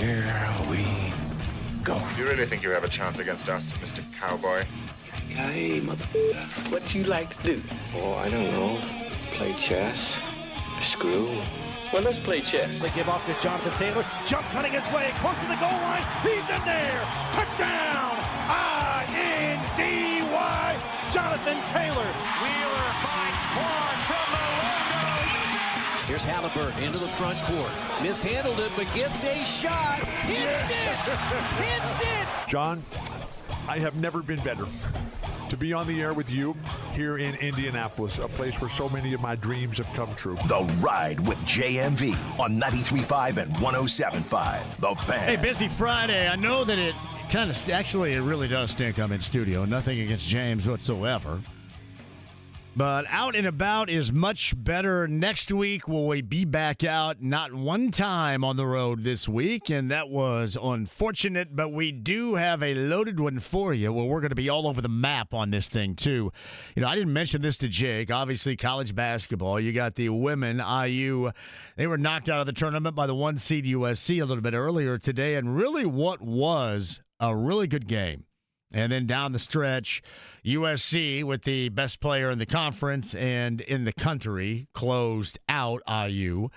Here we go. You really think you have a chance against us, Mr. Cowboy? Hey, mother. What do you like to do? Oh, I don't know. Play chess. Screw. Well, let's play chess. They give off to Jonathan Taylor. Jump cutting his way. Close to the goal line. He's in there. Touchdown. I-N-D-Y. Jonathan Taylor. Wheeler finds Claude from the logo. Here's Halliburton into the front court. Mishandled it, but gets a shot. Hits it. Hits it. John, I have never been better to be on the air with you here in Indianapolis, a place where so many of my dreams have come true. The Ride with JMV on 93.5 and 107.5. The Fan. Hey, busy Friday. I know that it kind of, actually, it really does stink I'm in studio. Nothing against James whatsoever. But out and about is much better. Next week, will we be back out? Not one time on the road this week, and that was unfortunate, but we do have a loaded one for you where we're going to be all over the map on this thing, too. You know, I didn't mention this to Jake. Obviously, college basketball. You got the women, IU. They were knocked out of the tournament by the 1-seed USC a little bit earlier today, and really what was a really good game. And then down the stretch, USC, with the best player in the conference and in the country, closed out IU.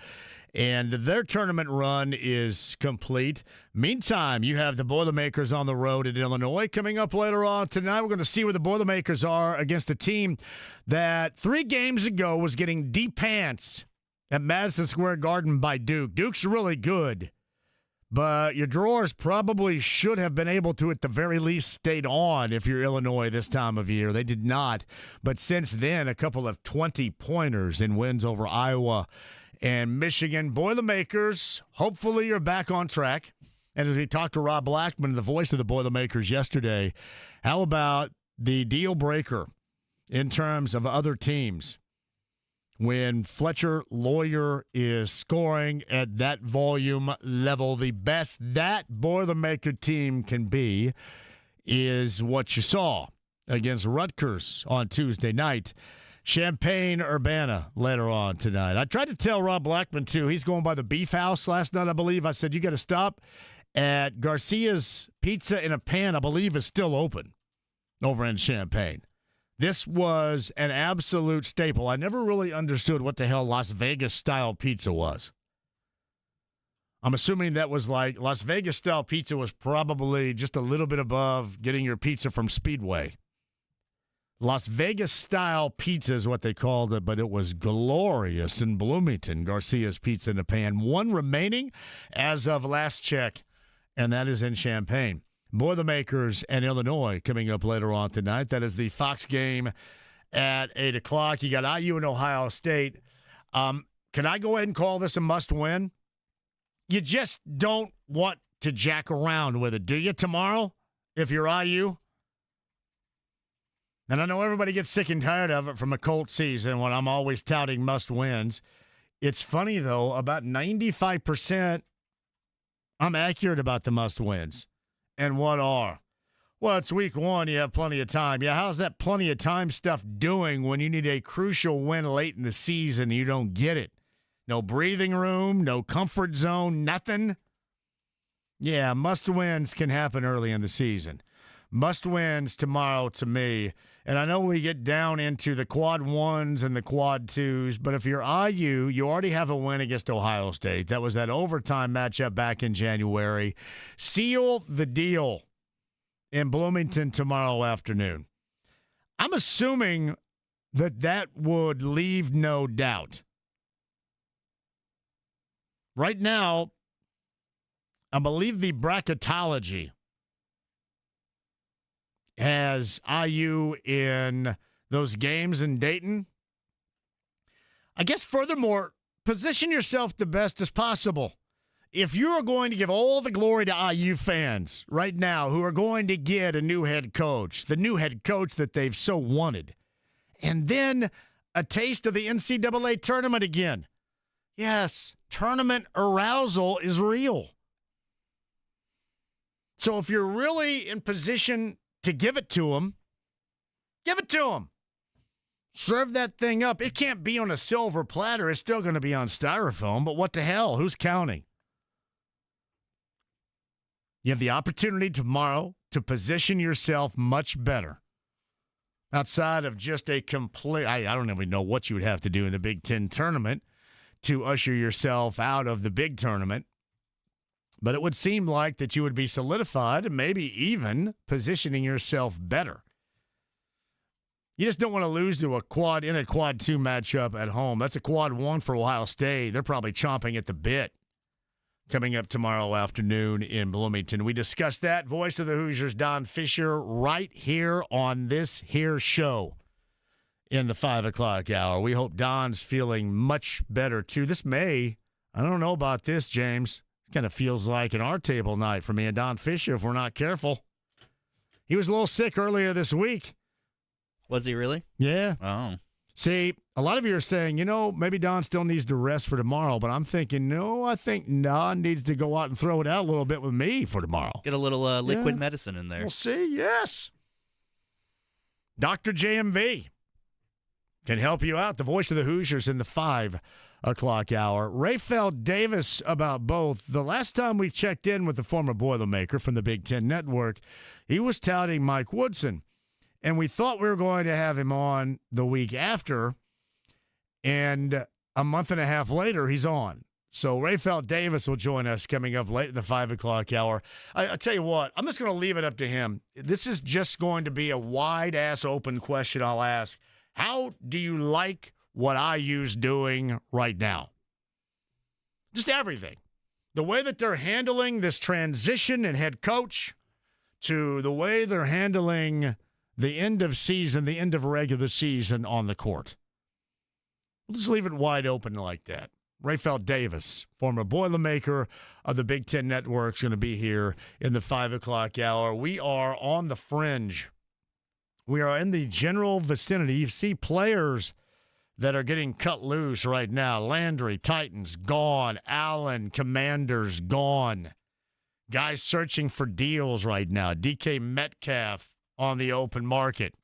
And their tournament run is complete. Meantime, you have the Boilermakers on the road at Illinois. Coming up later on tonight, we're going to see where the Boilermakers are against a team that 3 games ago was getting de-pantsed at Madison Square Garden by Duke. Duke's really good. But your drawers probably should have been able to, at the very least, stayed on if you're Illinois this time of year. They did not. But since then, a couple of 20-pointers in wins over Iowa and Michigan. Boilermakers, hopefully you're back on track. And as we talked to Rob Blackman, the voice of the Boilermakers yesterday, how about the deal breaker in terms of other teams? When Fletcher Loyer is scoring at that volume level, the best that Boilermaker team can be is what you saw against Rutgers on Tuesday night. Champaign-Urbana later on tonight. I tried to tell Rob Blackman, too. He's going by the Beef House last night, I believe. I said, you got to stop at Garcia's Pizza in a Pan, I believe, is still open over in Champaign. This was an absolute staple. I never really understood what the hell Las Vegas-style pizza was. I'm assuming that was like Las Vegas-style pizza was probably just a little bit above getting your pizza from Speedway. Las Vegas-style pizza is what they called it, but it was glorious in Bloomington, Garcia's Pizza in a Pan. One remaining as of last check, and that is in Champaign. Boilermakers and Illinois coming up later on tonight. That is the Fox game at 8 o'clock. You got IU and Ohio State. Can I go ahead and call this a must-win? You just don't want to jack around with it, do you, tomorrow, if you're IU? And I know everybody gets sick and tired of it from a Colts season when I'm always touting must-wins. It's funny, though, about 95% I'm accurate about the must-wins. And what are? Well, it's week 1. You have plenty of time. Yeah, how's that plenty of time stuff doing when you need a crucial win late in the season and you don't get it? No breathing room, no comfort zone, nothing? Yeah, must-wins can happen early in the season. Must-wins tomorrow to me. And I know we get down into the quad 1s and the quad 2s, but if you're IU, you already have a win against Ohio State. That was that overtime matchup back in January. Seal the deal in Bloomington tomorrow afternoon. I'm assuming that that would leave no doubt. Right now, I believe the bracketology has IU in those games in Dayton. I guess furthermore, position yourself the best as possible. If you are going to give all the glory to IU fans right now who are going to get a new head coach, the new head coach that they've so wanted, and then a taste of the NCAA tournament again. Yes, tournament arousal is real. So if you're really in position to give it to them, give it to them. Serve that thing up. It can't be on a silver platter. It's still going to be on styrofoam, but what the hell? Who's counting? You have the opportunity tomorrow to position yourself much better. Outside of just a complete, I don't even know what you would have to do in the Big Ten tournament to usher yourself out of the big tournament. But it would seem like that you would be solidified and maybe even positioning yourself better. You just don't want to lose to a quad 2 matchup at home. That's a quad 1 for Ohio State. They're probably chomping at the bit coming up tomorrow afternoon in Bloomington. We discussed that. Voice of the Hoosiers, Don Fisher, right here on this here show in the 5 o'clock hour. We hope Don's feeling much better, too. This may, I don't know about this, James. It kind of feels like an our table night for me and Don Fisher if we're not careful. He was a little sick earlier this week. Was he really? Yeah. Oh. See, a lot of you are saying, maybe Don still needs to rest for tomorrow, but I'm thinking, no, I think Don needs to go out and throw it out a little bit with me for tomorrow. Get a little liquid medicine in there. We'll see, yes. Dr. JMV can help you out. The voice of the Hoosiers in the 5 o'clock hour. Rayfeld Davis about both. The last time we checked in with the former Boilermaker from the Big Ten Network, he was touting Mike Woodson. And we thought we were going to have him on the week after, and a month and a half later, he's on. So Rayfeld Davis will join us coming up late in the 5 o'clock hour. I tell you what, I'm just going to leave it up to him. This is just going to be a wide-ass open question I'll ask. How do you like what IU's doing right now? Just everything. The way that they're handling this transition in head coach to the way they're handling the end of season, the end of regular season on the court. We'll just leave it wide open like that. Rayfeld Davis, former Boilermaker of the Big Ten Network, is going to be here in the 5 o'clock hour. We are on the fringe. We are in the general vicinity. You see players that are getting cut loose right now. Landry, Titans, gone. Allen, Commanders, gone. Guys searching for deals right now. DK Metcalf on the open market.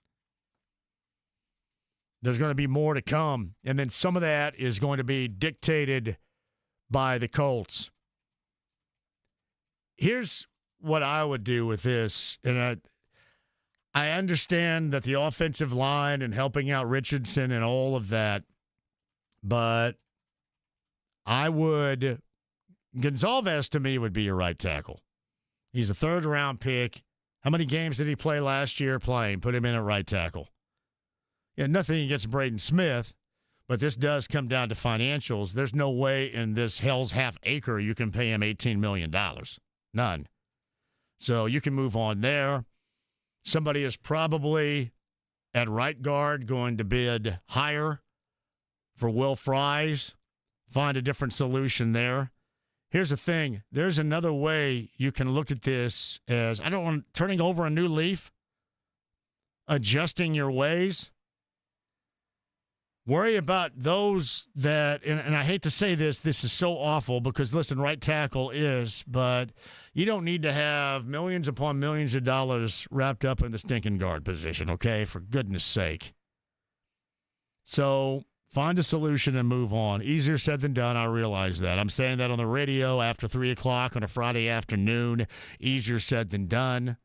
There's going to be more to come. And then some of that is going to be dictated by the Colts. Here's what I would do with this. And I understand that the offensive line and helping out Richardson and all of that. But Gonzalez to me would be your right tackle. He's a third-round pick. How many games did he play last year playing? Put him in at right tackle. Yeah, nothing against Braden Smith, but this does come down to financials. There's no way in this hell's half acre you can pay him $18 million. None. So you can move on there. Somebody is probably at right guard going to bid higher for Will Fries. Find a different solution there. Here's the thing. There's another way you can look at this as, I don't want turning over a new leaf, adjusting your ways. Worry about those that, and I hate to say this is so awful because, listen, right tackle is, but you don't need to have millions upon millions of dollars wrapped up in the stinking guard position, okay? For goodness sake. So find a solution and move on. Easier said than done, I realize that. I'm saying that on the radio after 3 o'clock on a Friday afternoon. Easier said than done.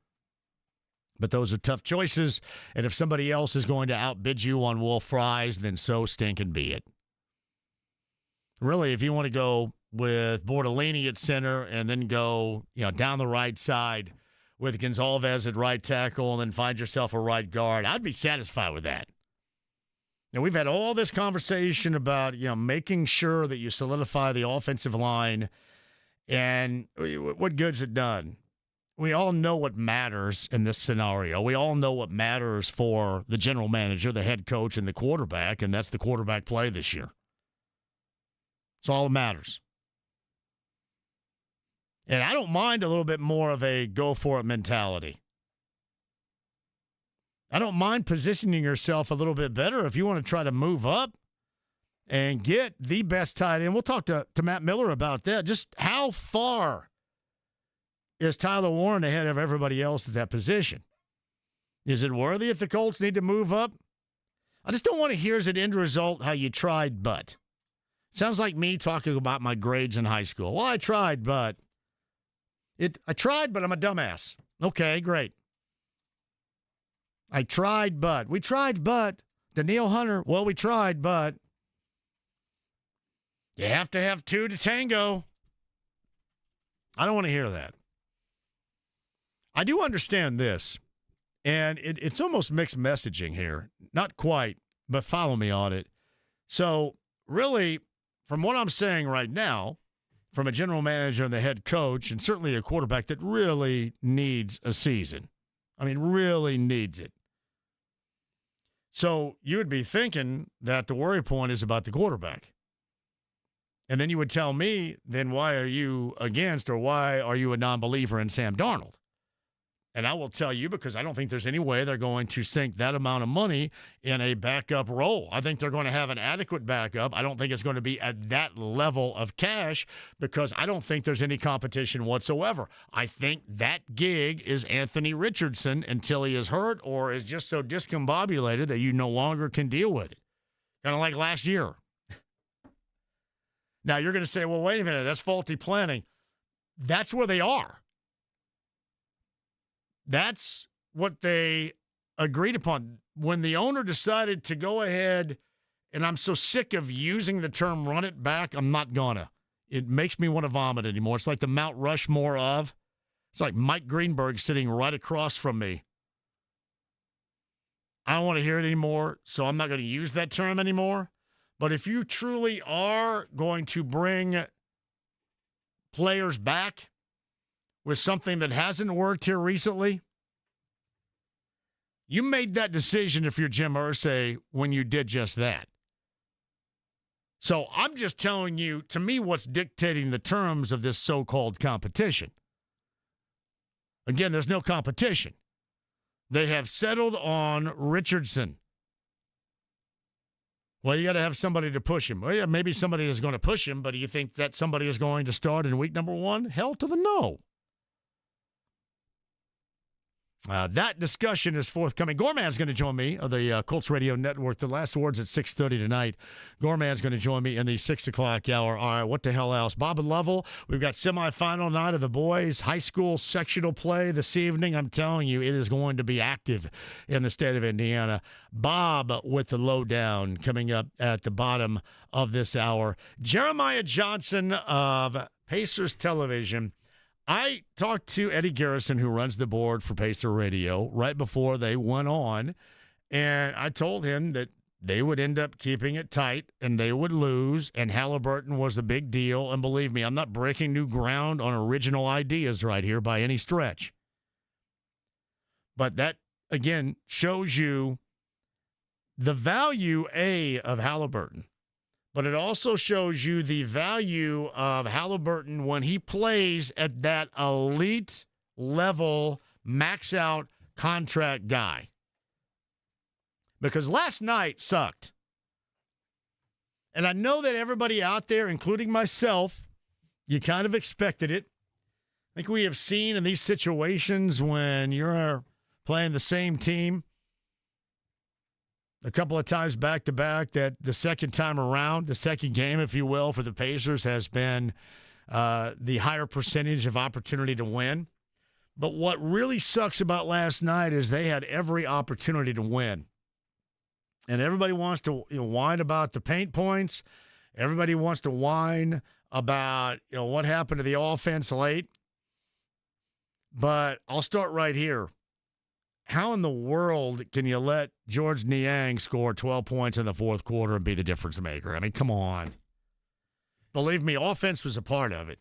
But those are tough choices. And if somebody else is going to outbid you on Wolf Fries, then so stinking be it. Really, if you want to go with Bortolini at center and then go down the right side with Gonzalez at right tackle and then find yourself a right guard, I'd be satisfied with that. And we've had all this conversation about, making sure that you solidify the offensive line, and what good's it done? We all know what matters in this scenario. We all know what matters for the general manager, the head coach, and the quarterback, and that's the quarterback play this year. It's all that matters. And I don't mind a little bit more of a go-for-it mentality. I don't mind positioning yourself a little bit better if you want to try to move up and get the best tight end. We'll talk to Matt Miller about that. Just how far is Tyler Warren ahead of everybody else at that position? Is it worthy if the Colts need to move up? I just don't want to hear as an end result how you tried, but. Sounds like me talking about my grades in high school. Well, I tried, but. I tried, but I'm a dumbass. Okay, great. I tried, but. We tried, but. Daniil Hunter, well, we tried, but. You have to have two to tango. I don't want to hear that. I do understand this, and it's almost mixed messaging here. Not quite, but follow me on it. So, really, from what I'm saying right now, from a general manager and the head coach, and certainly a quarterback that really needs a season. I mean, really needs it. So you would be thinking that the worry point is about the quarterback. And then you would tell me, then why are you against or why are you a non-believer in Sam Darnold? And I will tell you because I don't think there's any way they're going to sink that amount of money in a backup role. I think they're going to have an adequate backup. I don't think it's going to be at that level of cash because I don't think there's any competition whatsoever. I think that gig is Anthony Richardson until he is hurt or is just so discombobulated that you no longer can deal with it. Kind of like last year. Now, you're going to say, well, wait a minute, that's faulty planning. That's where they are. That's what they agreed upon. When the owner decided to go ahead, and I'm so sick of using the term run it back, I'm not gonna. It makes me want to vomit anymore. It's like the Mount Rushmore of. It's like Mike Greenberg sitting right across from me. I don't want to hear it anymore, so I'm not going to use that term anymore. But if you truly are going to bring players back with something that hasn't worked here recently, you made that decision if you're Jim Irsay when you did just that. So I'm just telling you, to me, what's dictating the terms of this so-called competition. Again, there's no competition. They have settled on Richardson. Well, you got to have somebody to push him. Well, yeah, maybe somebody is going to push him, but do you think that somebody is going to start in week number 1? Hell to the no. That discussion is forthcoming. Gorman's going to join me on the Colts Radio Network. The last words at 6:30 tonight. Gorman's going to join me in the 6 o'clock hour. All right, what the hell else? Bob and Lovell, we've got semifinal night of the boys' high school sectional play this evening. I'm telling you, it is going to be active in the state of Indiana. Bob with the lowdown coming up at the bottom of this hour. Jeremiah Johnson of Pacers Television. I talked to Eddie Garrison, who runs the board for Pacer Radio, right before they went on, and I told him that they would end up keeping it tight and they would lose, and Halliburton was a big deal. And believe me, I'm not breaking new ground on original ideas right here by any stretch. But that, again, shows you the value, of Halliburton. But it also shows you the value of Halliburton when he plays at that elite level, max out contract guy. Because last night sucked. And I know that everybody out there, including myself, you kind of expected it. I think we have seen in these situations when you're playing the same team a couple of times back-to-back that the second time around, the second game, if you will, for the Pacers has been the higher percentage of opportunity to win. But what really sucks about last night is they had every opportunity to win. And everybody wants to whine about the paint points. Everybody wants to whine about what happened to the offense late. But I'll start right here. How in the world can you let George Niang score 12 points in the fourth quarter and be the difference maker? I mean, come on. Believe me, offense was a part of it.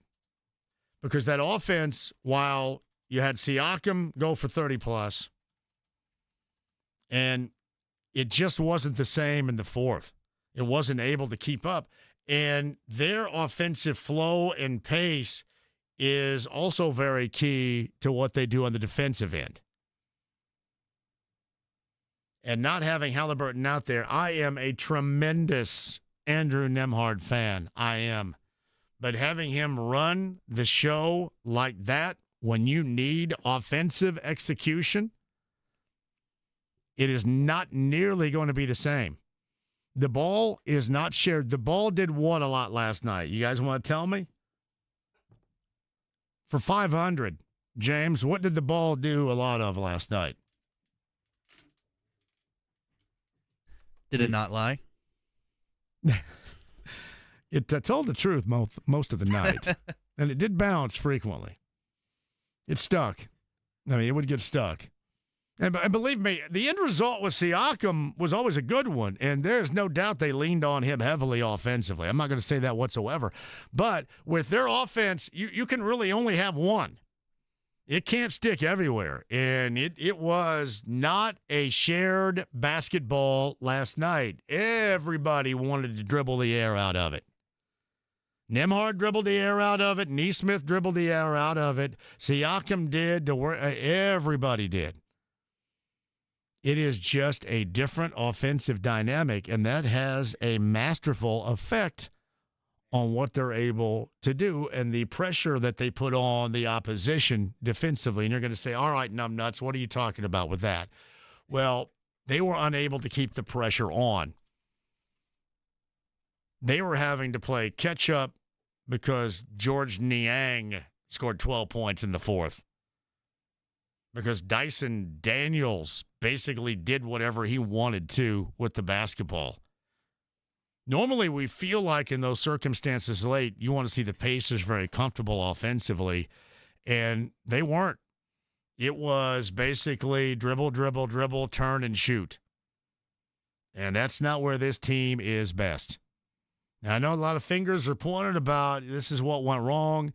Because that offense, while you had Siakam go for 30-plus, and it just wasn't the same in the fourth. It wasn't able to keep up. And their offensive flow and pace is also very key to what they do on the defensive end. And not having Halliburton out there, I am a tremendous Andrew Nembhard fan. I am. But having him run the show like that when you need offensive execution, it is not nearly going to be the same. The ball is not shared. The ball did what a lot last night? You guys want to tell me? for 500. James, what did the ball do a lot of last night? Did it not lie? It told the truth most of the night, and it did bounce frequently. It stuck. I mean, it would get stuck. And believe me, the end result with Siakam was always a good one, and there's no doubt they leaned on him heavily offensively. I'm not going to say that whatsoever. But with their offense, you can really only have one. It can't stick everywhere, and it was not a shared basketball last night. Everybody wanted to dribble the air out of it. Nembhard dribbled the air out of it. Nesmith dribbled the air out of it. Siakam did. Everybody did. It is just a different offensive dynamic, and that has a masterful effect on what they're able to do and the pressure that they put on the opposition defensively. And you're going to say, all right, numbnuts, what are you talking about with that? Well, they were unable to keep the pressure on. They were having to play catch-up because George Niang scored 12 points in the fourth. Because Dyson Daniels basically did whatever he wanted to with the basketball. Normally, we feel like in those circumstances late, you want to see the Pacers very comfortable offensively, and they weren't. It was basically dribble, dribble, dribble, turn, and shoot. And that's not where this team is best. Now, I know a lot of fingers are pointed about this is what went wrong.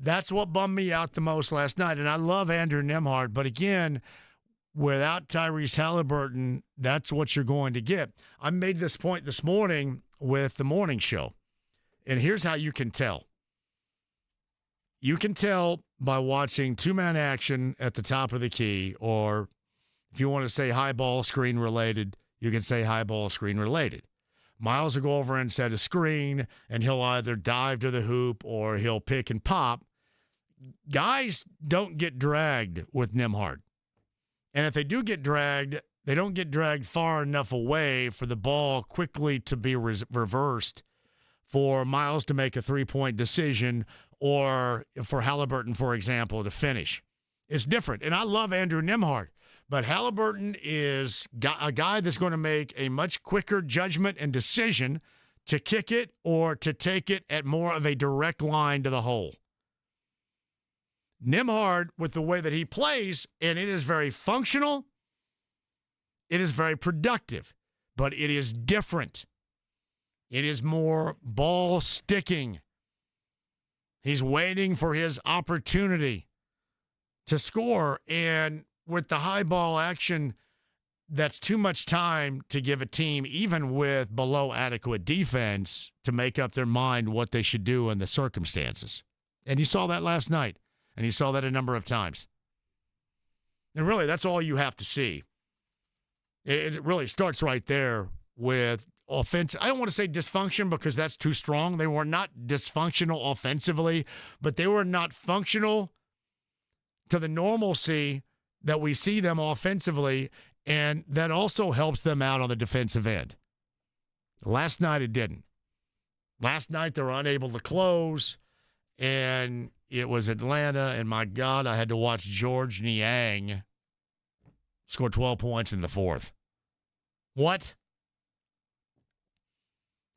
That's what bummed me out the most last night. And I love Andrew Nembhard, but again, without Tyrese Halliburton, that's what you're going to get. I made this point this morning with the morning show, and here's how you can tell. You can tell by watching two-man action at the top of the key, or if you want to say high ball screen related, you can say high ball screen related. Miles will go over and set a screen, and he'll either dive to the hoop or he'll pick and pop. Guys don't get dragged with Nembhard. And if they do get dragged, they don't get dragged far enough away for the ball quickly to be reversed for Miles to make a three-point decision or for Halliburton, for example, to finish. It's different. And I love Andrew Nembhard. But Halliburton is a guy that's going to make a much quicker judgment and decision to kick it or to take it at more of a direct line to the hole. Nembhard, with the way that he plays, and it is very functional, it is very productive, but it is different. It is more ball sticking. He's waiting for his opportunity to score, and with the high ball action, that's too much time to give a team, even with below adequate defense, to make up their mind what they should do in the circumstances. And you saw that last night, and you saw that a number of times. And really, that's all you have to see. It really starts right there with offense. I don't want to say dysfunction because that's too strong. They were not dysfunctional offensively, but they were not functional to the normalcy that we see them offensively, and that also helps them out on the defensive end. Last night, it didn't. Last night, they were unable to close, and it was Atlanta, and my God, I had to watch George Niang score 12 points in the fourth. What?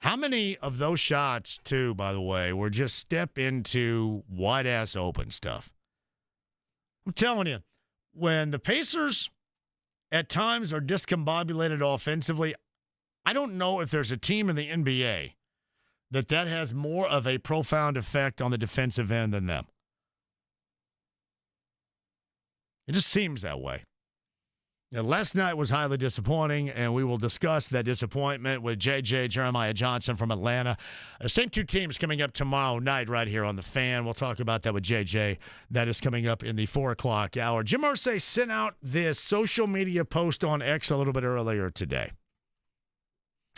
How many of those shots, too, by the way, were just step into wide-ass open stuff? I'm telling you, when the Pacers at times are discombobulated offensively, I don't know if there's a team in the NBA that has more of a profound effect on the defensive end than them. It just seems that way. Now, last night was highly disappointing, and we will discuss that disappointment with JJ Jeremiah Johnson from Atlanta. Same two teams coming up tomorrow night right here on The Fan. We'll talk about that with JJ. That is coming up in the 4 o'clock hour. Jim Irsay sent out this social media post on X a little bit earlier today.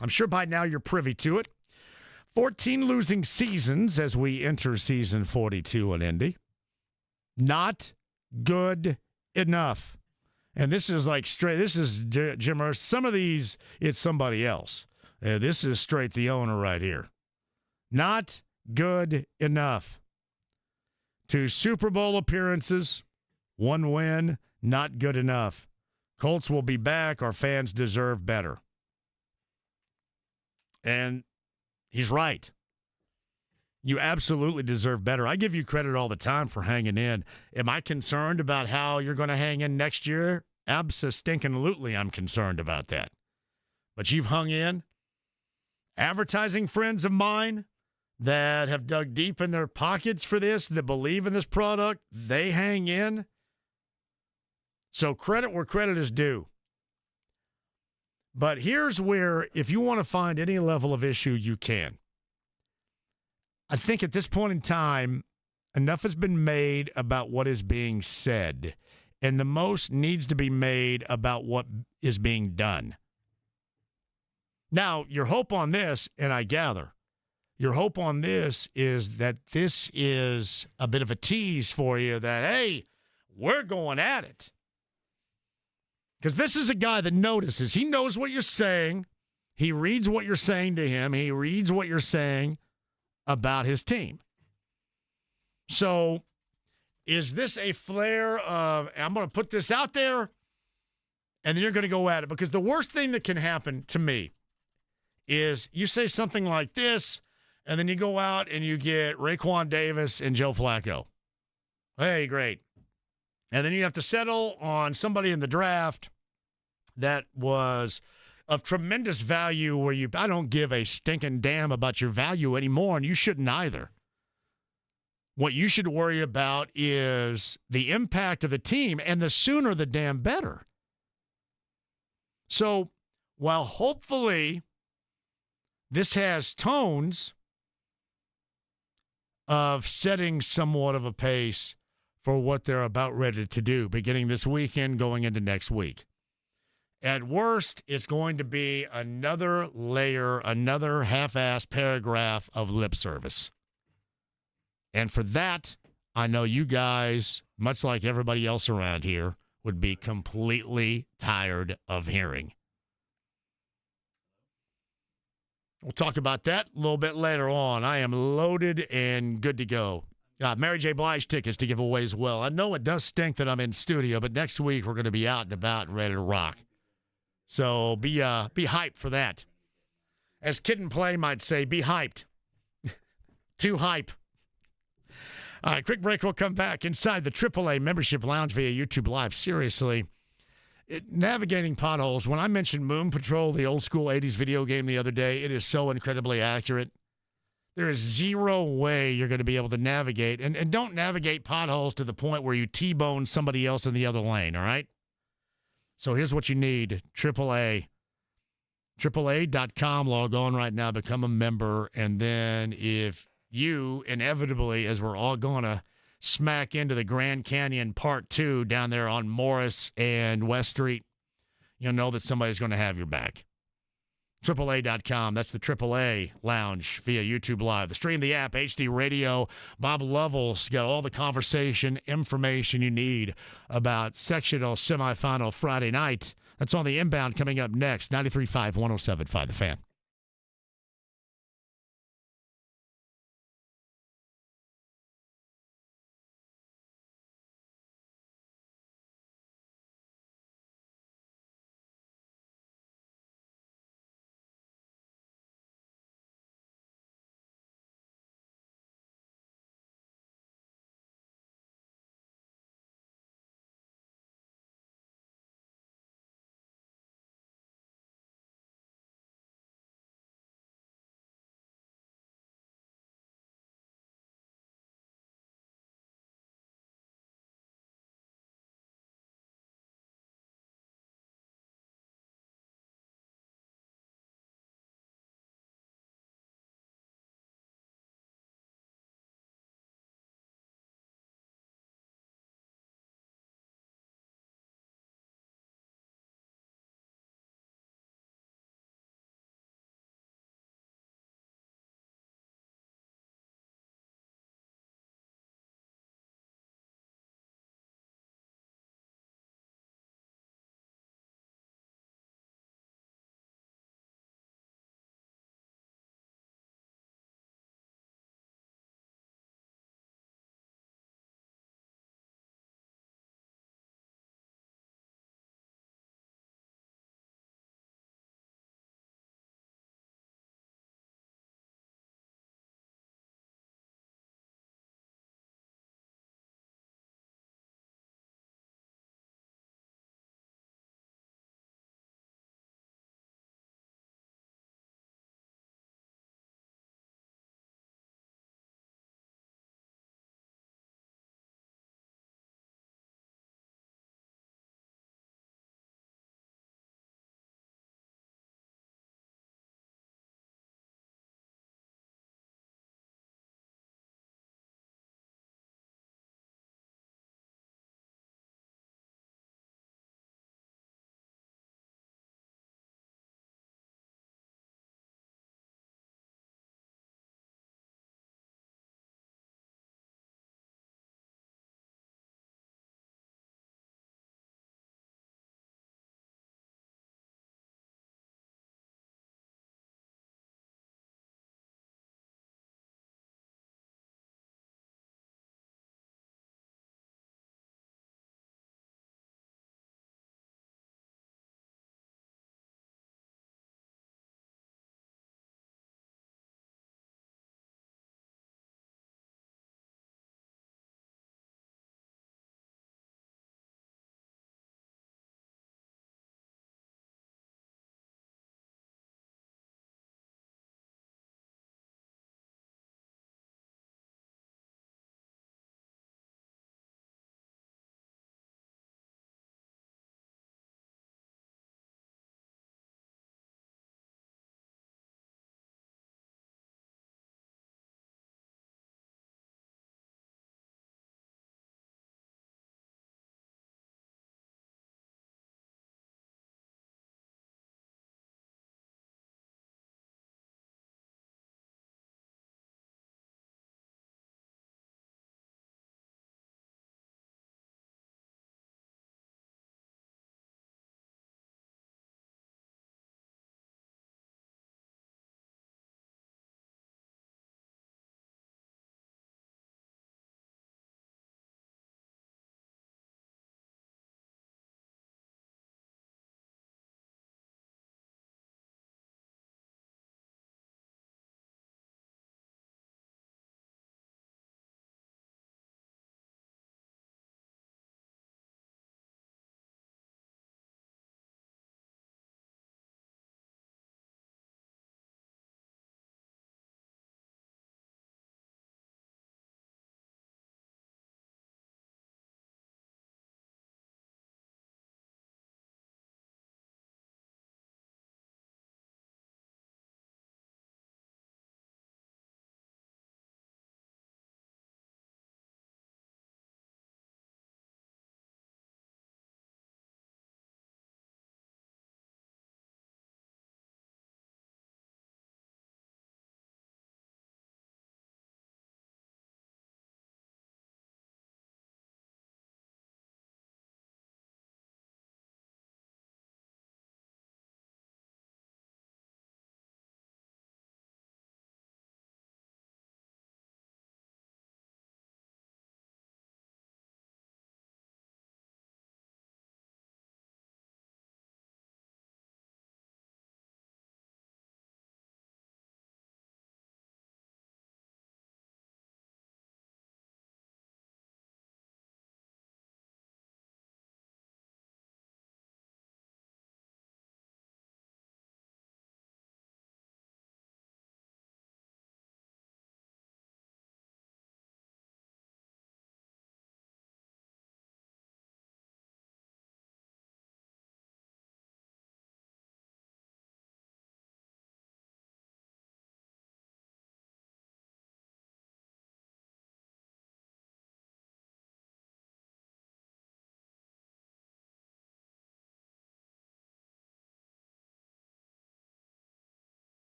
I'm sure by now you're privy to it. 14 losing seasons as we enter season 42 in Indy. Not good enough. And this is like straight, this is Jim Irsay. Some of these, it's somebody else. This is straight the owner right here. Not good enough. 2 Super Bowl appearances, 1 win, not good enough. Colts will be back. Our fans deserve better. And he's right. You absolutely deserve better. I give you credit all the time for hanging in. Am I concerned about how you're going to hang in next year? Abso-stinking-lutely, I'm concerned about that. But you've hung in. Advertising friends of mine that have dug deep in their pockets for this, that believe in this product, they hang in. So credit where credit is due. But here's where, if you want to find any level of issue, you can. I think at this point in time, enough has been made about what is being said, and the most needs to be made about what is being done. Now, your hope on this, and I gather, your hope on this is that this is a bit of a tease for you that, hey, we're going at it. Because this is a guy that notices. He knows what you're saying. He reads what you're saying to him. He reads what you're saying about his team. So is this a flare of, I'm going to put this out there, and then you're going to go at it? Because the worst thing that can happen to me is you say something like this, and then you go out and you get Raekwon Davis and Joe Flacco. Hey, great. And then you have to settle on somebody in the draft that was of tremendous value where I don't give a stinking damn about your value anymore, and you shouldn't either. What you should worry about is the impact of the team, and the sooner the damn better. So while hopefully this has tones of setting somewhat of a pace for what they're about ready to do, beginning this weekend, going into next week. At worst, it's going to be another layer, another half-assed paragraph of lip service. And for that, I know you guys, much like everybody else around here, would be completely tired of hearing. We'll talk about that a little bit later on. I am loaded and good to go. Mary J. Blige tickets to give away as well. I know it does stink that I'm in studio, but next week we're going to be out and about and ready to rock. So be hyped for that. As Kid and Play might say, be hyped. Too hype. All right, quick break. We'll come back inside the AAA membership lounge via YouTube Live. Seriously, navigating potholes. When I mentioned Moon Patrol, the old school 80s video game the other day, it is so incredibly accurate. There is zero way you're going to be able to navigate. And don't navigate potholes to the point where you T-bone somebody else in the other lane, all right? So here's what you need. AAA. AAA.com. Log on right now. Become a member. And then if you, inevitably, as we're all going to smack into the Grand Canyon Part 2 down there on Morris and West Street, you'll know that somebody's going to have your back. AAA.com. That's the AAA Lounge via YouTube Live. The stream, the app, HD Radio. Bob Lovell's got all the conversation, information you need about sectional semifinal Friday night. That's on the inbound coming up next. 93.5, 107.5 The Fan.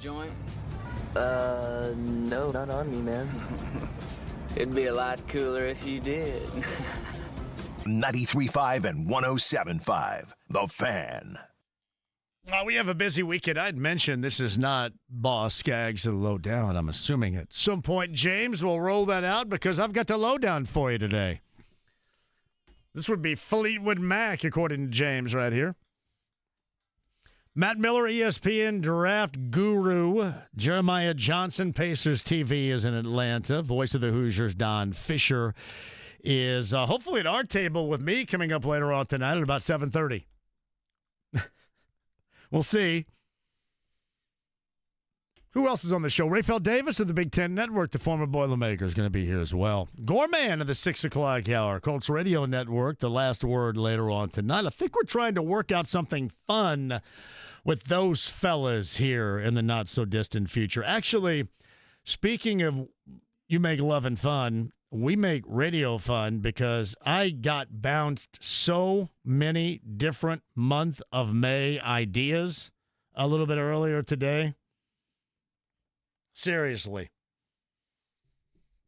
Joint? No, not on me, man. It'd be a lot cooler if you did. 93.5 and 107.5. The Fan. We have a busy weekend. I'd mentioned this is not Boss Skaggs and Lowdown. I'm assuming at some point James will roll that out because I've got the lowdown for you today. This would be Fleetwood Mac, according to James right here. Matt Miller, ESPN draft guru. Jeremiah Johnson, Pacers TV, is in Atlanta. Voice of the Hoosiers, Don Fisher, is hopefully at our table with me coming up later on tonight at about 7:30. We'll see. Who else is on the show? Rafael Davis of the Big Ten Network, the former Boilermaker, is going to be here as well. Gorman of the 6 o'clock hour, Colts Radio Network, the last word later on tonight. I think we're trying to work out something fun with those fellas here in the not-so-distant future. Actually, speaking of you make love and fun, we make radio fun because I got bounced so many different month of May ideas a little bit earlier today. Seriously.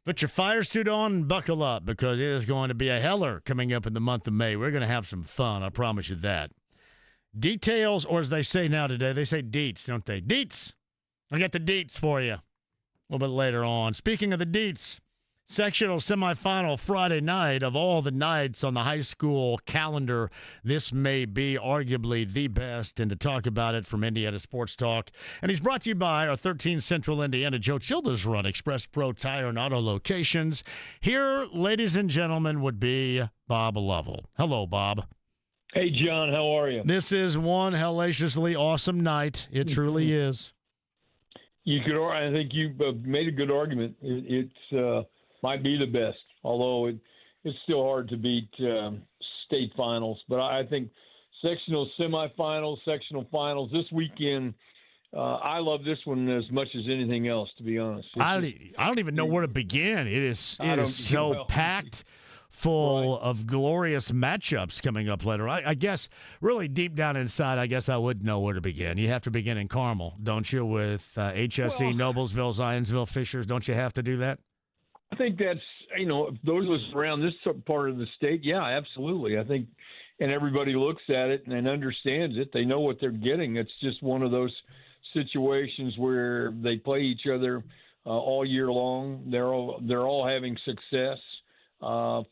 Put your fire suit on and buckle up because it is going to be a heller coming up in the month of May. We're going to have some fun, I promise you that. Details, or as they say now today, they say deets, don't they? Deets! I got the deets for you a little bit later on. Speaking of the deets, sectional semifinal Friday night. Of all the nights on the high school calendar, this may be arguably the best. And to talk about it from Indiana Sports Talk, and he's brought to you by our 13 Central Indiana Joe Childers Run Express Pro Tire and Auto locations. Here, ladies and gentlemen, would be Bob Lovell. Hello, Bob. Hey, John, how are you? This is one hellaciously awesome night. It truly is. I think you made a good argument. It's might be the best, although it's still hard to beat state finals. But I think sectional semifinals, sectional finals this weekend. I love this one as much as anything else, to be honest. I don't even know where to begin. It is so packed full of glorious matchups coming up later. I guess really deep down inside, I guess I would know where to begin. You have to begin in Carmel, don't you, with HSE, Noblesville, Zionsville, Fishers? Don't you have to do that? I think that's, if those of us around this part of the state, yeah, absolutely. I think, and everybody looks at it and understands it. They know what they're getting. It's just one of those situations where they play each other all year long. They're all having success.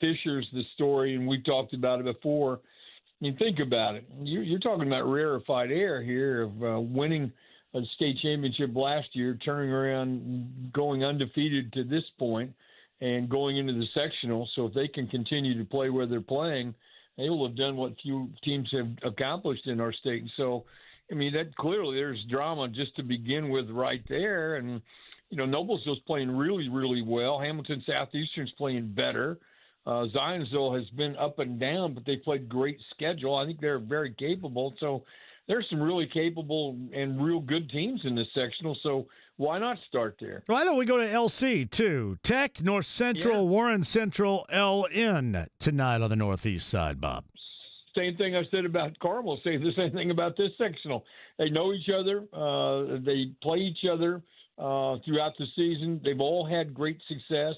Fisher's the story, and we've talked about it before. Think about it. You're talking about rarefied air here of winning a state championship last year, turning around, going undefeated to this point, and going into the sectional. So if they can continue to play where they're playing, they will have done what few teams have accomplished in our state. And so, that clearly there's drama just to begin with right there. And, Noblesville's playing really, really well. Hamilton Southeastern's playing better. Zionsville has been up and down, but they played great schedule. I think they're very capable. So there's some really capable and real good teams in this sectional. So why not start there? Why don't we go to LC, too? Tech, North Central, Warren Central, LN tonight on the northeast side, Bob. Same thing I said about Carmel. Say the same thing about this sectional. They know each other. They play each other throughout the season. They've all had great success.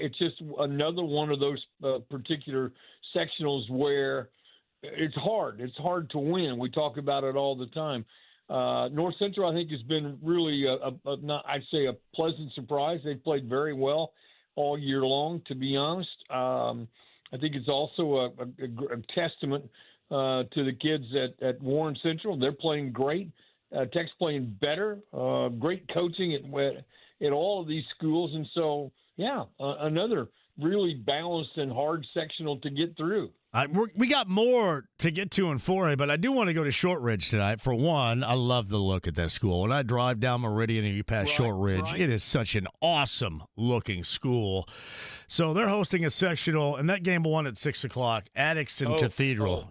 It's just another one of those particular sectionals where it's hard. It's hard to win. We talk about it all the time. North Central, I think, has been really, I'd say, a pleasant surprise. They've played very well all year long, to be honest. I think it's also a testament to the kids at Warren Central. They're playing great. Tech's playing better. Great coaching at all of these schools. And so, another really balanced and hard sectional to get through. We got more to get to in 4A, but I do want to go to Shortridge tonight. For one, I love the look at that school. When I drive down Meridian and you pass Shortridge, it is such an awesome-looking school. So they're hosting a sectional, and that game will on at 6 o'clock, Addicks and Cathedral.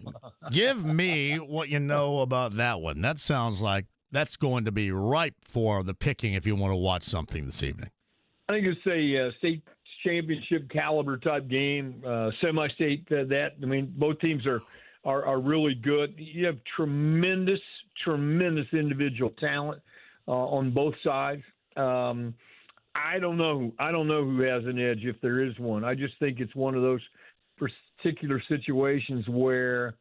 Give me what you know about that one. That sounds like that's going to be ripe for the picking if you want to watch something this evening. I think it's a state championship caliber type game, semi-state. Both teams are really good. You have tremendous individual talent. on both sides. I don't know. I don't know who has an edge if there is one. I just think it's one of those particular situations where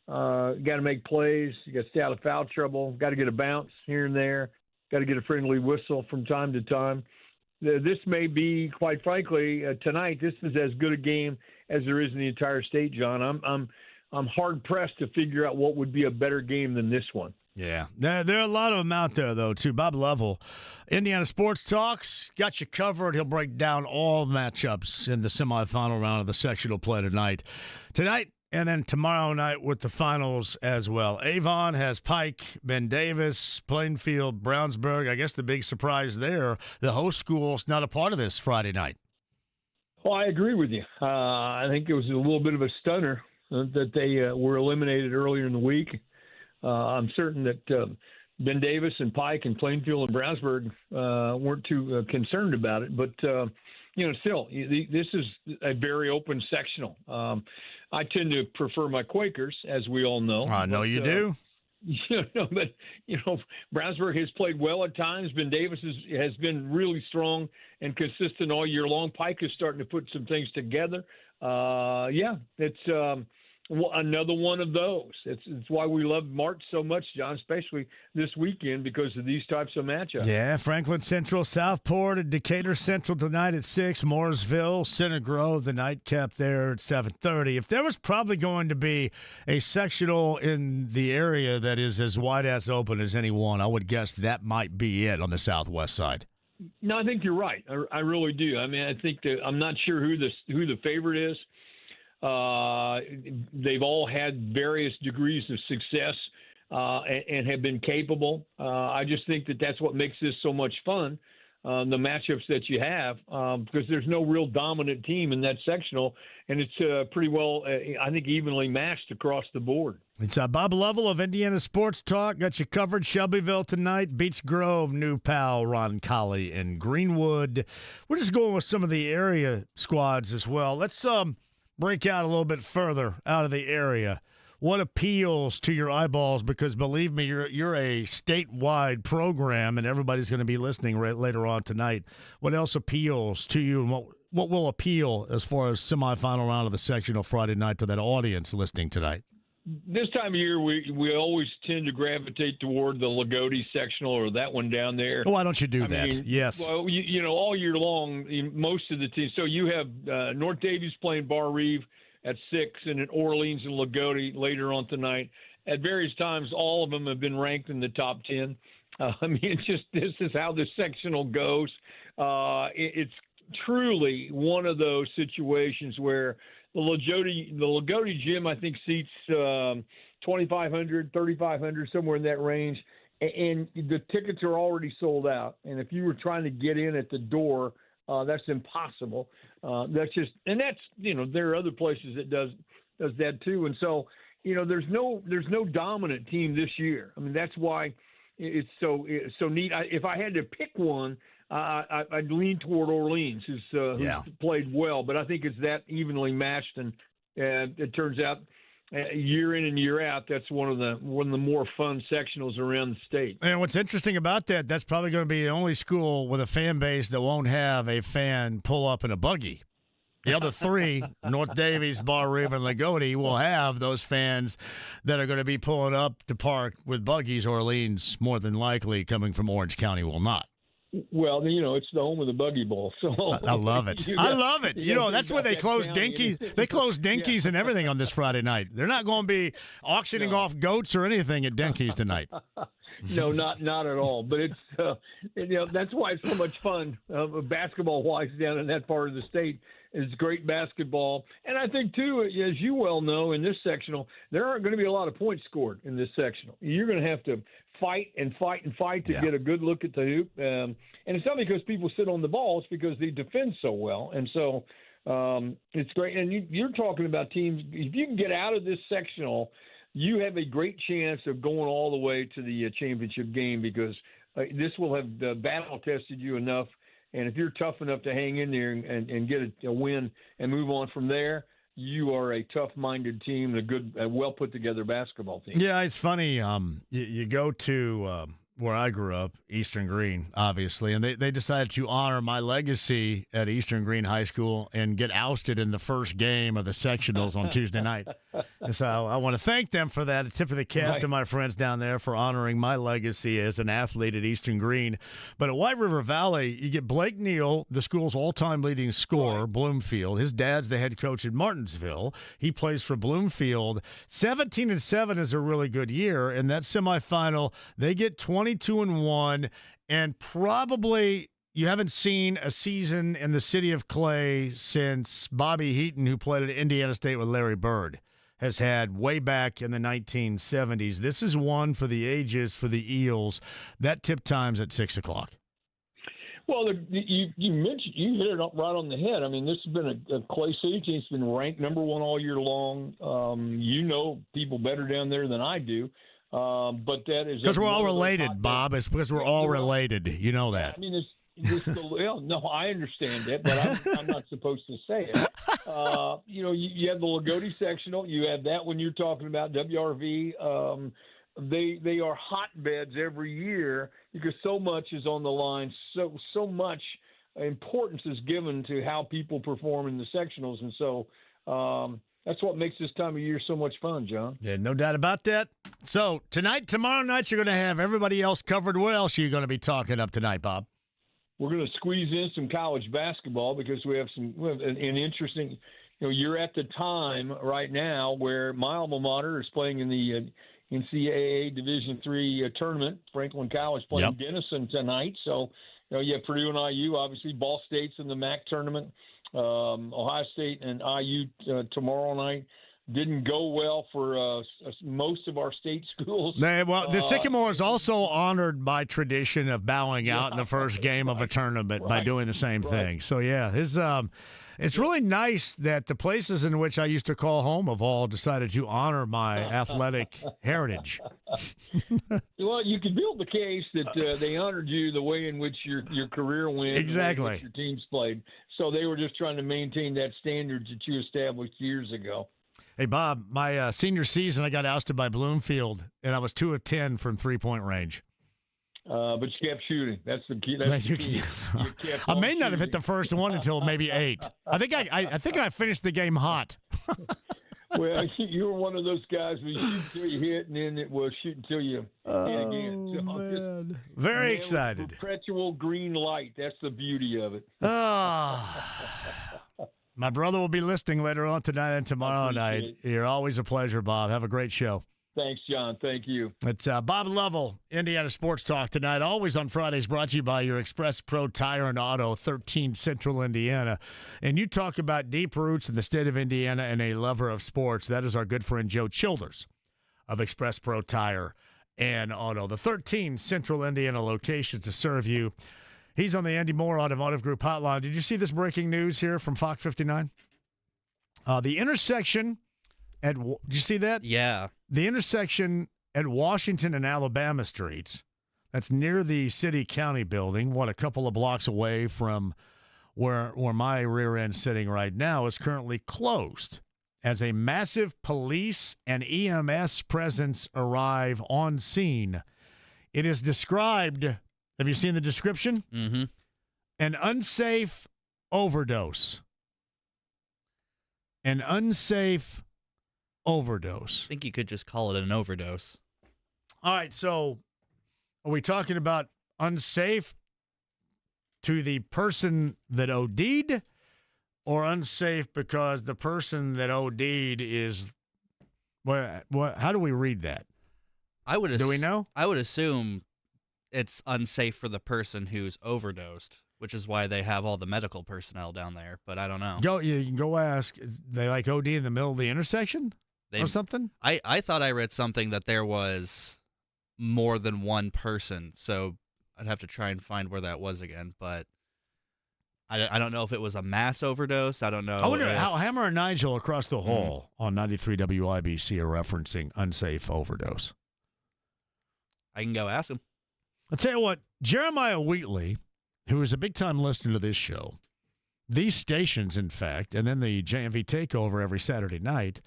you got to make plays. You got to stay out of foul trouble. Got to get a bounce here and there. Got to get a friendly whistle from time to time. This may be, quite frankly, tonight. This is as good a game as there is in the entire state, John. I'm hard pressed to figure out what would be a better game than this one. Yeah, there are a lot of them out there, though, too. Bob Lovell, Indiana Sports Talks, got you covered. He'll break down all matchups in the semifinal round of the sectional play tonight, and then tomorrow night with the finals as well. Avon has Pike, Ben Davis, Plainfield, Brownsburg. I guess the big surprise there, the host school's not a part of this Friday night. Well, I agree with you. I think it was a little bit of a stunner that they were eliminated earlier in the week. I'm certain that Ben Davis and Pike and Plainfield and Brownsburg weren't too concerned about it. But, still, this is a very open sectional. I tend to prefer my Quakers, as we all know. I know you do. But Brownsburg has played well at times. Ben Davis has been really strong and consistent all year long. Pike is starting to put some things together. It's another one of those. It's why we love March so much, John, especially this weekend because of these types of matchups. Yeah, Franklin Central, Southport, and Decatur Central tonight at 6. Mooresville, Center Grove, the nightcap there at 7:30. If there was probably going to be a sectional in the area that is as wide-ass open as any one, I would guess that might be it on the southwest side. No, I think you're right. I really do. I mean, I think that I'm not sure who the favorite is. They've all had various degrees of success and have been capable. I just think that that's what makes this so much fun, the matchups that you have, because there's no real dominant team in that sectional, and it's pretty well, I think, evenly matched across the board. It's Bob Lovell of Indiana Sports Talk. Got you covered. Shelbyville tonight. Beech Grove, New Pal, Roncalli, and Greenwood. We're just going with some of the area squads as well. Let's break out a little bit further out of the area. What appeals to your eyeballs? Because believe me, you're a statewide program, and everybody's going to be listening later on tonight. What else appeals to you, and what will appeal as far as semifinal round of the sectional Friday night to that audience listening tonight? This time of year, we always tend to gravitate toward the Lagodi sectional or that one down there. Why don't you do that? Yes. Well, all year long, most of the teams. So you have North Davies playing Bar Reeve at 6, and then Orleans and Lagodi later on tonight. At various times, all of them have been ranked in the top 10. This is how the sectional goes. It's truly one of those situations where the Lagodi gym, I think, seats 2,500, 3,500, somewhere in that range. And the tickets are already sold out. And if you were trying to get in at the door, that's impossible. There are other places that does that too. And so, there's no dominant team this year. I mean, that's why it's so neat. If I had to pick one, I'd lean toward Orleans, who's played well, but I think it's that evenly matched, and it turns out year in and year out, that's one of the more fun sectionals around the state. And what's interesting about that's probably going to be the only school with a fan base that won't have a fan pull up in a buggy. The other three, North Davies, Bar Reeve, and Lagodi, will have those fans that are going to be pulling up to park with buggies. Orleans, more than likely, coming from Orange County, will not. Well, it's the home of the Buggy Bowl. So I love it. I love it. That's where they close dinkies. They close dinkies and everything on this Friday night. They're not going to be auctioning off goats or anything at Dinkies tonight. No, not at all. But it's that's why it's so much fun basketball-wise down in that part of the state. It's great basketball. And I think, too, as you well know, in this sectional, there aren't going to be a lot of points scored in this sectional. You're going to have to fight to get a good look at the hoop. And it's not because people sit on the ball. It's because they defend so well. And so it's great. And you're talking about teams. If you can get out of this sectional, you have a great chance of going all the way to the championship game, because this will have battle-tested you enough. And if you're tough enough to hang in there and get a win and move on from there, you are a tough-minded team, a well put-together basketball team. Yeah, it's funny. You go to where I grew up, Eastern Green, obviously, and they decided to honor my legacy at Eastern Green High School and get ousted in the first game of the sectionals on Tuesday night. And so I want to thank them for that. A tip of the cap to my friends down there for honoring my legacy as an athlete at Eastern Green. But at White River Valley, you get Blake Neal, the school's all-time leading scorer, Bloomfield. His dad's the head coach at Martinsville. He plays for Bloomfield. 17-7 is a really good year. In that semifinal, they get 22-1, and probably you haven't seen a season in the city of Clay since Bobby Heaton, who played at Indiana State with Larry Bird, has had way back in the 1970s. This is one for the ages for the Eels. That tip time's at 6 o'clock. Well, you mentioned, you hit it right on the head. I mean, this has been a Clay City team. It's been ranked number one all year long. You know people better down there than I do. But that is because we're all related, Bob. It's because we're all related. You know that. I mean, no, I understand that, but I'm not supposed to say it. You have the Lagodi sectional. You have that when you're talking about WRV. They are hotbeds every year because so much is on the line. So much importance is given to how people perform in the sectionals, and so that's what makes this time of year so much fun, John. Yeah, no doubt about that. So tomorrow night, you're going to have everybody else covered. What else are you going to be talking up tonight, Bob? We're going to squeeze in some college basketball because we have an interesting. You're at the time right now where my alma mater is playing in the NCAA Division III tournament. Franklin College playing Denison tonight. So, you have Purdue and IU. Obviously, Ball State's in the MAC tournament. Ohio State and IU tomorrow night. Didn't go well for most of our state schools. Well, the Sycamore is also honored by tradition of bowing out in the first game of a tournament by doing the same thing. So, yeah, it's really nice that the places in which I used to call home have all decided to honor my athletic heritage. Well, you could build the case that they honored you the way in which your career went. Exactly. The way in which your teams played. So they were just trying to maintain that standard that you established years ago. Hey, Bob, my senior season, I got ousted by Bloomfield, and I was 2 of 10 from three-point range. But you kept shooting. That's the key. That's the key. I may not have hit the first one until maybe 8. I think I finished the game hot. Well, you were one of those guys who shoot until you hit, and then it was shoot until you hit again. So man. Very excited. Perpetual green light. That's the beauty of it. My brother will be listening later on tonight and tomorrow night. You're always a pleasure, Bob. Have a great show. Thanks, John. Thank you. It's Bob Lovell, Indiana Sports Talk tonight. Always on Fridays, brought to you by your Express Pro Tire and Auto, 13 Central Indiana. And you talk about deep roots in the state of Indiana and a lover of sports. That is our good friend Joe Childers of Express Pro Tire and Auto. The 13 Central Indiana locations to serve you. He's on the Andy Moore Automotive Group hotline. Did you see this breaking news here from Fox 59? The intersection at – did you see that? Yeah. The intersection at Washington and Alabama Streets, that's near the city-county building, a couple of blocks away from where my rear end's sitting right now, is currently closed as a massive police and EMS presence arrive on scene. It is described, have you seen the description? Mm-hmm. An unsafe overdose. An unsafe overdose. I think you could just call it an overdose. All right, so are we talking about unsafe to the person that OD'd, or unsafe because the person that OD'd is how do we read that? Do we know? I would assume it's unsafe for the person who's overdosed, which is why they have all the medical personnel down there, but I don't know. You can go ask. They OD in the middle of the intersection? Or something? I thought I read something that there was more than one person, so I'd have to try and find where that was again, but I don't know if it was a mass overdose. I don't know. I wonder how Hammer and Nigel across the hall on 93 WIBC are referencing unsafe overdose. I can go ask him. I'll tell you what, Jeremiah Wheatley, who is a big-time listener to this show, these stations, in fact, and then the JMV Takeover every Saturday night,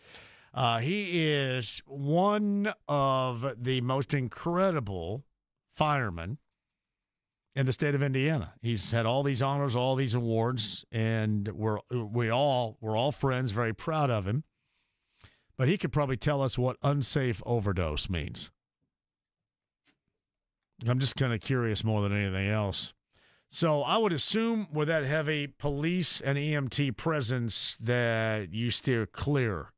he is one of the most incredible fireman in the state of Indiana. He's had all these honors, all these awards, and we're all friends, very proud of him. But he could probably tell us what unsafe overdose means. I'm just kind of curious more than anything else. So I would assume with that heavy police and EMT presence that you steer clear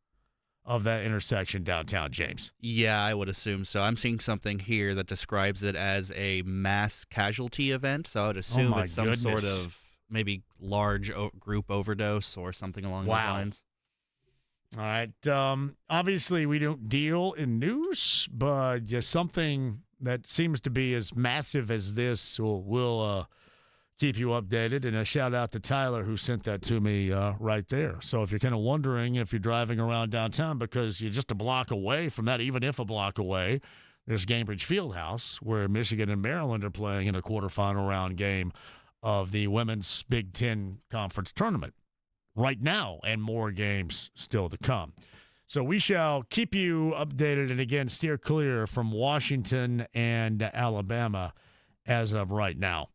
of that intersection downtown, James. Yeah, I would assume so. I'm seeing something here that describes it as a mass casualty event, so I would assume it's some sort of maybe large group overdose or something along those lines. All right. Obviously, we don't deal in news, but just something that seems to be as massive as this will keep you updated. And a shout-out to Tyler who sent that to me right there. So if you're kind of wondering if you're driving around downtown because you're just a block away from that, even if a block away, there's Gainbridge Fieldhouse where Michigan and Maryland are playing in a quarterfinal round game of the Women's Big Ten Conference Tournament right now, and more games still to come. So we shall keep you updated and, again, steer clear from Washington and Alabama as of right now.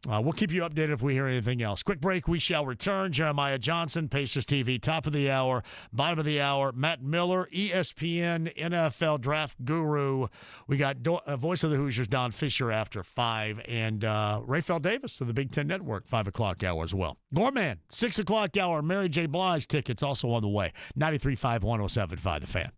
We'll keep you updated if we hear anything else. Quick break. We shall return. Jeremiah Johnson, Pacers TV, top of the hour, bottom of the hour. Matt Miller, ESPN NFL draft guru. We got voice of the Hoosiers, Don Fisher, after 5, and Rafael Davis of the Big Ten Network, 5 o'clock hour as well. Gorman, 6 o'clock hour. Mary J. Blige tickets also on the way. 93.5, 107.5, The Fan.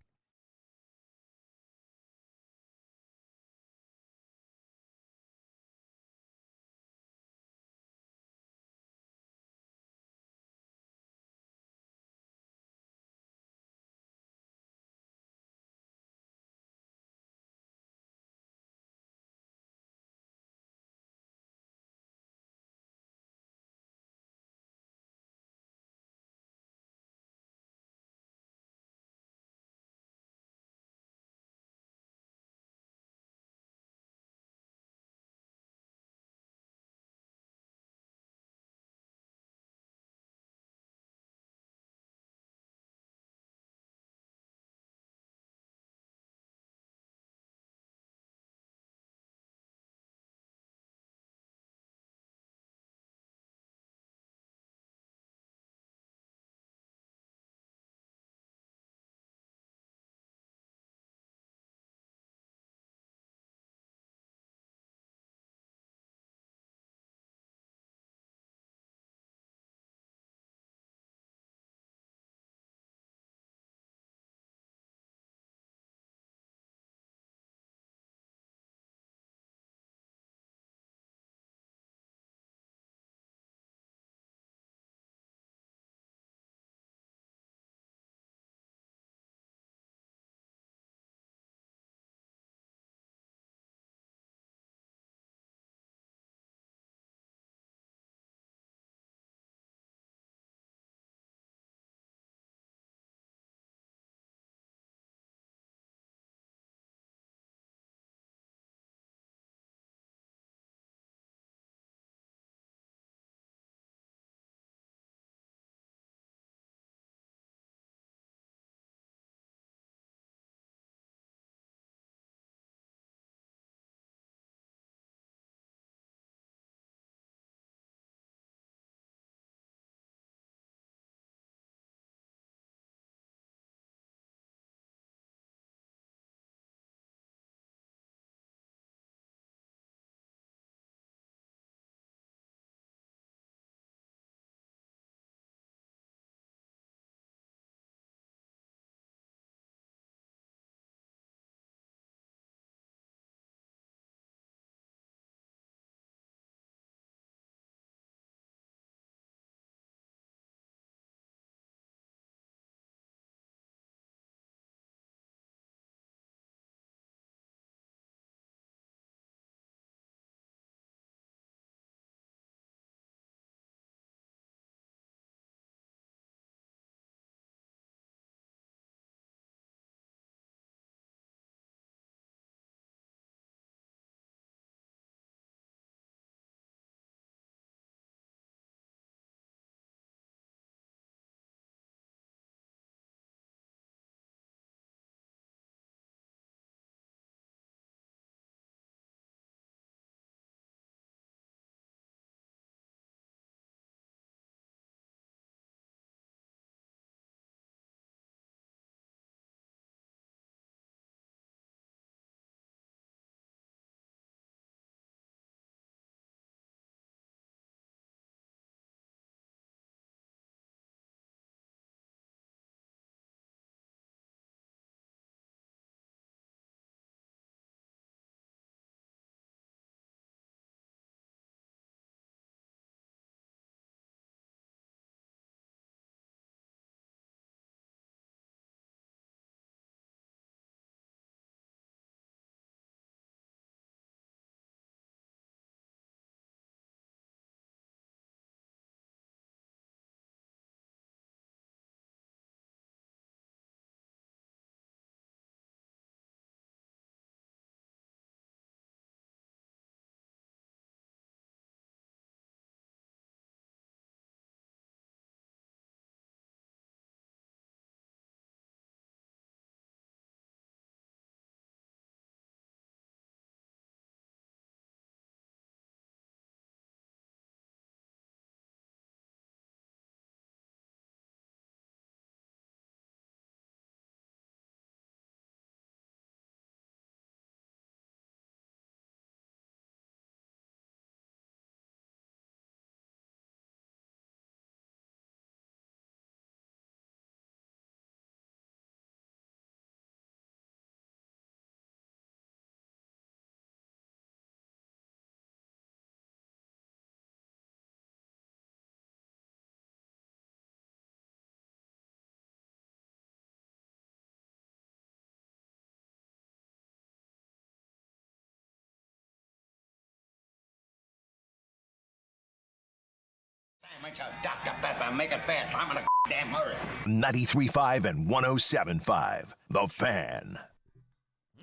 Make a Dr. Pepper, make it fast. I'm in a damn hurry. 93.5 and 107.5. The Fan.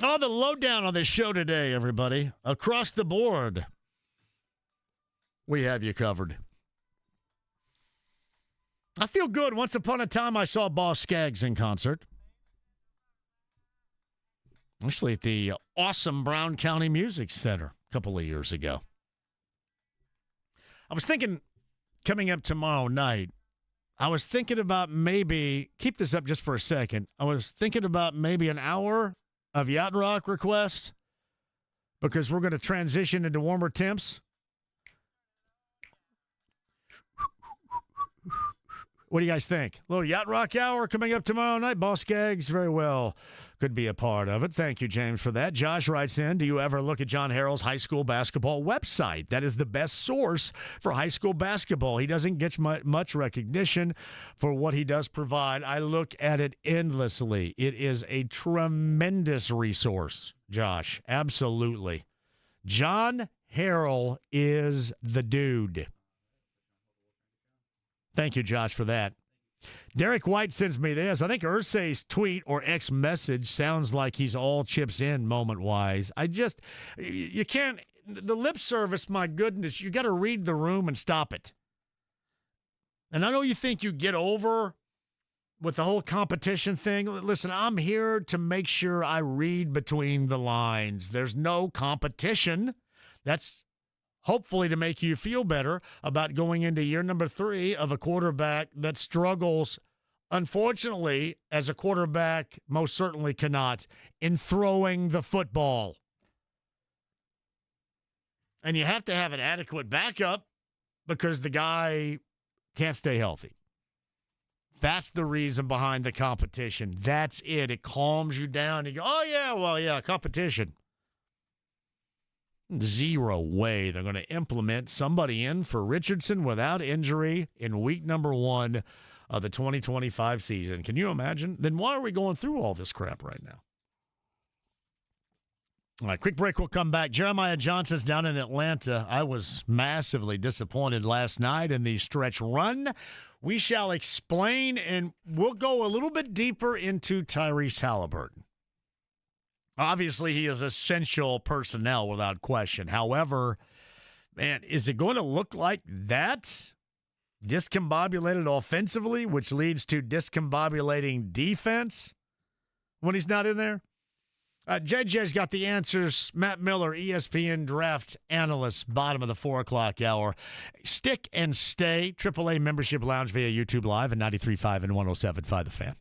Oh, the lowdown on this show today, everybody. Across the board, we have you covered. I feel good. Once upon a time, I saw Boss Skaggs in concert. Actually, at the awesome Brown County Music Center a couple of years ago. I was thinking, coming up tomorrow night, I was thinking about maybe, keep this up just for a second, I was thinking about maybe an hour of Yacht Rock request because we're going to transition into warmer temps. What do you guys think? A little Yacht Rock hour coming up tomorrow night. Boss Skaggs very well could be a part of it. Thank you, James, for that. Josh writes in, do you ever look at John Harrell's high school basketball website? That is the best source for high school basketball. He doesn't get much recognition for what he does provide. I look at it endlessly. It is a tremendous resource, Josh. Absolutely. John Harrell is the dude. Thank you, Josh, for that. Derek White sends me this. I think Irsay's tweet or X message sounds like he's all chips in moment-wise. You can't, the lip service, my goodness, you got to read the room and stop it. And I know you think you get over with the whole competition thing. Listen, I'm here to make sure I read between the lines. There's no competition. That's hopefully to make you feel better about going into year number 3 of a quarterback that struggles, unfortunately, as a quarterback most certainly cannot, in throwing the football. And you have to have an adequate backup because the guy can't stay healthy. That's the reason behind the competition. That's it. It calms you down. You go, oh, yeah, well, yeah, competition. Zero way they're going to implement somebody in for Richardson without injury in week number 1 of the 2025 season. Can you imagine? Then why are we going through all this crap right now? All right, quick break. We'll come back. Jeremiah Johnson's down in Atlanta. I was massively disappointed last night in the stretch run. We shall explain, and we'll go a little bit deeper into Tyrese Halliburton. Obviously, he is essential personnel without question. However, man, is it going to look like that? Discombobulated offensively, which leads to discombobulating defense when he's not in there? JJ's got the answers. Matt Miller, ESPN draft analyst, bottom of the 4 o'clock hour. Stick and stay. AAA membership lounge via YouTube Live and 93.5 and 107.5 The Fan.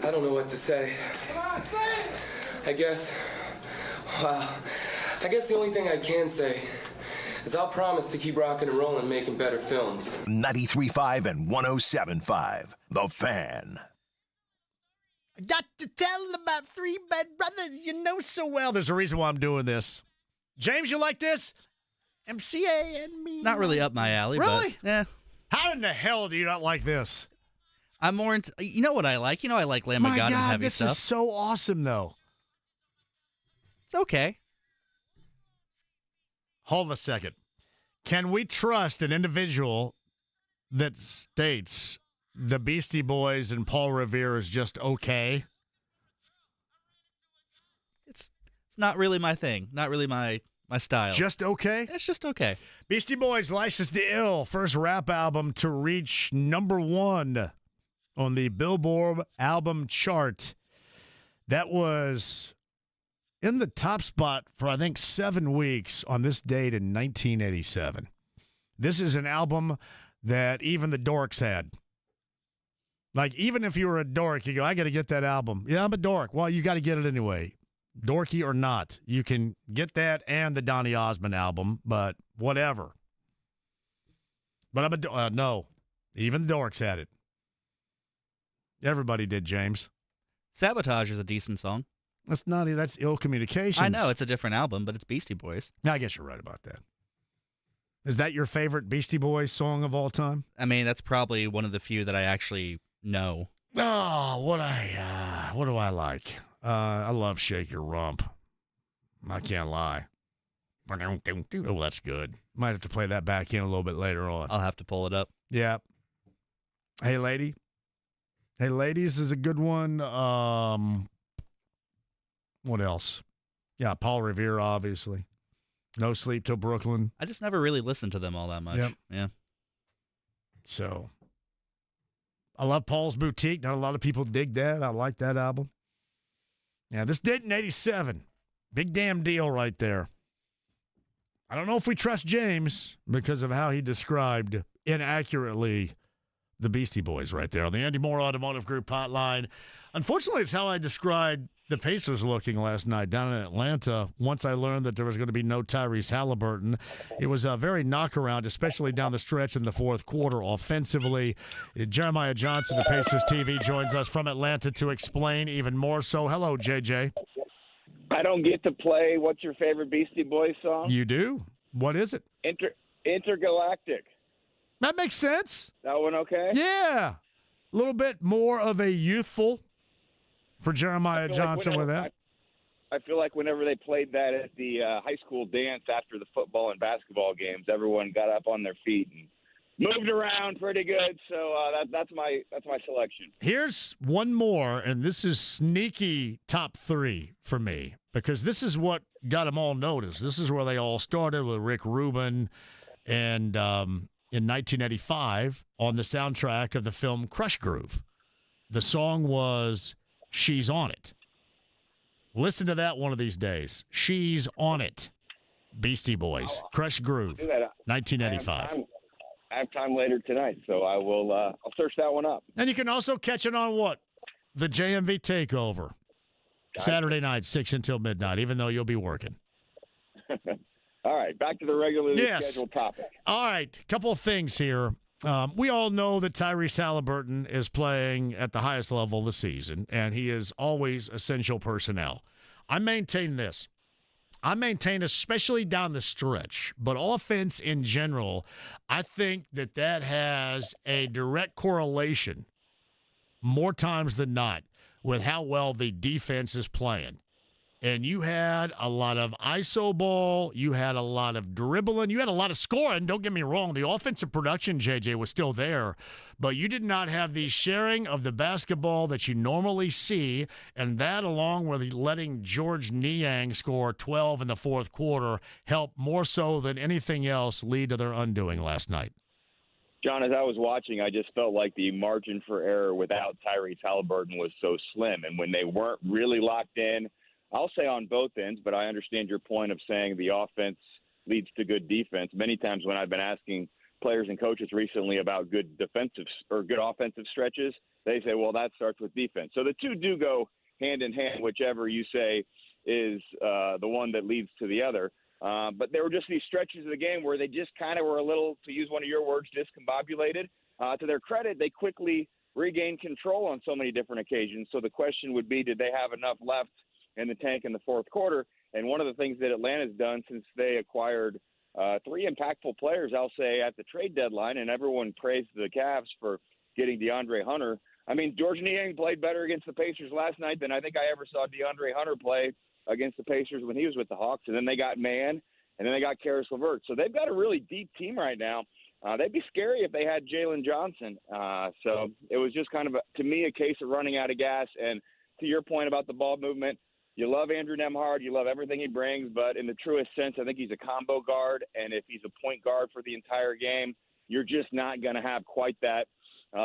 I don't know what to say. I guess the only thing I can say is I'll promise to keep rocking and rolling, making better films. 93.5 and 107.5. The Fan. Got to tell about three bad brothers you know so well. There's a reason why I'm doing this. James, you like this? MCA and me. Not really up my alley. Really? But, yeah. How in the hell do you not like this? I'm more into, you know what I like? I like Lamb of God and heavy this stuff. Is so awesome, though. It's okay. Hold a second. Can we trust an individual that states the Beastie Boys and Paul Revere is just okay? It's not really my thing. Not really my style. Just okay? It's just okay. Beastie Boys' License to Ill, first rap album to reach number 1 on the Billboard album chart. That was in the top spot for, I think, 7 weeks on this date in 1987. This is an album that even the dorks had. Like, even if you were a dork, you go, I got to get that album. Yeah, I'm a dork. Well, you got to get it anyway. Dorky or not, you can get that and the Donny Osmond album, but whatever. But I'm no, even the dorks had it. Everybody did, James. Sabotage is a decent song. That's Ill Communications. I know, it's a different album, but it's Beastie Boys. I guess you're right about that. Is that your favorite Beastie Boys song of all time? I mean, that's probably one of the few that I actually know. Oh, what do I like? I love Shake Your Rump. I can't lie. Oh, that's good. Might have to play that back in a little bit later on. I'll have to pull it up. Yeah. Hey, lady. Hey, ladies is a good one. What else? Yeah, Paul Revere, obviously. No Sleep Till Brooklyn. I just never really listened to them all that much. Yep. Yeah. So, I love Paul's Boutique. Not a lot of people dig that. I like that album. Yeah, this did in 87. Big damn deal right there. I don't know if we trust James because of how he described inaccurately the Beastie Boys right there on the Andy Moore Automotive Group hotline. Unfortunately, it's how I described the Pacers looking last night down in Atlanta. Once I learned that there was going to be no Tyrese Halliburton, it was a very knockaround, especially down the stretch in the fourth quarter offensively. Jeremiah Johnson of Pacers TV joins us from Atlanta to explain even more so. Hello, JJ. I don't get to play what's your favorite Beastie Boys song? You do? What is it? Intergalactic. That makes sense. That one okay? Yeah. A little bit more of a youthful for Jeremiah Johnson with that. I feel like whenever they played that at the high school dance after the football and basketball games, everyone got up on their feet and moved around pretty good. So that's my selection. Here's one more, and this is sneaky top 3 for me because this is what got them all noticed. This is where they all started with Rick Rubin and in 1985 on the soundtrack of the film Crush Groove. The song was She's On It. Listen to that one of these days. She's On It. Beastie Boys. Crush Groove. 1985. I have time later tonight, so I will I'll search that one up. And you can also catch it on what? The JMV Takeover. Saturday night, 6 until midnight, even though you'll be working. All right, back to the regularly scheduled topic. All right, couple of things here. We all know that Tyrese Halliburton is playing at the highest level of the season, and he is always essential personnel. I maintain this. I maintain, especially down the stretch, but offense in general, I think that has a direct correlation more times than not with how well the defense is playing. And you had a lot of iso ball. You had a lot of dribbling. You had a lot of scoring. Don't get me wrong. The offensive production, JJ, was still there. But you did not have the sharing of the basketball that you normally see. And that, along with letting George Niang score 12 in the fourth quarter, helped more so than anything else lead to their undoing last night. John, as I was watching, I just felt like the margin for error without Tyrese Halliburton was so slim. And when they weren't really locked in, I'll say on both ends, but I understand your point of saying the offense leads to good defense. Many times when I've been asking players and coaches recently about good defensive or good offensive stretches, they say, well, that starts with defense. So the two do go hand in hand, whichever you say is the one that leads to the other. But there were just these stretches of the game where they just kind of were a little, to use one of your words, discombobulated. To their credit, they quickly regained control on so many different occasions. So the question would be, did they have enough left in the tank in the fourth quarter? And one of the things that Atlanta's done since they acquired three impactful players, I'll say, at the trade deadline, and everyone praised the Cavs for getting DeAndre Hunter. I mean, George Niang played better against the Pacers last night than I think I ever saw DeAndre Hunter play against the Pacers when he was with the Hawks. And then they got Mann, and then they got Karis LeVert. So they've got a really deep team right now. They'd be scary if they had Jalen Johnson. So it was just kind of, to me, a case of running out of gas. And to your point about the ball movement, you love Andrew Nembhard. You love everything he brings. But in the truest sense, I think he's a combo guard. And if he's a point guard for the entire game, you're just not going to have quite that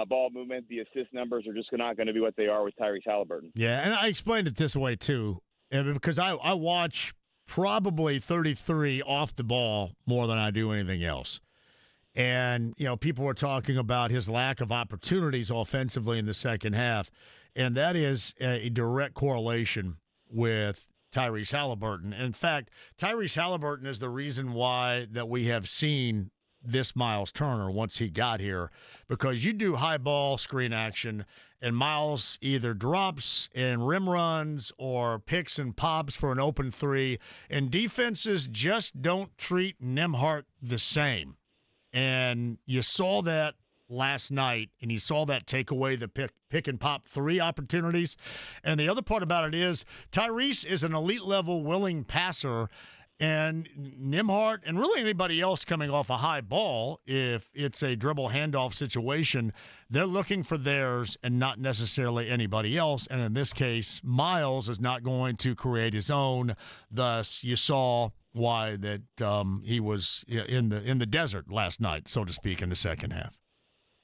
ball movement. The assist numbers are just not going to be what they are with Tyrese Halliburton. Yeah, and I explained it this way, too, because I watch probably 33 off the ball more than I do anything else. And, you know, people were talking about his lack of opportunities offensively in the second half, and that is a direct correlation with Tyrese Halliburton. In fact, Tyrese Halliburton is the reason why that we have seen this Miles Turner once he got here, because you do high ball screen action, and Miles either drops and rim runs or picks and pops for an open three, and defenses just don't treat Nembhard the same. And you saw that last night, and you saw that take away the pick and pop three opportunities. And the other part about it is Tyrese is an elite level willing passer, and Nembhard and really anybody else coming off a high ball, if it's a dribble handoff situation, they're looking for theirs and not necessarily anybody else. And in this case, Miles is not going to create his own. Thus, you saw why that he was in the desert last night, so to speak, in the second half.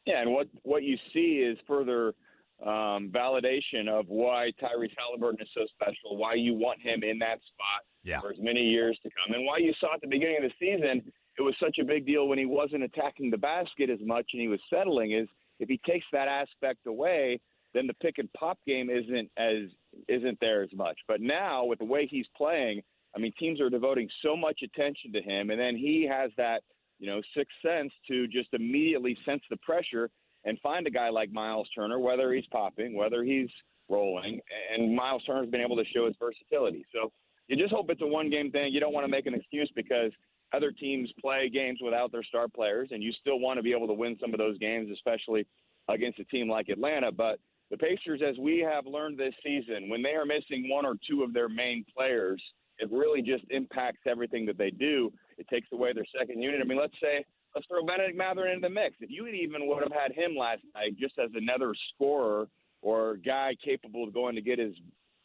Yeah, and what you see is further validation of why Tyrese Halliburton is so special, why you want him in that spot for as many years to come, and why you saw at the beginning of the season it was such a big deal when he wasn't attacking the basket as much and he was settling. Is if he takes that aspect away, then the pick and pop game isn't there as much. But now with the way he's playing, I mean, teams are devoting so much attention to him, and then he has that, sixth sense to just immediately sense the pressure and find a guy like Miles Turner, whether he's popping, whether he's rolling, and Miles Turner's been able to show his versatility. So you just hope it's a one-game thing. You don't want to make an excuse because other teams play games without their star players, and you still want to be able to win some of those games, especially against a team like Atlanta. But the Pacers, as we have learned this season, when they are missing one or two of their main players, it really just impacts everything that they do. It takes away their second unit. I mean, let's throw Benedict Mathurin into the mix. If you even would have had him last night just as another scorer or guy capable of going to get his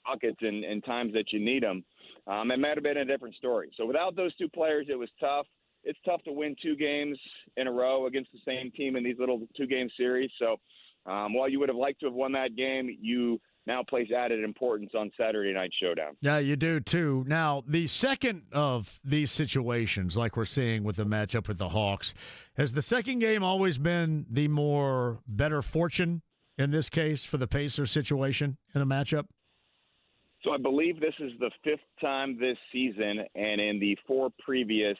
buckets in times that you need them, it might have been a different story. So without those two players, it was tough. It's tough to win two games in a row against the same team in these little two-game series. So while you would have liked to have won that game, you now place added importance on Saturday night showdown. Yeah, you do too. Now, the second of these situations, like we're seeing with the matchup with the Hawks, has the second game always been the more better fortune in this case for the Pacers situation in a matchup? So I believe this is the fifth time this season, and in the four previous,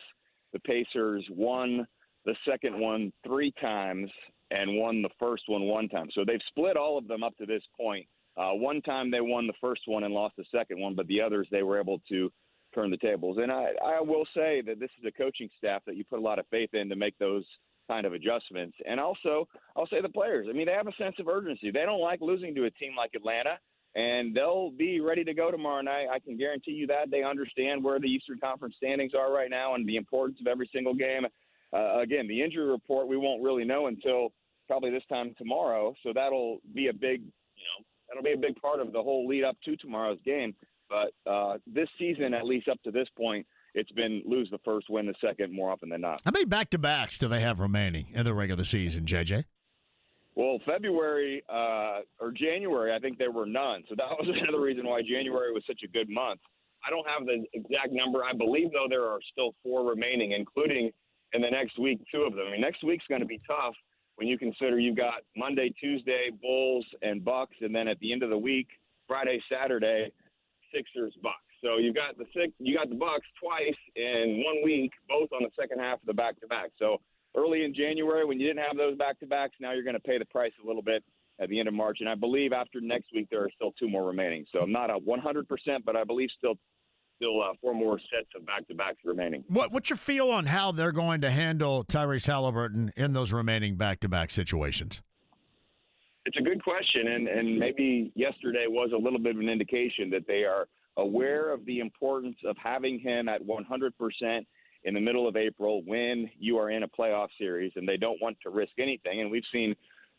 the Pacers won the second one three times and won the first one time. So they've split all of them up to this point. One time they won the first one and lost the second one, but the others they were able to turn the tables. And I will say that this is a coaching staff that you put a lot of faith in to make those kind of adjustments. And also, I'll say the players. I mean, they have a sense of urgency. They don't like losing to a team like Atlanta, and they'll be ready to go tomorrow night. I can guarantee you that. They understand where the Eastern Conference standings are right now and the importance of every single game. Again, the injury report we won't really know until probably this time tomorrow, so that'll be a big part of the whole lead up to tomorrow's game. But this season, at least up to this point, it's been lose the first, win the second more often than not. How many back-to-backs do they have remaining in the regular season, JJ? Well, February or January, I think there were none. So that was another reason why January was such a good month. I don't have the exact number. I believe, though, there are still four remaining, including and the next week 2 of them. I mean, next week's going to be tough when you consider you've got Monday, Tuesday, Bulls and Bucks, and then at the end of the week, Friday, Saturday, Sixers, Bucks. So you got the Bucks twice in 1 week, both on the second half of the back-to-back. So early in January, when you didn't have those back-to-backs, now you're going to pay the price a little bit at the end of March. And I believe after next week, there are still 2 more remaining. So not a 100%, but I believe still 4 more sets of back-to-backs remaining. What's your feel on how they're going to handle Tyrese Halliburton in those remaining back-to-back situations? It's a good question, and maybe yesterday was a little bit of an indication that they are aware of the importance of having him at 100% in the middle of April when you are in a playoff series, and they don't want to risk anything. And we've seen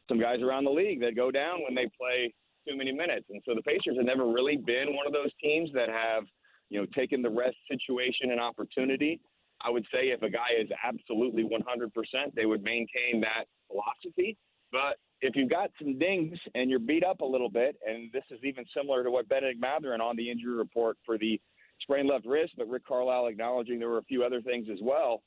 some guys around the league that go down when they play too many minutes. And so the Pacers have never really been one of those teams that have, taken the rest situation and opportunity. I would say if a guy is absolutely 100%, they would maintain that philosophy. But if you've got some dings and you're beat up a little bit, and this is even similar to what Benedict Mathurin on the injury report for the sprained left wrist, but Rick Carlisle acknowledging there were a few other things as well,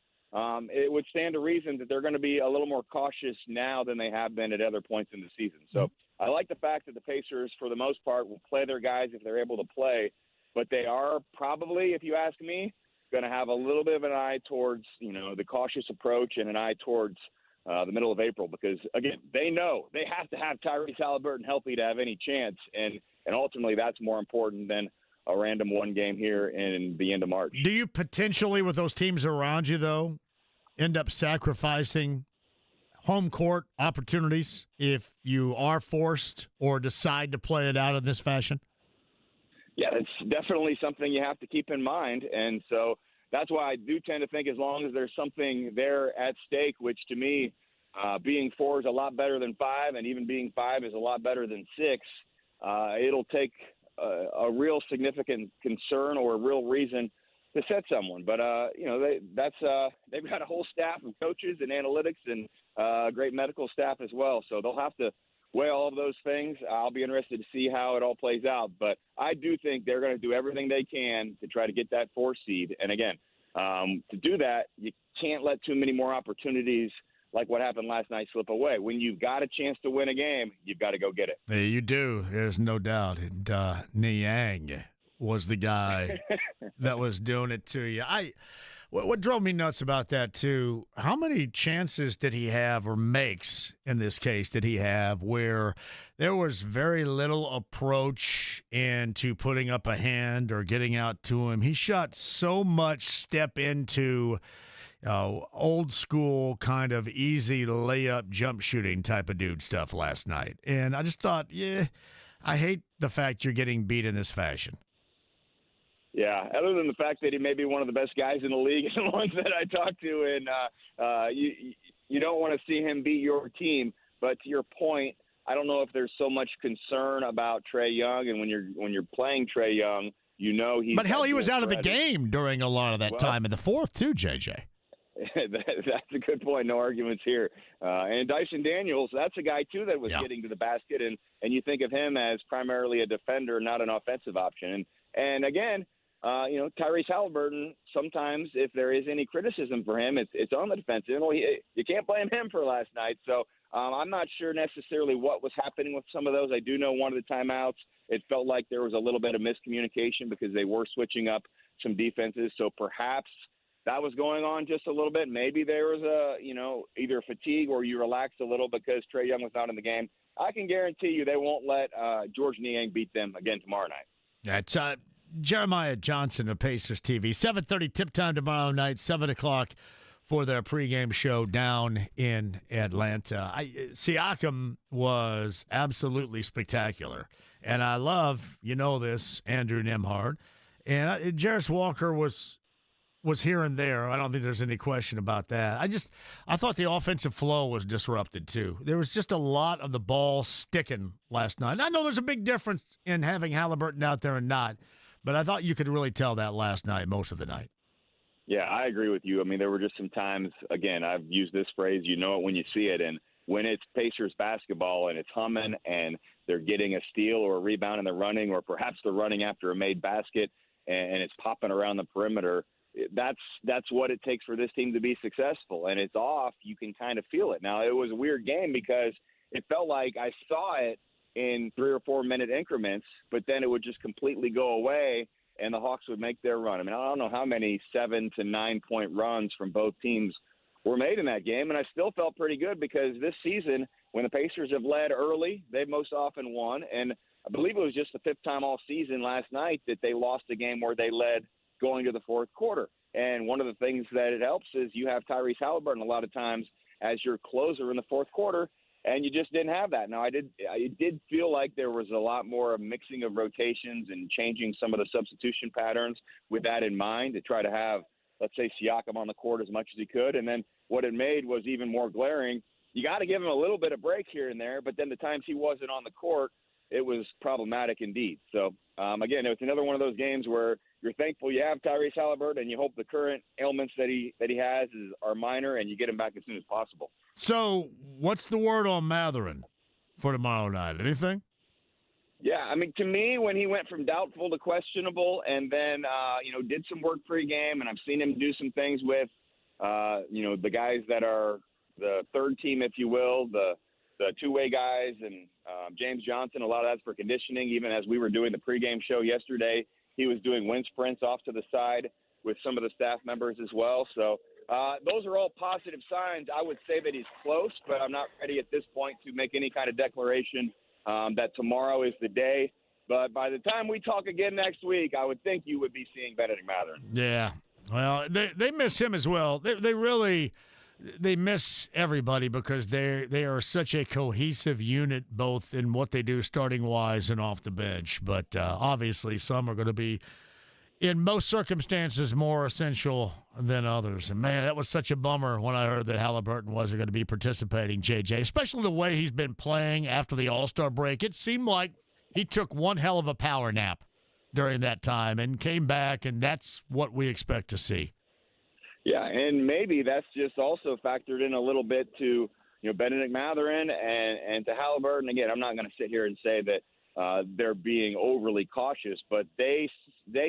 it would stand to reason that they're going to be a little more cautious now than they have been at other points in the season. So I like the fact that the Pacers, for the most part, will play their guys if they're able to play, but they are probably, if you ask me, going to have a little bit of an eye towards, the cautious approach and an eye towards the middle of April, because, again, they know they have to have Tyrese Halliburton healthy to have any chance, and ultimately that's more important than a random one game here in the end of March. Do you potentially, with those teams around you, though, end up sacrificing home court opportunities if you are forced or decide to play it out in this fashion? Yeah, it's definitely something you have to keep in mind, and so that's why I do tend to think as long as there's something there at stake, which to me, being 4 is a lot better than 5, and even being 5 is a lot better than 6, it'll take a real significant concern or a real reason to set someone. But, they've got a whole staff of coaches and analytics and great medical staff as well. So they'll have to weigh all of those things. I'll be interested to see how it all plays out. But I do think they're going to do everything they can to try to get that 4 seed. And, again, to do that, you can't let too many more opportunities like what happened last night slip away. When you've got a chance to win a game, you've got to go get it. You do. There's no doubt. And Niang was the guy that was doing it to you. What drove me nuts about that, too, how many chances did he have, or makes in this case, did he have where there was very little approach into putting up a hand or getting out to him? He shot so much step into old school kind of easy layup jump shooting type of dude stuff last night. And I just thought, I hate the fact you're getting beat in this fashion. Yeah, other than the fact that he may be one of the best guys in the league and the ones that I talk to, and you don't want to see him beat your team. But to your point, I don't know if there's so much concern about Trae Young, and when you're playing Trae Young, he's. But hell, he was out of the game during a lot of that time in the fourth too, JJ. That's a good point. No arguments here. And Dyson Daniels, that's a guy too that was getting to the basket, and you think of him as primarily a defender, not an offensive option. And again. Tyrese Halliburton, sometimes if there is any criticism for him, it's on the defensive. You can't blame him for last night. So I'm not sure necessarily what was happening with some of those. I do know one of the timeouts, it felt like there was a little bit of miscommunication because they were switching up some defenses. So perhaps that was going on just a little bit. Maybe there was either fatigue or you relaxed a little because Trae Young was not in the game. I can guarantee you they won't let George Niang beat them again tomorrow night. That's Jeremiah Johnson of Pacers TV. 7:30 tip time tomorrow night, 7 o'clock for their pregame show down in Atlanta. Siakam was absolutely spectacular. And I love, this, Andrew Nembhard. And Jarris Walker was here and there. I don't think there's any question about that. I thought the offensive flow was disrupted too. There was just a lot of the ball sticking last night. And I know there's a big difference in having Halliburton out there and not, but I thought you could really tell that last night, most of the night. Yeah, I agree with you. I mean, there were just some times, again, I've used this phrase, you know it when you see it, and when it's Pacers basketball and it's humming and they're getting a steal or a rebound and they're running, or perhaps they're running after a made basket and it's popping around the perimeter, that's what it takes for this team to be successful. And it's off. You can kind of feel it. Now, it was a weird game because it felt like I saw it in 3 or 4 minute increments, but then it would just completely go away and the Hawks would make their run. I mean, I don't know how many 7 to 9 point runs from both teams were made in that game, and I still felt pretty good because this season, when the Pacers have led early, they've most often won, and I believe it was just the 5th time all season last night that they lost a game where they led going to the 4th quarter. And one of the things that it helps is you have Tyrese Halliburton a lot of times as your closer in the 4th quarter, and you just didn't have that. Now, I did feel like there was a lot more mixing of rotations and changing some of the substitution patterns with that in mind to try to have, let's say, Siakam on the court as much as he could. And then what it made was even more glaring. You got to give him a little bit of break here and there, but then the times he wasn't on the court, it was problematic indeed. So, again, it's another one of those games where you're thankful you have Tyrese Halliburton and you hope the current ailments that he has are minor and you get him back as soon as possible. So what's the word on Matherin for tomorrow night? Anything? Yeah, I mean, to me, when he went from doubtful to questionable and then, did some work pregame, and I've seen him do some things with, the guys that are the third team, if you will, the two-way guys, and James Johnson, a lot of that's for conditioning. Even as we were doing the pregame show yesterday, he was doing wind sprints off to the side with some of the staff members as well. So those are all positive signs. I would say that he's close, but I'm not ready at this point to make any kind of declaration that tomorrow is the day. But by the time we talk again next week, I would think you would be seeing Benedict Matherin. Yeah. Well, they miss him as well. They really miss everybody because they are such a cohesive unit, both in what they do starting wise and off the bench. But obviously, some are going to be, in most circumstances, more essential than others. And man, that was such a bummer when I heard that Halliburton wasn't going to be participating, JJ, especially the way he's been playing after the All-Star break. It seemed like he took one hell of a power nap during that time and came back, and that's what we expect to see. Yeah, and maybe that's just also factored in a little bit to, Benedict Matherin and to Halliburton. Again, I'm not going to sit here and say that they're being overly cautious, but they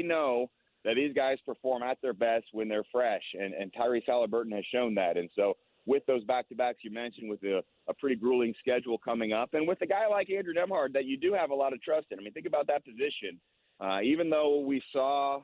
know that these guys perform at their best when they're fresh, and Tyrese Halliburton has shown that. And so with those back-to-backs you mentioned, with a pretty grueling schedule coming up, and with a guy like Andrew Nembhard that you do have a lot of trust in. I mean, think about that position. Even though we saw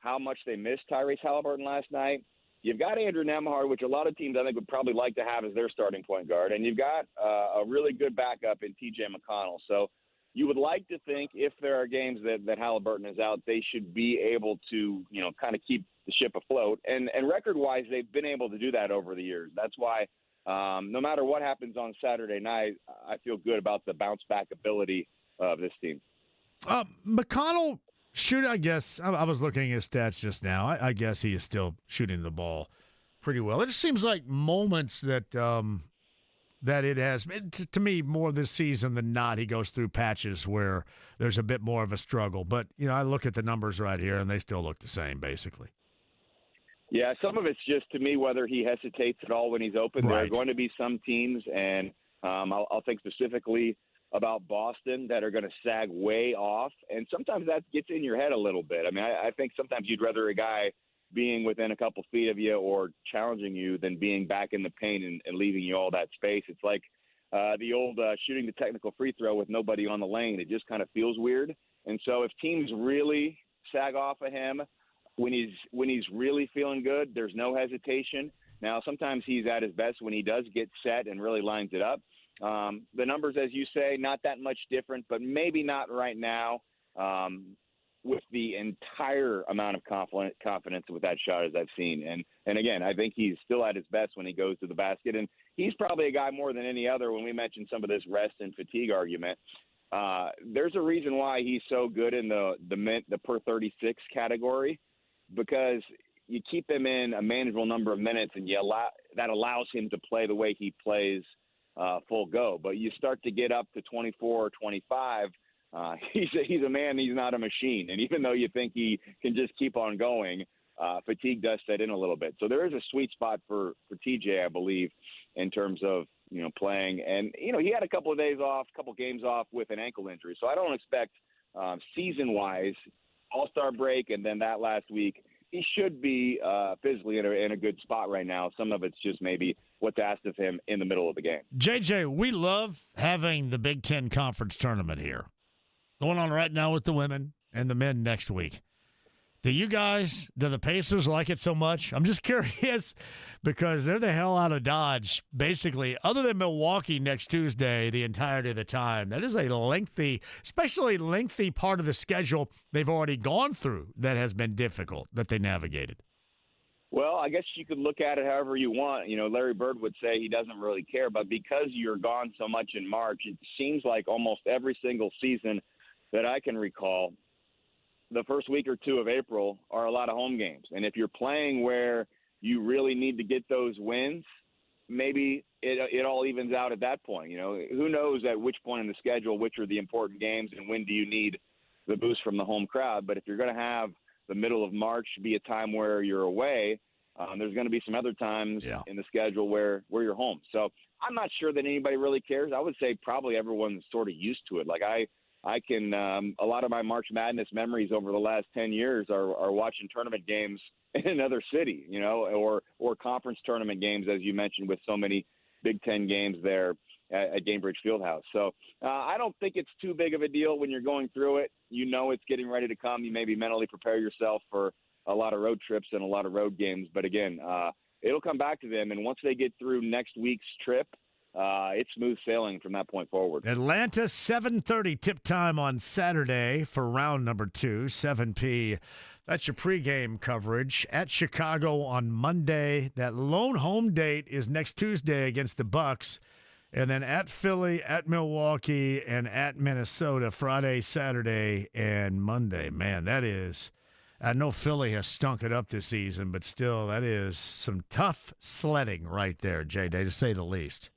how much they missed Tyrese Halliburton last night, you've got Andrew Nembhard, which a lot of teams I think would probably like to have as their starting point guard, and you've got a really good backup in T.J. McConnell. So you would like to think if there are games that Halliburton is out, they should be able to, kind of keep the ship afloat. And record-wise, they've been able to do that over the years. That's why no matter what happens on Saturday night, I feel good about the bounce-back ability of this team. McConnell shoot, I guess. I was looking at his stats just now. I guess he is still shooting the ball pretty well. It just seems like moments that it has, to me, more this season than not, he goes through patches where there's a bit more of a struggle. But, I look at the numbers right here, and they still look the same, basically. Yeah, some of it's just, to me, whether he hesitates at all when he's open. Right. There are going to be some teams, and I'll think specifically about Boston, that are going to sag way off. And sometimes that gets in your head a little bit. I mean, I think sometimes you'd rather a guy being within a couple feet of you or challenging you than being back in the paint and leaving you all that space. It's like the old shooting the technical free throw with nobody on the lane. It just kind of feels weird. And so if teams really sag off of him when he's really feeling good, there's no hesitation. Now, sometimes he's at his best when he does get set and really lines it up. The numbers, as you say, not that much different, but maybe not right now with the entire amount of confidence with that shot as I've seen. And again, I think he's still at his best when he goes to the basket. And he's probably a guy more than any other when we mentioned some of this rest and fatigue argument. There's a reason why he's so good in the per 36 category, because you keep him in a manageable number of minutes and that allows him to play the way he plays full go. But you start to get up to 24 or 25, he's a man, he's not a machine. And even though you think he can just keep on going, fatigue does set in a little bit. So there is a sweet spot for TJ, I believe, in terms of, playing. And, he had a couple of games off with an ankle injury. So I don't expect season-wise, All-Star break and then that last week, he should be physically in a good spot right now. Some of it's just maybe what's asked of him in the middle of the game. JJ, we love having the Big Ten Conference tournament here. Going on right now with the women and the men next week. Do the Pacers like it so much? I'm just curious because they're the hell out of Dodge, basically, other than Milwaukee next Tuesday, the entirety of the time. That is a especially lengthy part of the schedule they've already gone through that has been difficult that they navigated. Well, I guess you could look at it however you want. Larry Bird would say he doesn't really care, but because you're gone so much in March, it seems like almost every single season that I can recall, the first week or two of April are a lot of home games. And if you're playing where you really need to get those wins, maybe it all evens out at that point. Who knows at which point in the schedule, which are the important games and when do you need the boost from the home crowd. But if you're going to have the middle of March be a time where you're away, there's going to be some other times in the schedule where you're home. So I'm not sure that anybody really cares. I would say probably everyone's sort of used to it. Like I can a lot of my March Madness memories over the last 10 years are watching tournament games in another city, or conference tournament games, as you mentioned, with so many Big Ten games there at Gainbridge Fieldhouse. So I don't think it's too big of a deal when you're going through it. It's getting ready to come. You maybe mentally prepare yourself for a lot of road trips and a lot of road games. But again, it'll come back to them. And once they get through next week's trip, it's smooth sailing from that point forward. Atlanta, 7:30 tip time on Saturday for round number 2, 7 p. That's your pregame coverage. At Chicago on Monday. That lone home date is next Tuesday against the Bucks. And then at Philly, at Milwaukee, and at Minnesota Friday, Saturday, and Monday. Man, that is – I know Philly has stunk it up this season, but still, that is some tough sledding right there, J-Day, to say the least.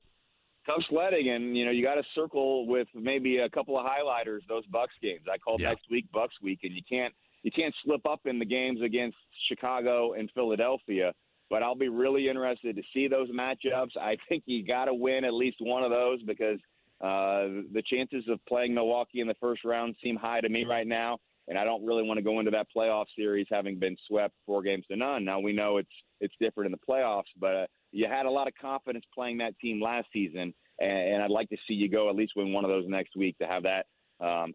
Tough sledding, and you got to circle with maybe a couple of highlighters those Bucks games. I call next week Bucks week, and you can't slip up in the games against Chicago and Philadelphia. But I'll be really interested to see those matchups. I think you got to win at least one of those because the chances of playing Milwaukee in the first round seem high to me right now, and I don't really want to go into that playoff series having been swept 4-0. Now we know it's different in the playoffs, but you had a lot of confidence playing that team last season, and I'd like to see you go at least win one of those next week to have that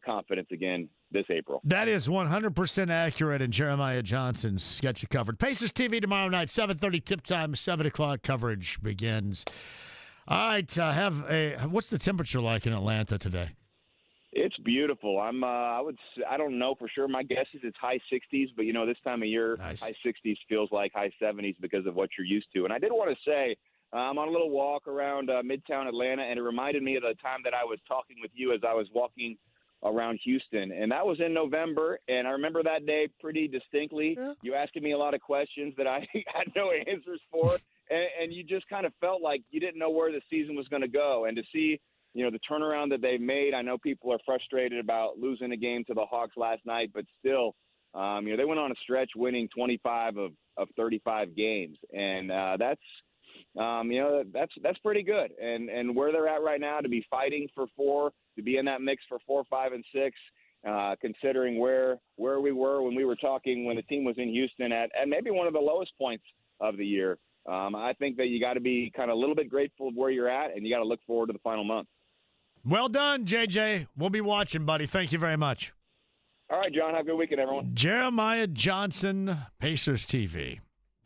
confidence again this April. That is 100% accurate, and Jeremiah Johnson's got you covered. Pacers TV tomorrow night, 7:30 tip time, 7 o'clock coverage begins. All right, what's the temperature like in Atlanta today? It's beautiful. I don't know for sure. My guess is it's high 60s, but this time of year, nice. High 60s feels like high 70s because of what you're used to. And I did want to say, I'm on a little walk around Midtown Atlanta, and it reminded me of the time that I was talking with you as I was walking around Houston, and that was in November, and I remember that day pretty distinctly. Yeah. You asking me a lot of questions that I had no answers for, and you just kind of felt like you didn't know where the season was going to go. And to see, the turnaround that they've made, I know people are frustrated about losing a game to the Hawks last night, but still, they went on a stretch winning 25 of 35 games, and that's pretty good. And where they're at right now, to be fighting for 4, to be in that mix for 4, 5, and 6, considering where we were when we were talking when the team was in Houston at maybe one of the lowest points of the year. I think that you got to be kind of a little bit grateful of where you're at, and you got to look forward to the final month. Well done, JJ. We'll be watching, buddy. Thank you very much. All right, John. Have a good weekend, everyone. Jeremiah Johnson, Pacers TV.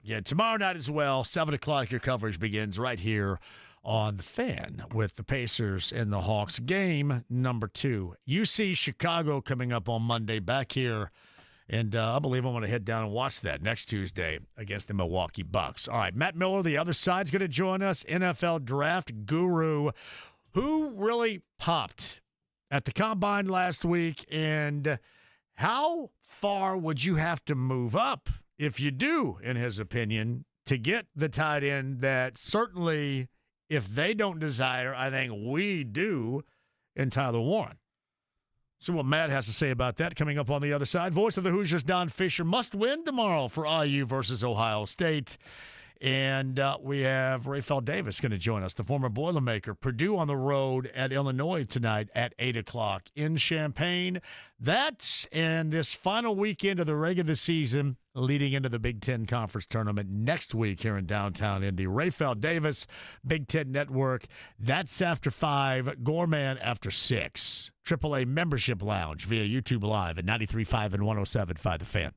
Yeah, tomorrow night as well, 7 o'clock, your coverage begins right here on The Fan with the Pacers and the Hawks. Game number 2. UC Chicago coming up on Monday back here. And I believe I'm going to head down and watch that next Tuesday against the Milwaukee Bucks. All right, Matt Miller, the other side's going to join us, NFL draft guru. Who really popped at the Combine last week, and how far would you have to move up, if you do, in his opinion, to get the tight end that certainly, if they don't desire, I think we do, in Tyler Warren? So what Matt has to say about that coming up on the other side. Voice of the Hoosiers, Don Fisher, must win tomorrow for IU versus Ohio State. And we have Rafael Davis going to join us, the former Boilermaker. Purdue on the road at Illinois tonight at 8 o'clock in Champaign. That's and this final weekend of the regular season leading into the Big Ten Conference Tournament next week here in downtown Indy. Rafael Davis, Big Ten Network. That's after 5. Gorman after 6. AAA Membership Lounge via YouTube Live at 93.5 and 107.5 The Fan.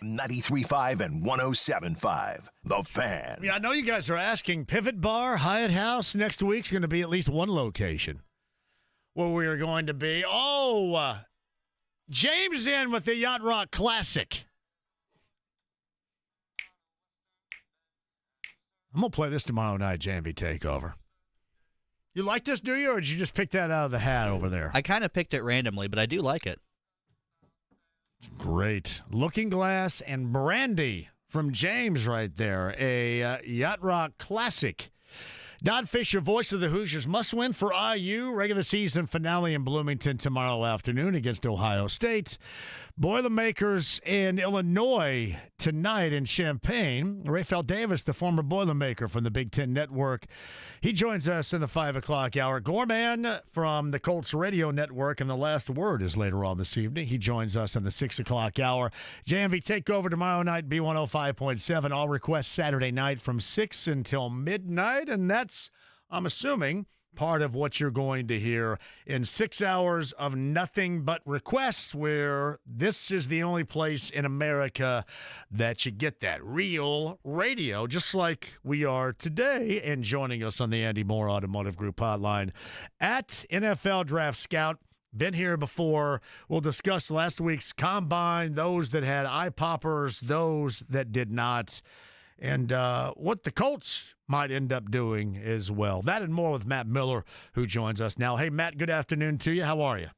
Fan. 93.5 and 107.5. The Fan. Yeah, I know you guys are asking. Pivot Bar, Hyatt House, next week's going to be at least one location where we are going to be. James in with the Yacht Rock Classic. I'm going to play this tomorrow night, JMV Takeover. You like this, do you, or did you just pick that out of the hat over there? I kind of picked it randomly, but I do like it. Great. Looking Glass and Brandy from James right there. A Yacht Rock Classic. Don Fisher, voice of the Hoosiers, must win for IU. Regular season finale in Bloomington tomorrow afternoon against Ohio State. Boilermakers in Illinois tonight in Champaign. Rafael Davis, the former Boilermaker from the Big Ten Network, he joins us in the 5 o'clock hour. Gorman from the Colts Radio Network, and the last word is later on this evening. He joins us in the 6 o'clock hour. JMV Takeover tomorrow night, B105.7. All requests Saturday night from 6 until midnight, and that's, I'm assuming, part of what you're going to hear in 6 hours of nothing but requests, where this is the only place in America that you get that real radio, just like we are today. And joining us on the Andy Moore Automotive Group hotline at NFL Draft Scout. Been here before. We'll discuss last week's combine, those that had eye poppers, those that did not, and what the Colts might end up doing as well. That and more with Matt Miller, who joins us now. Hey, Matt, good afternoon to you. How are you?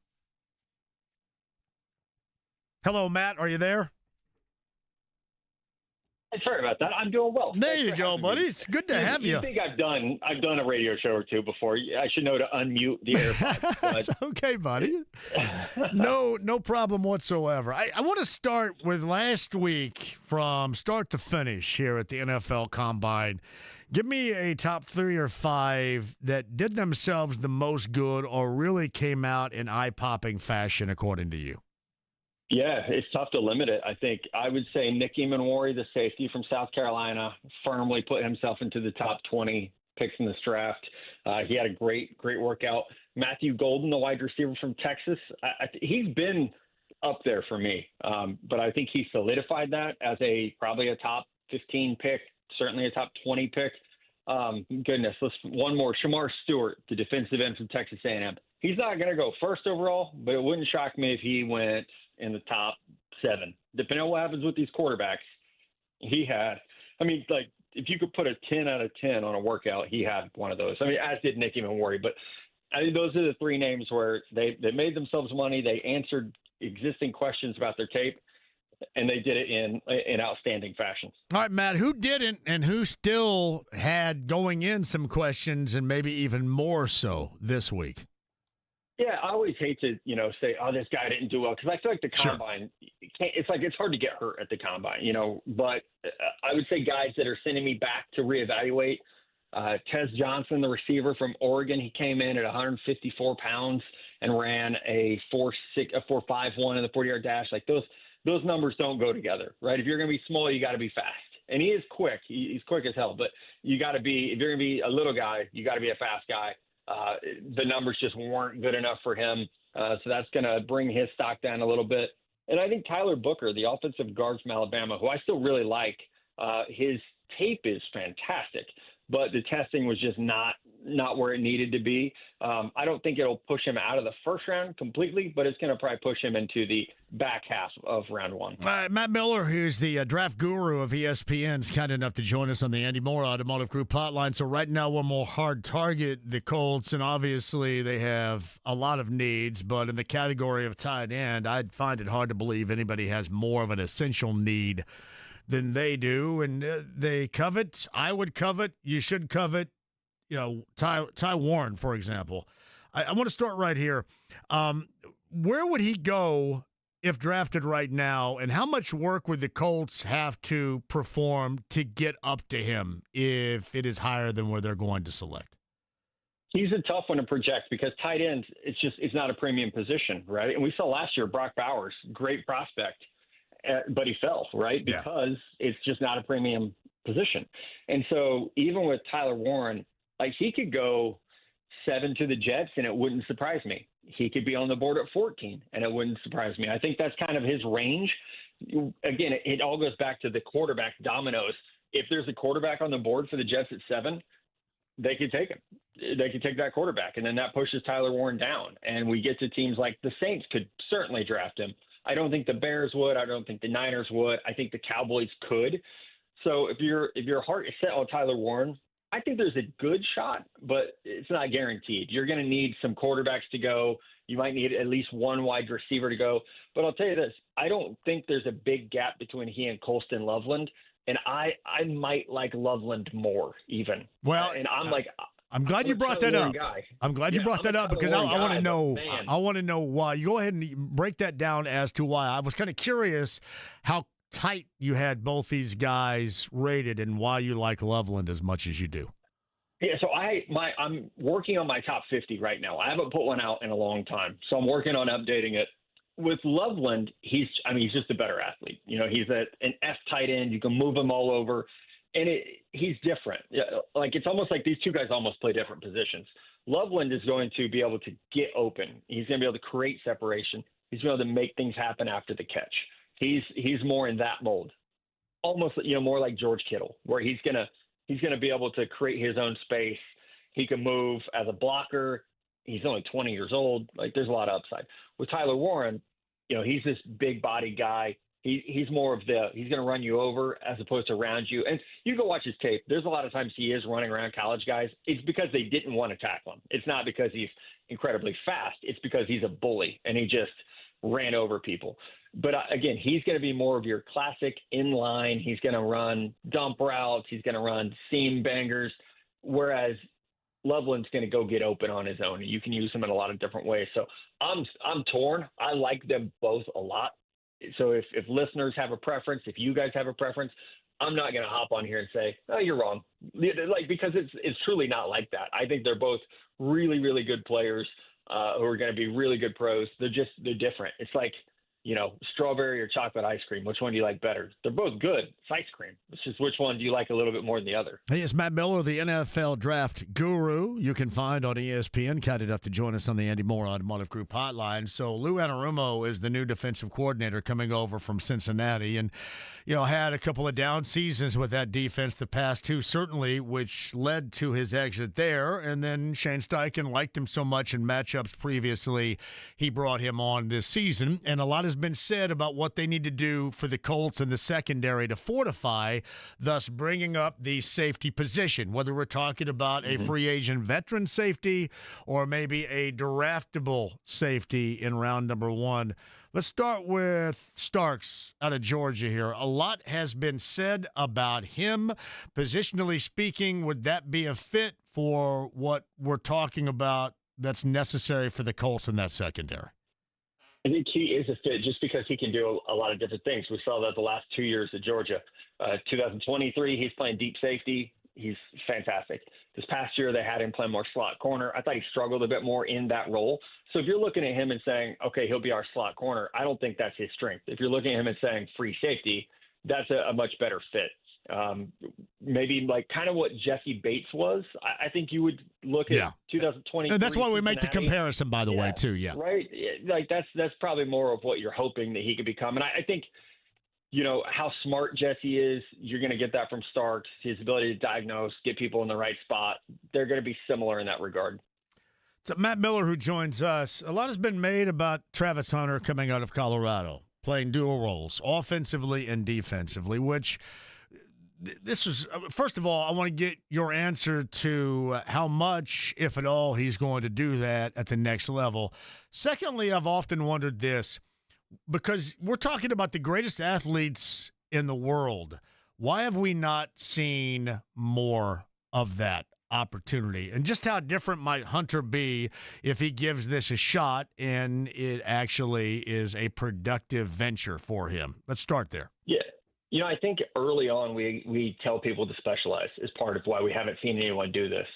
Hello, Matt. Are you there? Sorry about that. I'm doing well. There you go, buddy. It's good to have you. You think I've done a radio show or two before. I should know to unmute the AirPods. That's okay, buddy. No problem whatsoever. I want to start with last week from start to finish here at the NFL Combine. Give me a top 3 or 5 that did themselves the most good or really came out in eye-popping fashion, according to you. Yeah, it's tough to limit it. I think I would say Nick Emanwari, the safety from South Carolina, firmly put himself into the top 20 picks in this draft. He had a great workout. Matthew Golden, the wide receiver from Texas, he's been up there for me, but I think he solidified that as probably a top 15 pick, certainly a top 20 pick. Goodness, one more. Shamar Stewart, the defensive end from Texas A&M. He's not going to go first overall, but it wouldn't shock me if he went in the top 7. Depending on what happens with these quarterbacks, if you could put a 10 out of 10 on a workout, he had one of those. As did Nick Emanwari. But I think those are the 3 names where they made themselves money. They answered existing questions about their tape, and they did it in outstanding fashion. All right, Matt, who didn't and who still had going in some questions and maybe even more so this week? Yeah, I always hate to, say, oh, this guy didn't do well, because I feel like the combine, it's hard to get hurt at the combine, but I would say guys that are sending me back to reevaluate. Tez Johnson, the receiver from Oregon, he came in at 154 pounds and ran a 4.51 in the 40-yard dash. Like those numbers don't go together, right? If you're going to be small, you got to be fast. And he is quick. He's quick as hell, but you got to be, if you're going to be a little guy, you got to be a fast guy. The numbers just weren't good enough for him. So that's going to bring his stock down a little bit. And I think Tyler Booker, the offensive guard from Alabama, who I still really like, his tape is fantastic, but the testing was just not where it needed to be. I don't think it'll push him out of the first round completely, but it's going to probably push him into the back half of round 1. Matt Miller, who's the draft guru of ESPN, is kind enough to join us on the Andy Moore Automotive Group hotline. So right now we'll more hard target the Colts, and obviously they have a lot of needs, but in the category of tight end, I'd find it hard to believe anybody has more of an essential need than they do, and they covet. I would covet. You should covet. Ty Warren, for example. I want to start right here. Where would he go if drafted right now, and how much work would the Colts have to perform to get up to him if it is higher than where they're going to select? He's a tough one to project because tight ends, it's not a premium position, right? And we saw last year Brock Bowers, great prospect, but he fell, right? Because it's just not a premium position. And so even with Tyler Warren, he could go 7 to the Jets and it wouldn't surprise me. He could be on the board at 14 and it wouldn't surprise me. I think that's kind of his range. again, it all goes back to the quarterback dominoes. If there's a quarterback on the board for the Jets at 7, they could take him. They could take that quarterback, and then that pushes Tyler Warren down. And we get to teams like the Saints could certainly draft him. I don't think the Bears would. I don't think the Niners would. I think the Cowboys could. So if your heart is set on Tyler Warren, I think there's a good shot, but it's not guaranteed. You're going to need some quarterbacks to go. You might need at least one wide receiver to go. But I'll tell you this, I don't think there's a big gap between he and Colston Loveland. And I might like Loveland more even. Well, and I'm glad you brought that up. I'm glad you brought that up because I want to know. I want to know why. You go ahead and break that down as to why. I was kind of curious how tight you had both these guys rated and why you like Loveland as much as you do. Yeah, so I'm working on my top 50 right now. I haven't put one out in a long time, so I'm working on updating it. With Loveland, he's just a better athlete. You know, he's an F tight end. You can move him all over, and he's different. Like it's almost like these two guys almost play different positions. Loveland is going to be able to get open. He's going to be able to create separation. He's going to be able to make things happen after the catch. He's more in that mold, almost more like George Kittle, where he's gonna be able to create his own space. He can move as a blocker. He's only 20 years old. Like there's a lot of upside. With Tyler Warren, he's this big body guy. He's more of he's going to run you over as opposed to around you. And you go watch his tape. There's a lot of times he is running around college guys. It's because they didn't want to tackle him. It's not because he's incredibly fast. It's because he's a bully and he just ran over people. But again, he's going to be more of your classic inline. He's going to run dump routes. He's going to run seam bangers. Whereas Loveland's going to go get open on his own. You can use him in a lot of different ways. So I'm torn. I like them both a lot. So if listeners have a preference, if you guys have a preference, I'm not going to hop on here and say, oh, you're wrong. Because it's truly not like that. I think they're both really, really good players who are going to be really good pros. They're different. It's like, strawberry or chocolate ice cream. Which one do you like better? They're both good. It's ice cream. It's just which one do you like a little bit more than the other? Hey, it's Matt Miller, the NFL Draft Guru. You can find on ESPN. Kind enough to join us on the Andy Moore Automotive Group hotline. So Lou Anarumo is the new defensive coordinator coming over from Cincinnati, and had a couple of down seasons with that defense the past two, certainly, which led to his exit there. And then Shane Steichen liked him so much in matchups previously, he brought him on this season. And a lot has been said about what they need to do for the Colts in the secondary to fortify, thus bringing up the safety position, whether we're talking about a free agent veteran safety or maybe a draftable safety in round number 1. Let's start with Starks out of Georgia here. A lot has been said about him. Positionally speaking, would that be a fit for what we're talking about that's necessary for the Colts in that secondary? I think he is a fit just because he can do a lot of different things. We saw that the last 2 years at Georgia. 2023, he's playing deep safety. He's fantastic. This past year, they had him play more slot corner. I thought he struggled a bit more in that role. So if you're looking at him and saying, okay, he'll be our slot corner, I don't think that's his strength. If you're looking at him and saying free safety, that's a much better fit. Maybe like kind of what Jesse Bates was. I think you would look at 2020. And that's why we make the comparison, by the way, too. Yeah. Right. Like that's probably more of what you're hoping that he could become. And I think, how smart Jesse is, you're going to get that from Starks, his ability to diagnose, get people in the right spot. They're going to be similar in that regard. So Matt Miller, who joins us, a lot has been made about Travis Hunter coming out of Colorado, playing dual roles, offensively and defensively, which this is, first of all, I want to get your answer to how much, if at all, he's going to do that at the next level. Secondly, I've often wondered this, because we're talking about the greatest athletes in the world. Why have we not seen more of that opportunity? And just how different might Hunter be if he gives this a shot and it actually is a productive venture for him? Let's start there. Yeah. I think early on we tell people to specialize as part of why we haven't seen anyone do this.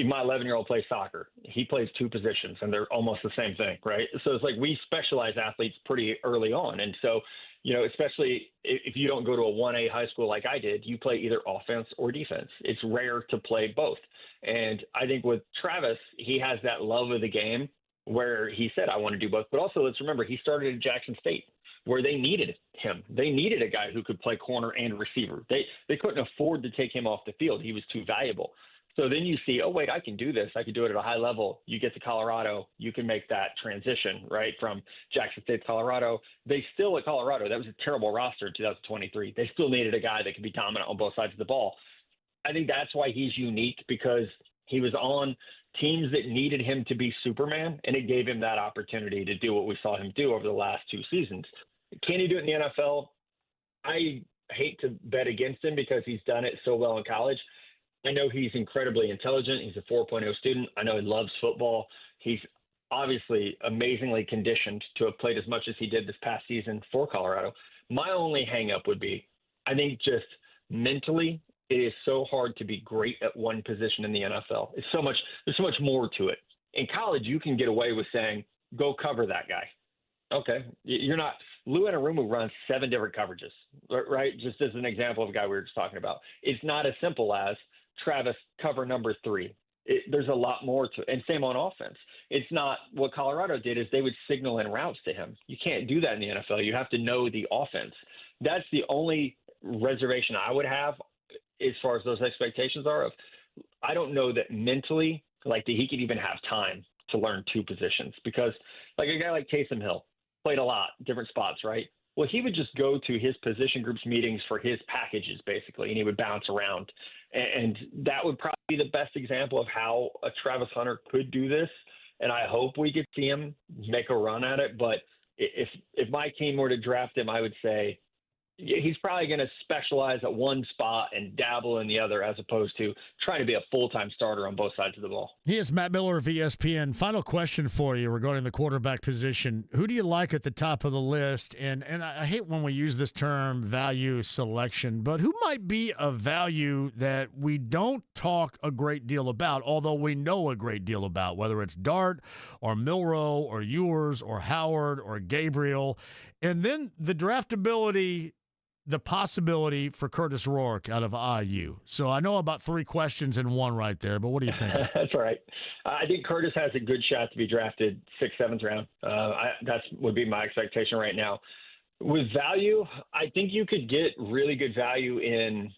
My 11-year-old plays soccer. He plays 2 positions, and they're almost the same thing, right? So it's like we specialize athletes pretty early on. And so, especially if you don't go to a 1A high school like I did, you play either offense or defense. It's rare to play both. And I think with Travis, he has that love of the game where he said, I want to do both. But also, let's remember, he started at Jackson State. where they needed him. They needed a guy who could play corner and receiver. They couldn't afford to take him off the field. He was too valuable. So then you see, oh, wait, I can do this. I can do it at a high level. You get to Colorado, you can make that transition, right, from Jackson State to Colorado. They still, at Colorado, that was a terrible roster in 2023. They still needed a guy that could be dominant on both sides of the ball. I think that's why he's unique, because he was on teams that needed him to be Superman, and it gave him that opportunity to do what we saw him do over the last 2 seasons. Can he do it in the NFL? I hate to bet against him because he's done it so well in college. I know he's incredibly intelligent. He's a 4.0 student. I know he loves football. He's obviously amazingly conditioned to have played as much as he did this past season for Colorado. My only hang-up would be, I think just mentally, it is so hard to be great at one position in the NFL. There's so much more to it. In college, you can get away with saying, go cover that guy. Okay. You're not – Lou Anarumo runs 7 different coverages, right? Just as an example of a guy we were just talking about. It's not as simple as – Travis, cover number 3. There's a lot more to it. And same on offense. It's not what Colorado did is they would signal in routes to him. You can't do that in the NFL. You have to know the offense. That's the only reservation I would have as far as those expectations are. I don't know that mentally, that he could even have time to learn 2 positions, because like a guy like Taysom Hill played a lot, different spots, right? Well, he would just go to his position groups meetings for his packages, basically, and he would bounce around. And that would probably be the best example of how a Travis Hunter could do this. And I hope we get to see him make a run at it. But if my team were to draft him, I would say he's probably going to specialize at one spot and dabble in the other, as opposed to trying to be a full-time starter on both sides of the ball. He is Matt Miller of ESPN. Final question for you regarding the quarterback position. Who do you like at the top of the list? And I hate when we use this term value selection, but who might be a value that we don't talk a great deal about, although we know a great deal about, whether it's Dart or Milroe or Ewers or Howard or Gabriel. And then the draftability, the possibility for Curtis Rourke out of IU. So I know about 3 questions in one right there, but what do you think? That's all right. I think Curtis has a good shot to be drafted 6th, 7th round. That would be my expectation right now. With value, I think you could get really good value in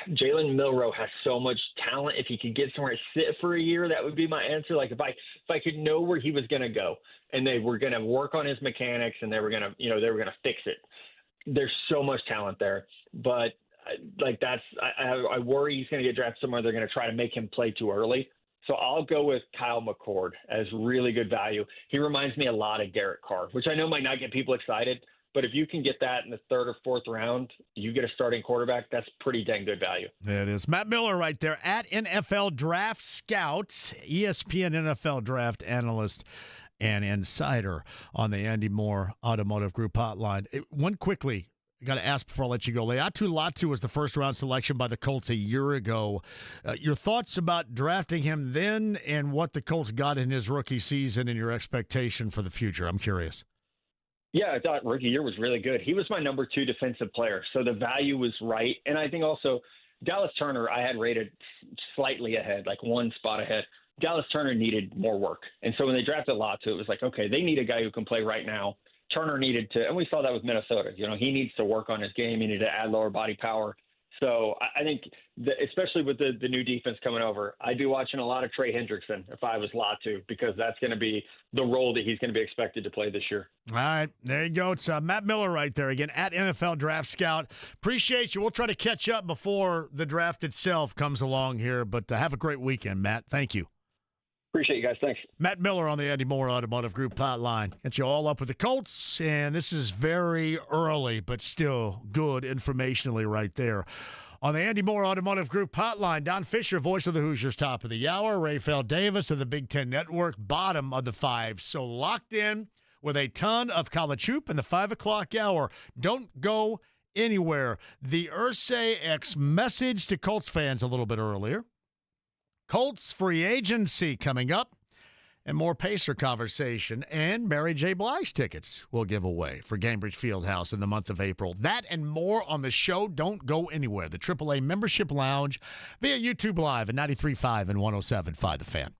Jalen Milroe. Has so much talent. If he could get somewhere to sit for a year, that would be my answer. Like if I could know where he was going to go and they were going to work on his mechanics and they were going to fix it. There's so much talent there, but I worry he's going to get drafted somewhere. They're going to try to make him play too early. So I'll go with Kyle McCord as really good value. He reminds me a lot of Derek Carr, which I know might not get people excited, but if you can get that in the 3rd or 4th round, you get a starting quarterback. That's pretty dang good value. It is. Matt Miller right there at NFL Draft Scout, ESPN NFL Draft Analyst and insider on the Andy Moore Automotive Group hotline. One quickly, I got to ask before I let you go. Leatu Latu was the first-round selection by the Colts a year ago. Your thoughts about drafting him then and what the Colts got in his rookie season and your expectation for the future? I'm curious. Yeah, I thought rookie year was really good. He was my number 2 defensive player, so the value was right. And I think also Dallas Turner I had rated slightly ahead, like 1 spot ahead. Dallas Turner needed more work. And so when they drafted Latu, it was like, okay, they need a guy who can play right now. Turner needed to, and we saw that with Minnesota. He needs to work on his game. He needed to add lower body power. So I think, especially with the new defense coming over, I'd be watching a lot of Trey Hendrickson if I was Latu, because that's going to be the role that he's going to be expected to play this year. All right, there you go. It's Matt Miller right there again at NFL Draft Scout. Appreciate you. We'll try to catch up before the draft itself comes along here, but have a great weekend, Matt. Thank you. Appreciate you guys. Thanks. Matt Miller on the Andy Moore Automotive Group hotline. Get you all up with the Colts, and this is very early, but still good informationally right there. On the Andy Moore Automotive Group hotline, Don Fisher, voice of the Hoosiers, top of the hour. Rafael Davis of the Big Ten Network, bottom of the 5. So locked in with a ton of college hoop in the 5 o'clock hour. Don't go anywhere. The Irsay X message to Colts fans a little bit earlier. Colts free agency coming up, and more Pacer conversation, and Mary J. Blige tickets we'll give away for Gainbridge Fieldhouse in the month of April. That and more on the show. Don't go anywhere. The AAA Membership Lounge via YouTube Live at 93.5 and 107.5 The Fan.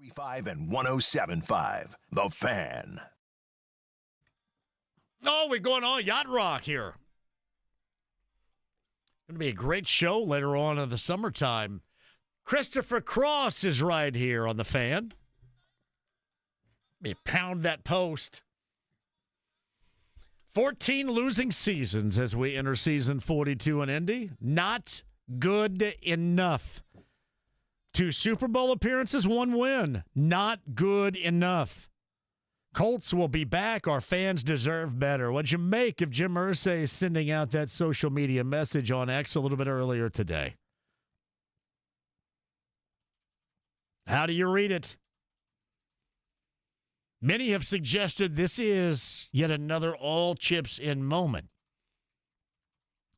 93.5 and 107.5. The Fan. Oh, we're going on Yacht Rock here. Going to be a great show later on in the summertime. Christopher Cross is right here on The Fan. Let me pound that post. 14 losing seasons as we enter season 42 in Indy. Not good enough. 2 Super Bowl appearances, 1 win. Not good enough. Colts will be back. Our fans deserve better. What'd you make of Jim Irsay sending out that social media message on X a little bit earlier today? How do you read it? Many have suggested this is yet another all chips in moment.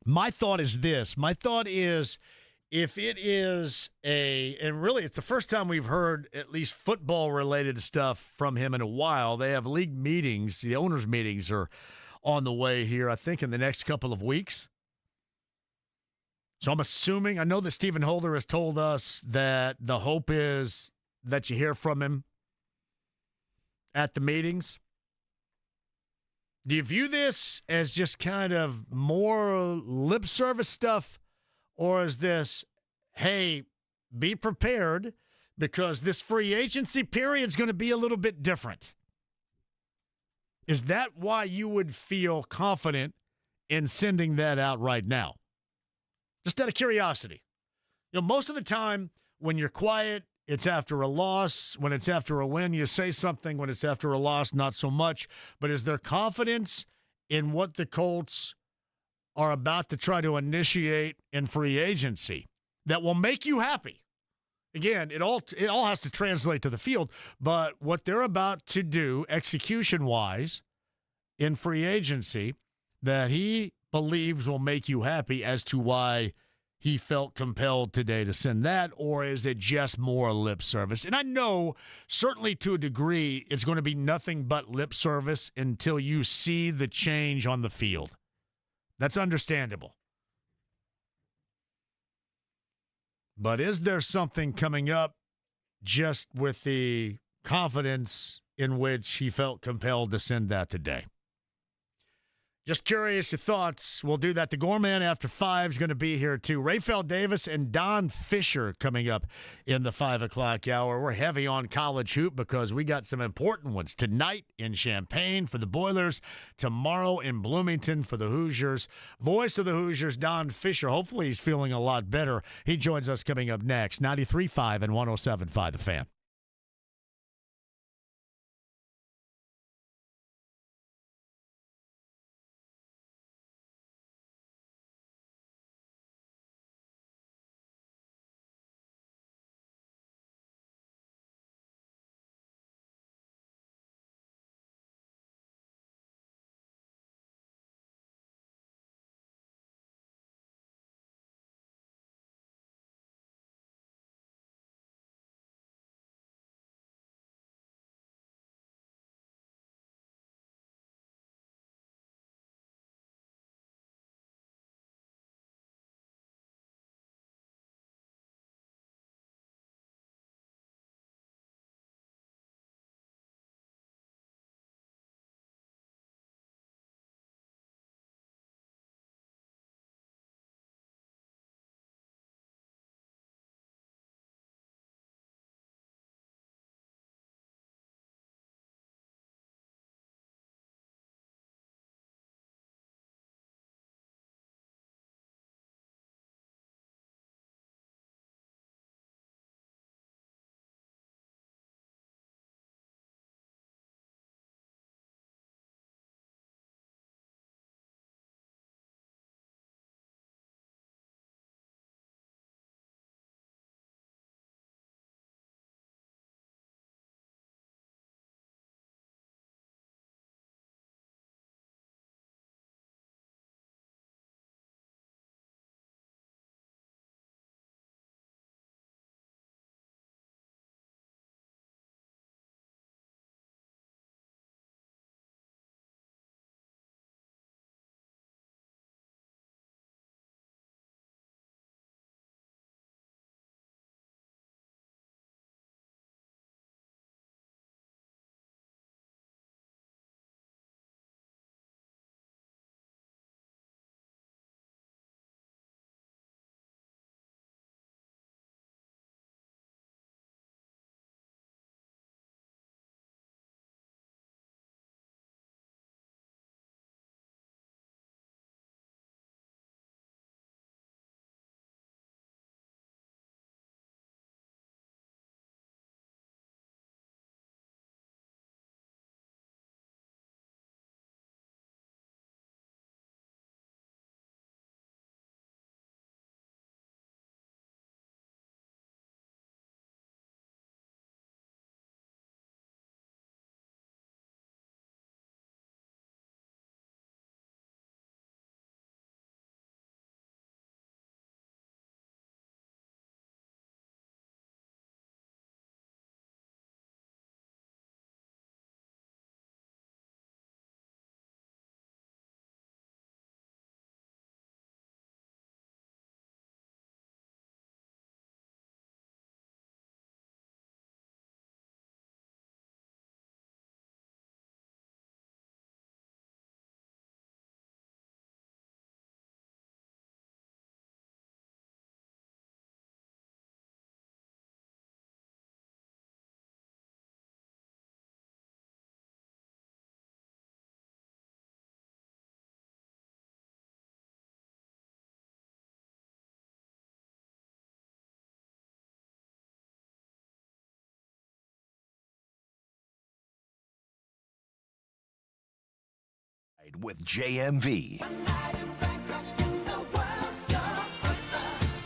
My thought is this. My thought is, if it is and really it's the first time we've heard at least football-related stuff from him in a while. They have league meetings. The owners' meetings are on the way here, I think, in the next couple of weeks. So I'm assuming, I know that Stephen Holder has told us that the hope is that you hear from him at the meetings. Do you view this as just kind of more lip service stuff? Or is this, hey, be prepared because this free agency period is going to be a little bit different? Is that why you would feel confident in sending that out right now? Just out of curiosity. You know, most of the time when you're quiet, it's after a loss. When it's after a win, you say something. When it's after a loss, not so much. But is there confidence in what the Colts are about to try to initiate in free agency that will make you happy? Again, it all has to translate to the field, but what they're about to do execution-wise in free agency that he believes will make you happy as to why he felt compelled today to send that, or is it just more lip service? And I know, certainly to a degree, it's going to be nothing but lip service until you see the change on the field. That's understandable. But is there something coming up just with the confidence in which he felt compelled to send that today? Just curious your thoughts. We'll do that. The Gorman after 5 is going to be here too. Rafael Davis and Don Fisher coming up in the 5 o'clock hour. We're heavy on college hoop because we got some important ones tonight in Champaign for the Boilers, tomorrow in Bloomington for the Hoosiers. Voice of the Hoosiers, Don Fisher. Hopefully he's feeling a lot better. He joins us coming up next. 93.5 and 107.5 The Fan. With JMV.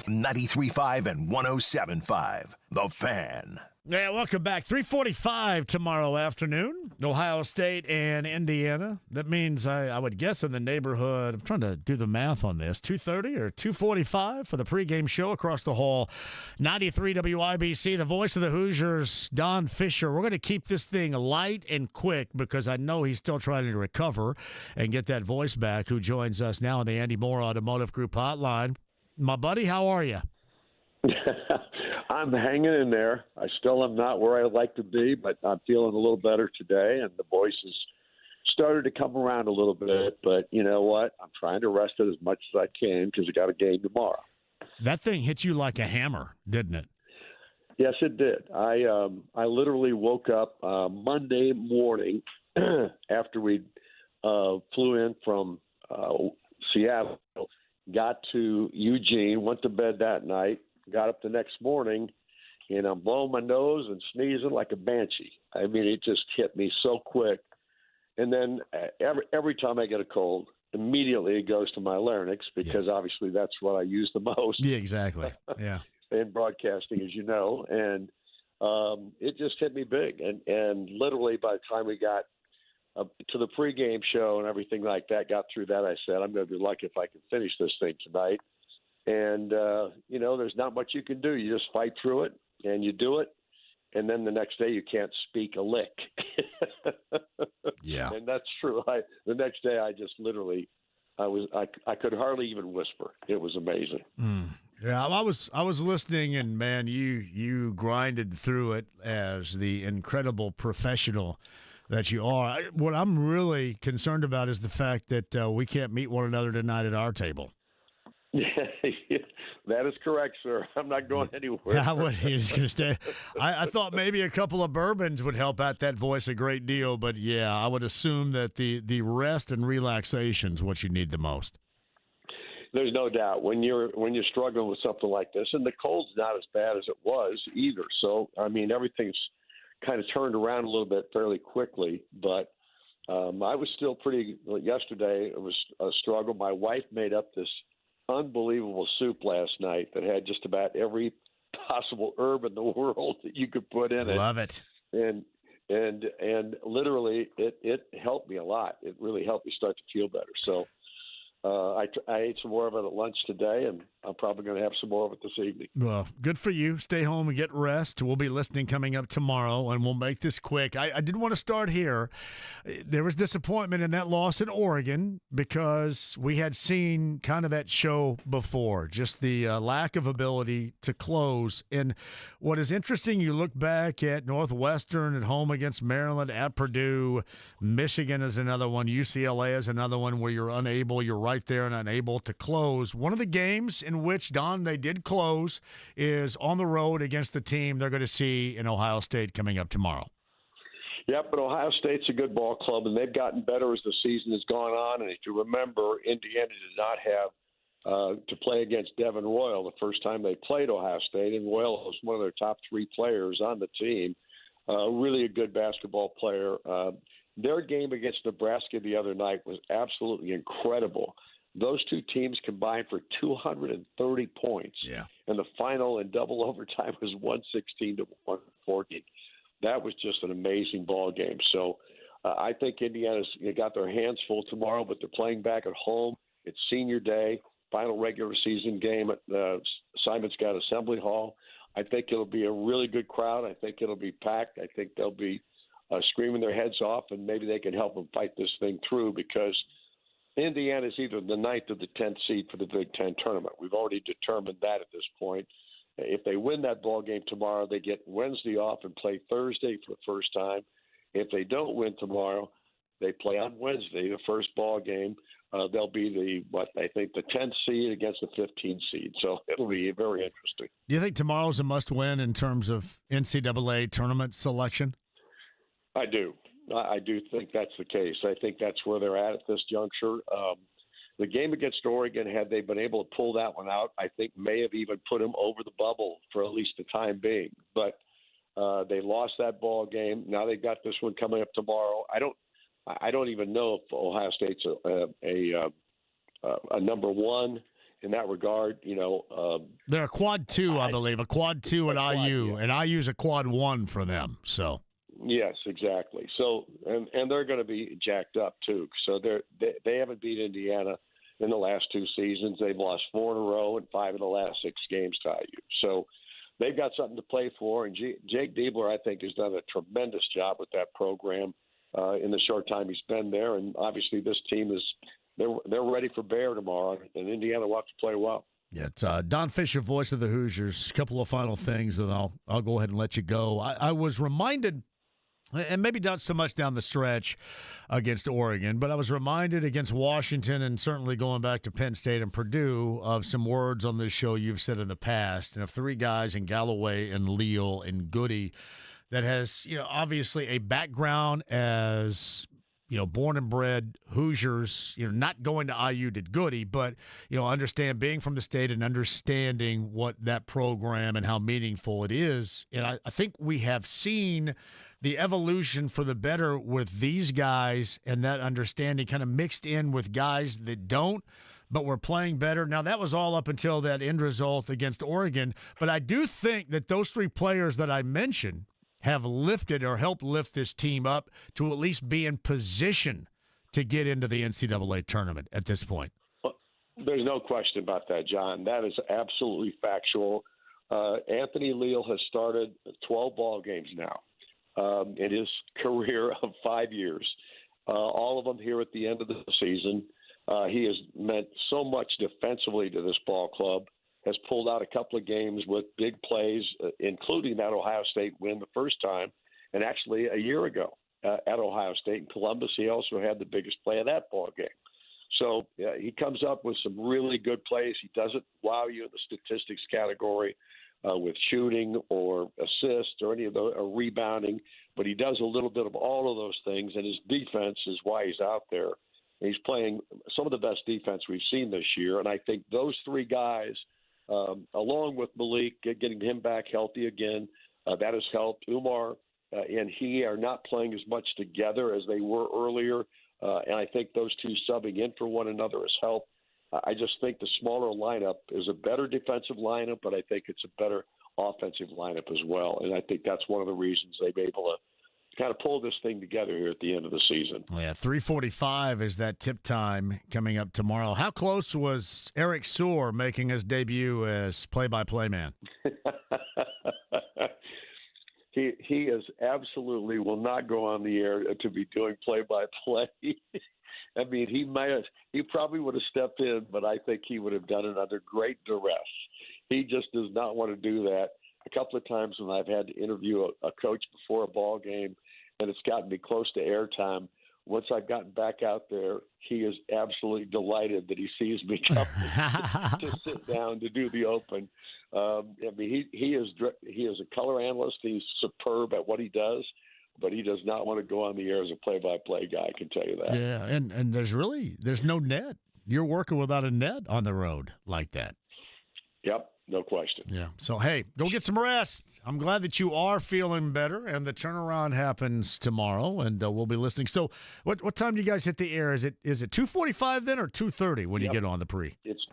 93.5 and 107.5. The Fan. Yeah, welcome back. 3:45 tomorrow afternoon. Ohio State and Indiana. That means I would guess in the neighborhood, I'm trying to do the math on this, 2:30 or 2:45 for the pregame show across the hall. 93 WIBC, the voice of the Hoosiers, Don Fisher. We're going to keep this thing light and quick because I know he's still trying to recover and get that voice back, who joins us now on the Andy Moore Automotive Group hotline. My buddy, how are you? I'm hanging in there. I still am not where I'd like to be, but I'm feeling a little better today, and the voice has started to come around a little bit. But you know what? I'm trying to rest it as much as I can because I got a game tomorrow. That thing hit you like a hammer, didn't it? Yes, it did. I literally woke up Monday morning after we flew in from Seattle, got to Eugene, went to bed that night, got up the next morning, and I'm blowing my nose and sneezing like a banshee. I mean, it just hit me so quick. And then every time I get a cold, immediately it goes to my larynx because obviously that's what I use the most. Yeah, exactly. Yeah. In broadcasting, as you know. And it just hit me big. And literally by the time we got to the pregame show and everything like that, got through that, I said, I'm going to be lucky if I can finish this thing tonight. And, you know, there's not much you can do. You just fight through it, and you do it. And then the next day you can't speak a lick. Yeah. And that's true. The next day I just literally I could hardly even whisper. It was amazing. Yeah, I was listening, and man, you grinded through it as the incredible professional that you are. What I'm really concerned about is the fact that we can't meet one another tonight at our table. That is correct, sir. I'm not going anywhere. He's going to stay. I thought maybe a couple of bourbons would help out that voice a great deal, but yeah, I would assume that the rest and relaxation is what you need the most. There's no doubt when you're struggling with something like this, and the cold's not as bad as it was either. So I mean, everything's kind of turned around a little bit fairly quickly, but I was still pretty. Yesterday it was a struggle. My wife made up this unbelievable soup last night that had just about every possible herb in the world that you could put in it. Love it. And literally it helped me a lot. It really helped me start to feel better. So I ate some more of it at lunch today, and I'm probably going to have some more of it this evening. Well, good for you. Stay home and get rest. We'll be listening coming up tomorrow, and we'll make this quick. I did want to start here. There was disappointment in that loss at Oregon because we had seen kind of that show before, just the lack of ability to close. And what is interesting, you look back at Northwestern at home against Maryland, at Purdue, Michigan is another one, UCLA is another one where you're right there and unable to close. One of the games in which, Don, they did close is on the road against the team they're going to see in Ohio State coming up tomorrow. Yep, but Ohio State's a good ball club, and they've gotten better as the season has gone on. And if you remember, Indiana did not have to play against Devin Royal the first time they played Ohio State, and Royal was one of their top three players on the team. Really a good basketball player. Their game against Nebraska the other night was absolutely incredible. Those two teams combined for 230 points. Yeah. And the final in double overtime was 116 to 114. That was just an amazing ball game. So I think Indiana's got their hands full tomorrow, but they're playing back at home. It's senior day, final regular season game at Simon Scott Assembly Hall. I think it'll be a really good crowd. I think it'll be packed. I think they'll be screaming their heads off, and maybe they can help them fight this thing through because Indiana is either the 9th or the 10th seed for the Big Ten tournament. We've already determined that at this point. If they win that ball game tomorrow, they get Wednesday off and play Thursday for the first time. If they don't win tomorrow, they play on Wednesday, the first ball game. They'll be the 10th seed against the 15th seed. So it'll be very interesting. Do you think tomorrow's a must-win in terms of NCAA tournament selection? I do. I do think that's the case. I think that's where they're at this juncture. The game against Oregon, had they been able to pull that one out, I think may have even put them over the bubble for at least the time being. But they lost that ball game. Now they've got this one coming up tomorrow. I don't even know if Ohio State's a number one in that regard. They're a quad 2, I believe, a quad 2 at IU, and IU's a quad 1 for them. So. Yes, exactly. So, and they're going to be jacked up too. So they haven't beat Indiana in the last 2 seasons. They've lost 4 in a row and 5 of the last 6 games to IU. So they've got something to play for. And Jake Diebler, I think, has done a tremendous job with that program in the short time he's been there. And obviously, this team they're ready for Bear tomorrow, and Indiana will have to play well. Yeah, it's Don Fisher, voice of the Hoosiers. A couple of final things, and I'll go ahead and let you go. I was reminded. And maybe not so much down the stretch against Oregon, but I was reminded against Washington and certainly going back to Penn State and Purdue of some words on this show you've said in the past, and of 3 guys in Galloway and Leal and Goody that has, obviously a background as, born and bred Hoosiers, not going to IU did Goody, but, understand being from the state and understanding what that program and how meaningful it is. And I think we have seen the evolution for the better with these guys and that understanding kind of mixed in with guys that don't, but we're playing better. Now, that was all up until that end result against Oregon, but I do think that those 3 players that I mentioned have lifted or helped lift this team up to at least be in position to get into the NCAA tournament at this point. Well, there's no question about that, John. That is absolutely factual. Anthony Leal has started 12 ball games now. In his career of 5 years, all of them here at the end of the season. He has meant so much defensively to this ball club, has pulled out a couple of games with big plays, including that Ohio State win the first time, and actually a year ago at Ohio State in Columbus, he also had the biggest play of that ball game. So he comes up with some really good plays. He doesn't wow you in the statistics category with shooting or assist or any of the or rebounding, but he does a little bit of all of those things, and his defense is why he's out there. And he's playing some of the best defense we've seen this year, and I think those 3 guys, along with Malik, getting him back healthy again, that has helped. Umar and he are not playing as much together as they were earlier, and I think those 2 subbing in for one another has helped. I just think the smaller lineup is a better defensive lineup, but I think it's a better offensive lineup as well. And I think that's one of the reasons they've been able to kind of pull this thing together here at the end of the season. Yeah, 3:45 is that tip time coming up tomorrow. How close was Eric Soar making his debut as play-by-play man? He is absolutely will not go on the air to be doing play-by-play. I mean, he probably would have stepped in, but I think he would have done it under great duress. He just does not want to do that. A couple of times when I've had to interview a coach before a ball game, and it's gotten me close to airtime, once I've gotten back out there, he is absolutely delighted that he sees me come to sit down to do the open. I mean, he is a color analyst. He's superb at what he does. But he does not want to go on the air as a play-by-play guy, I can tell you that. Yeah, and there's no net. You're working without a net on the road like that. Yep, no question. Yeah. So, hey, go get some rest. I'm glad that you are feeling better, and the turnaround happens tomorrow, and we'll be listening. So what time do you guys hit the air? Is it 2:45 then or 2:30 when you get on the pre? It's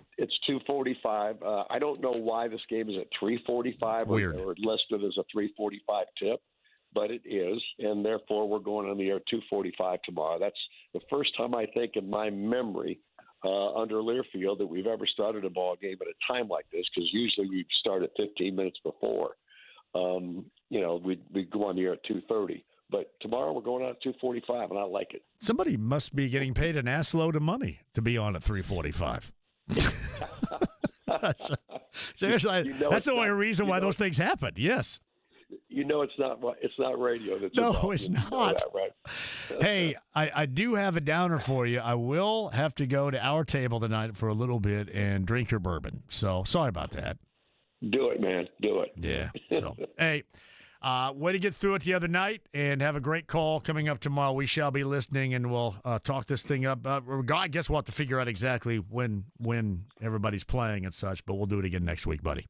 2:45. I don't know why this game is at 3:45 or listed as a 3:45 tip. But it is, and therefore we're going on the air 2:45 tomorrow. That's the first time I think in my memory under Learfield that we've ever started a ball game at a time like this, because usually we start at 15 minutes before. We go on the air at 2:30. But tomorrow we're going on at 2:45, and I like it. Somebody must be getting paid an assload of money to be on at 3:45. Seriously, that's the only reason why those things happen. Yes. It's not radio. No, it's not. That, right? Hey, I do have a downer for you. I will have to go to our table tonight for a little bit and drink your bourbon. So sorry about that. Do it, man. Do it. Yeah. So, hey, way to get through it the other night, and have a great call coming up tomorrow. We shall be listening, and we'll talk this thing up. I guess we'll have to figure out exactly when everybody's playing and such, but we'll do it again next week, buddy.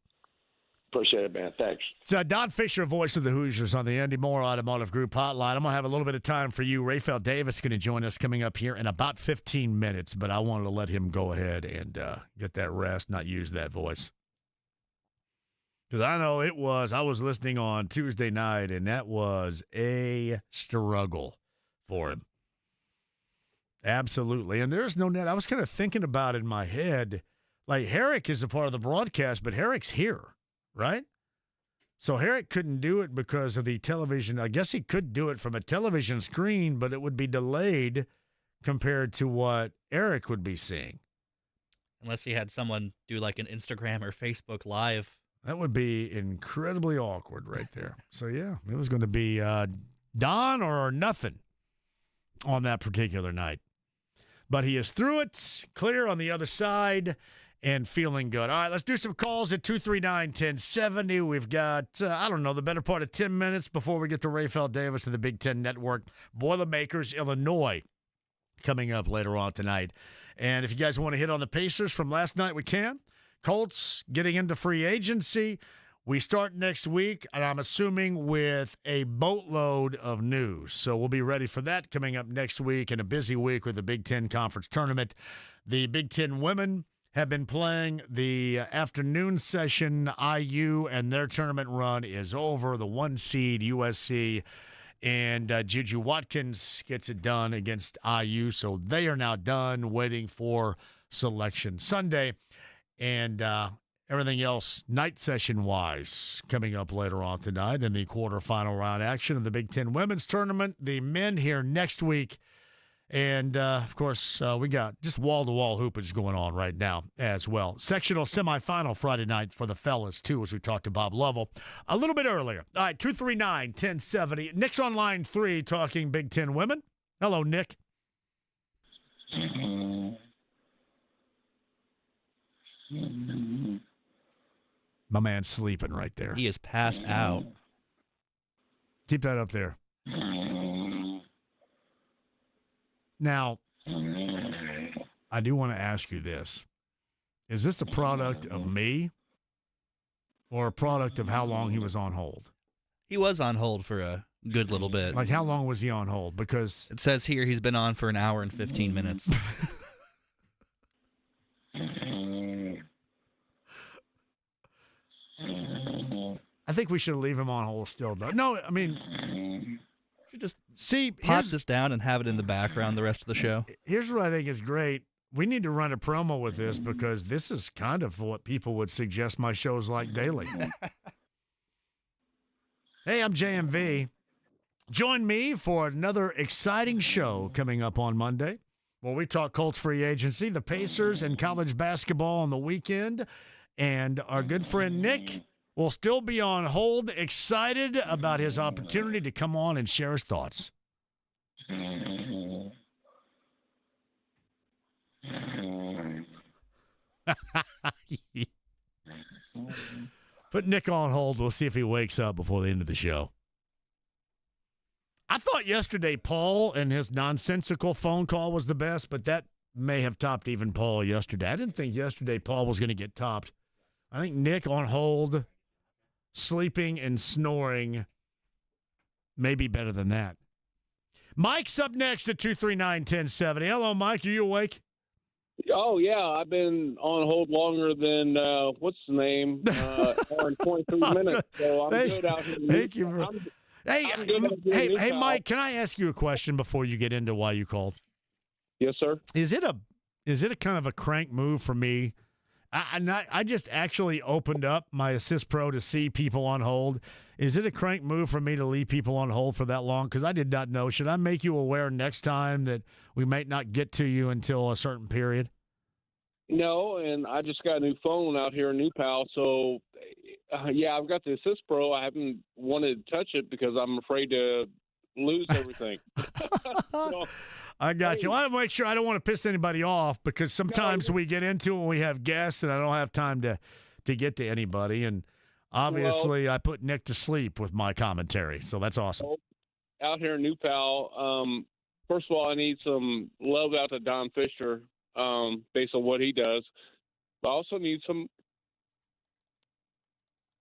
Appreciate it, man. Thanks. It's Don Fisher, voice of the Hoosiers on the Indy Moore Automotive Group hotline. I'm going to have a little bit of time for you. Rafael Davis is going to join us coming up here in about 15 minutes, but I wanted to let him go ahead and get that rest, not use that voice. Because I know I was listening on Tuesday night, and that was a struggle for him. Absolutely. And there's no net. I was kind of thinking about it in my head. Like, Herrick is a part of the broadcast, but Herrick's here, right? So Herrick couldn't do it because of the television. I guess he could do it from a television screen, but it would be delayed compared to what Eric would be seeing. Unless he had someone do like an Instagram or Facebook Live. That would be incredibly awkward right there. So, yeah, it was going to be Don or nothing on that particular night. But he is through it, clear on the other side, and feeling good. All right, let's do some calls at 239-1070. We've got, the better part of 10 minutes before we get to Rafael Davis of the Big Ten Network. Boilermakers, Illinois, coming up later on tonight. And if you guys want to hit on the Pacers from last night, we can. Colts getting into free agency. We start next week, and I'm assuming with a boatload of news. So we'll be ready for that coming up next week, and a busy week with the Big Ten Conference Tournament. The Big Ten women have been playing the afternoon session. IU and their tournament run is over. The 1 seed USC and Juju Watkins gets it done against IU. So they are now done, waiting for Selection Sunday. And everything else night session-wise coming up later on tonight in the quarterfinal round action of the Big Ten Women's Tournament. The men here next week. And, of course, we got just wall-to-wall hoopage going on right now as well. Sectional semifinal Friday night for the fellas, too, as we talked to Bob Lovell a little bit earlier. All right, 239-1070. Nick's on line 3 talking Big Ten women. Hello, Nick. My man's sleeping right there. He is passed out. Keep that up there. Now, I do want to ask you this. Is this a product of me or a product of how long he was on hold? He was on hold for a good little bit. Like, how long was he on hold? Because it says here he's been on for an hour and 15 minutes. I think we should leave him on hold still, though. No, I mean, should just pop this down and have it in the background the rest of the show. Here's what I think is great. We need to run a promo with this because this is kind of what people would suggest my shows like daily. Hey, I'm JMV. Join me for another exciting show coming up on Monday where we talk Colts free agency, the Pacers, and college basketball on the weekend. And our good friend Nick will still be on hold, excited about his opportunity to come on and share his thoughts. Put Nick on hold. We'll see if he wakes up before the end of the show. I thought yesterday Paul and his nonsensical phone call was the best, but that may have topped even Paul yesterday. I didn't think yesterday Paul was going to get topped. I think Nick on hold, sleeping and snoring, may be better than that. Mike's up next at 239-1070. Hello, Mike. Are you awake? Oh, yeah. I've been on hold longer than, what's the name? Hour and 23 minutes. So I'm good out here. Thank you. Hey, Mike, can I ask you a question before you get into why you called? Yes, sir. Is it a kind of a crank move for me? I just actually opened up my Assist Pro to see people on hold. Is it a crank move for me to leave people on hold for that long? Because I did not know. Should I make you aware next time that we might not get to you until a certain period? No, and I just got a new phone out here in New Pal, so yeah, I've got the Assist Pro. I haven't wanted to touch it because I'm afraid to lose everything. So, I got you. I want to make sure I don't want to piss anybody off because sometimes we get into it when we have guests and I don't have time to get to anybody. And obviously, I put Nick to sleep with my commentary, so that's awesome. Out here in New Pal, first of all, I need some love out to Don Fisher based on what he does. I also need some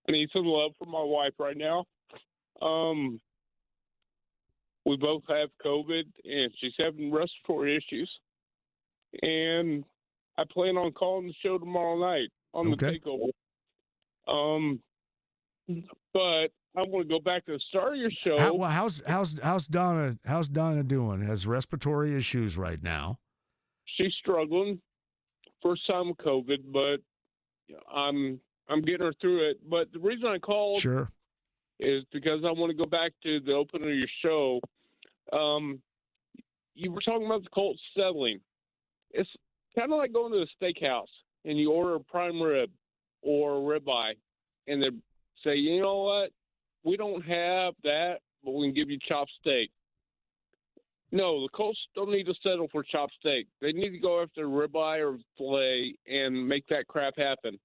I need some love from my wife right now. We both have COVID, and she's having respiratory issues. And I plan on calling the show tomorrow night on the takeover. But I want to go back to the start of your show. How's Donna doing? Has respiratory issues right now. She's struggling. First time with COVID, but I'm getting her through it. But the reason I called is because I want to go back to the opening of your show. You were talking about the Colts settling. It's kind of like going to a steakhouse and you order a prime rib or a ribeye, and they say, you know what, we don't have that, but we can give you chopped steak. No, the Colts don't need to settle for chopped steak. They need to go after ribeye or filet and make that crap happen.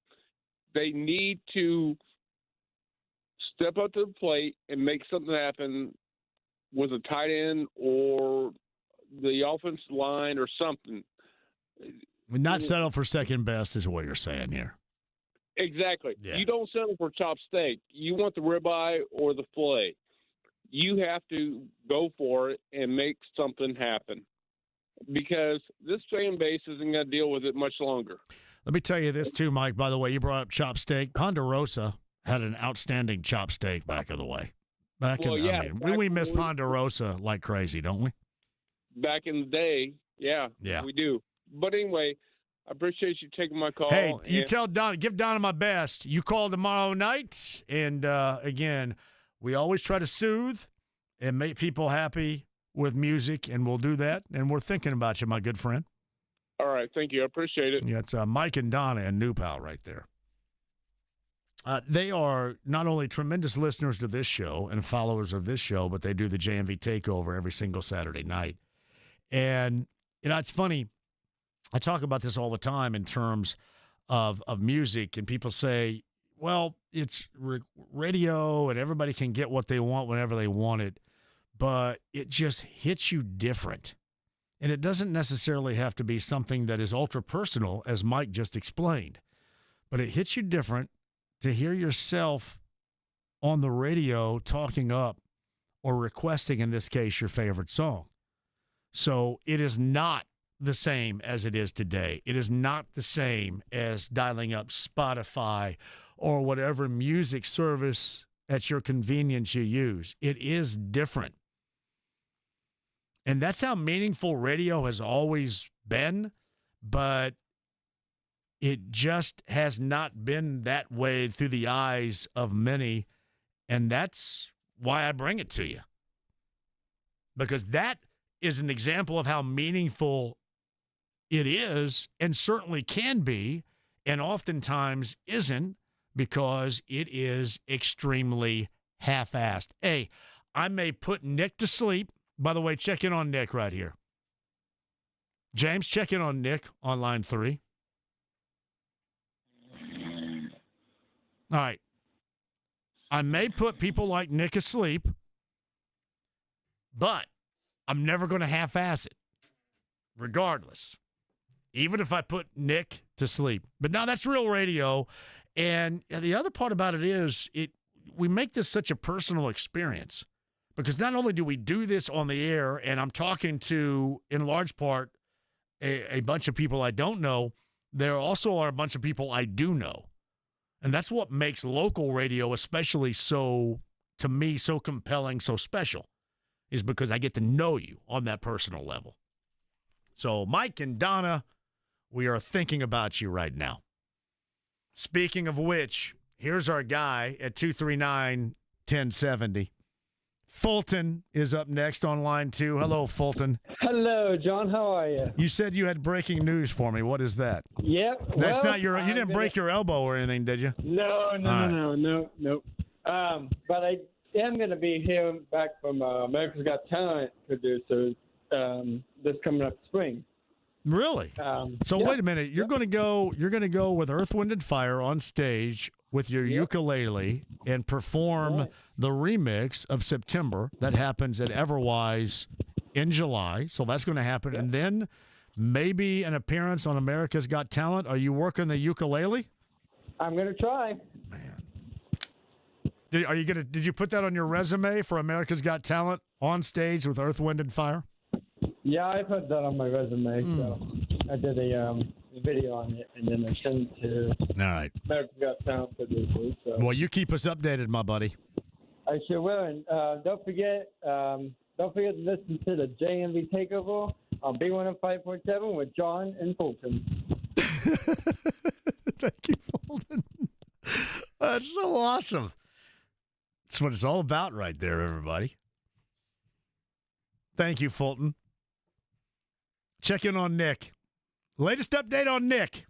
They need to step up to the plate and make something happen with a tight end or the offensive line or something. Not settle for second best is what you're saying here. Exactly. Yeah. You don't settle for chopped steak. You want the ribeye or the filet. You have to go for it and make something happen because this fan base isn't going to deal with it much longer. Let me tell you this, too, Mike. By the way, you brought up chop steak. Ponderosa had an outstanding chop steak back in the way. We miss Ponderosa like crazy, don't we? Back in the day, yeah, we do. But anyway, I appreciate you taking my call. Hey, you tell Donna, give Donna my best. You call tomorrow night, and again, we always try to soothe and make people happy with music, and we'll do that. And we're thinking about you, my good friend. All right, thank you. I appreciate it. Yeah, it's Mike and Donna and New Pal right there. They are not only tremendous listeners to this show and followers of this show, but they do the JMV Takeover every single Saturday night. And, it's funny. I talk about this all the time in terms of music, and people say, well, it's radio and everybody can get what they want whenever they want it, but it just hits you different. And it doesn't necessarily have to be something that is ultra personal, as Mike just explained, but it hits you different to hear yourself on the radio talking up or requesting, in this case, your favorite song. So it is not the same as it is today. It is not the same as dialing up Spotify or whatever music service at your convenience you use. It is different. And that's how meaningful radio has always been, but it just has not been that way through the eyes of many, and that's why I bring it to you. Because that is an example of how meaningful it is, and certainly can be, and oftentimes isn't, because it is extremely half-assed. Hey, I may put Nick to sleep. By the way, check in on Nick right here. James, check in on Nick on line 3. All right. I may put people like Nick asleep, but I'm never going to half-ass it, regardless, even if I put Nick to sleep. But now that's real radio, and the other part about it is we make this such a personal experience, because not only do we do this on the air, and I'm talking to, in large part, a bunch of people I don't know, there also are a bunch of people I do know. And that's what makes local radio especially so, to me, so compelling, so special, is because I get to know you on that personal level. So, Mike and Donna, we are thinking about you right now. Speaking of which, here's our guy at 239-1070. Fulton is up next on line 2. Hello, Fulton. Hello, John. How are you? You said you had breaking news for me. What is that? Yep. That's not your. You didn't break your elbow or anything, did you? No. But I am going to be here back from America's Got Talent producers this coming up spring. Really? So yeah. Wait a minute. You're going to go. You're going to go with Earth, Wind, and Fire on stage with your ukulele and perform the remix of September that happens at Everwise in July. So that's going to happen, and then maybe an appearance on America's Got Talent. Are you working the ukulele? I'm going to try. Man, Did you put that on your resume for America's Got Talent on stage with Earth, Wind, and Fire? Yeah, I put that on my resume. So I did a video on it, and then I sent it to All right. America's Got Talent producers. So. Well, you keep us updated, my buddy. I sure will. And don't forget to listen to the JMV Takeover on B105.7 with John and Fulton. Thank you, Fulton. That's so awesome. That's what it's all about right there, everybody. Thank you, Fulton. Check in on Nick. Latest update on Nick.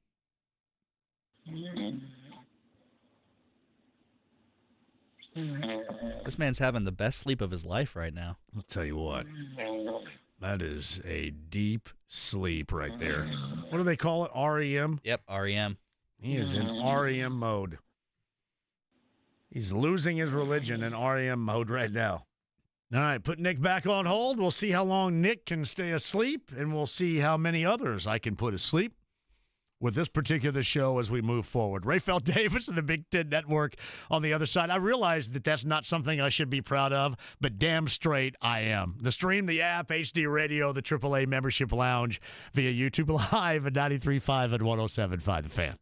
This man's having the best sleep of his life right now. I'll tell you what. That is a deep sleep right there. What do they call it? REM? Yep, REM. He is in REM mode. He's losing his religion in REM mode right now. All right, put Nick back on hold. We'll see how long Nick can stay asleep, and we'll see how many others I can put asleep with this particular show as we move forward. Rafael Davis and the Big Ten Network on the other side. I realize that that's not something I should be proud of, but damn straight I am. The stream, the app, HD Radio, the AAA Membership Lounge via YouTube Live at 93.5 and 107.5 The Fan.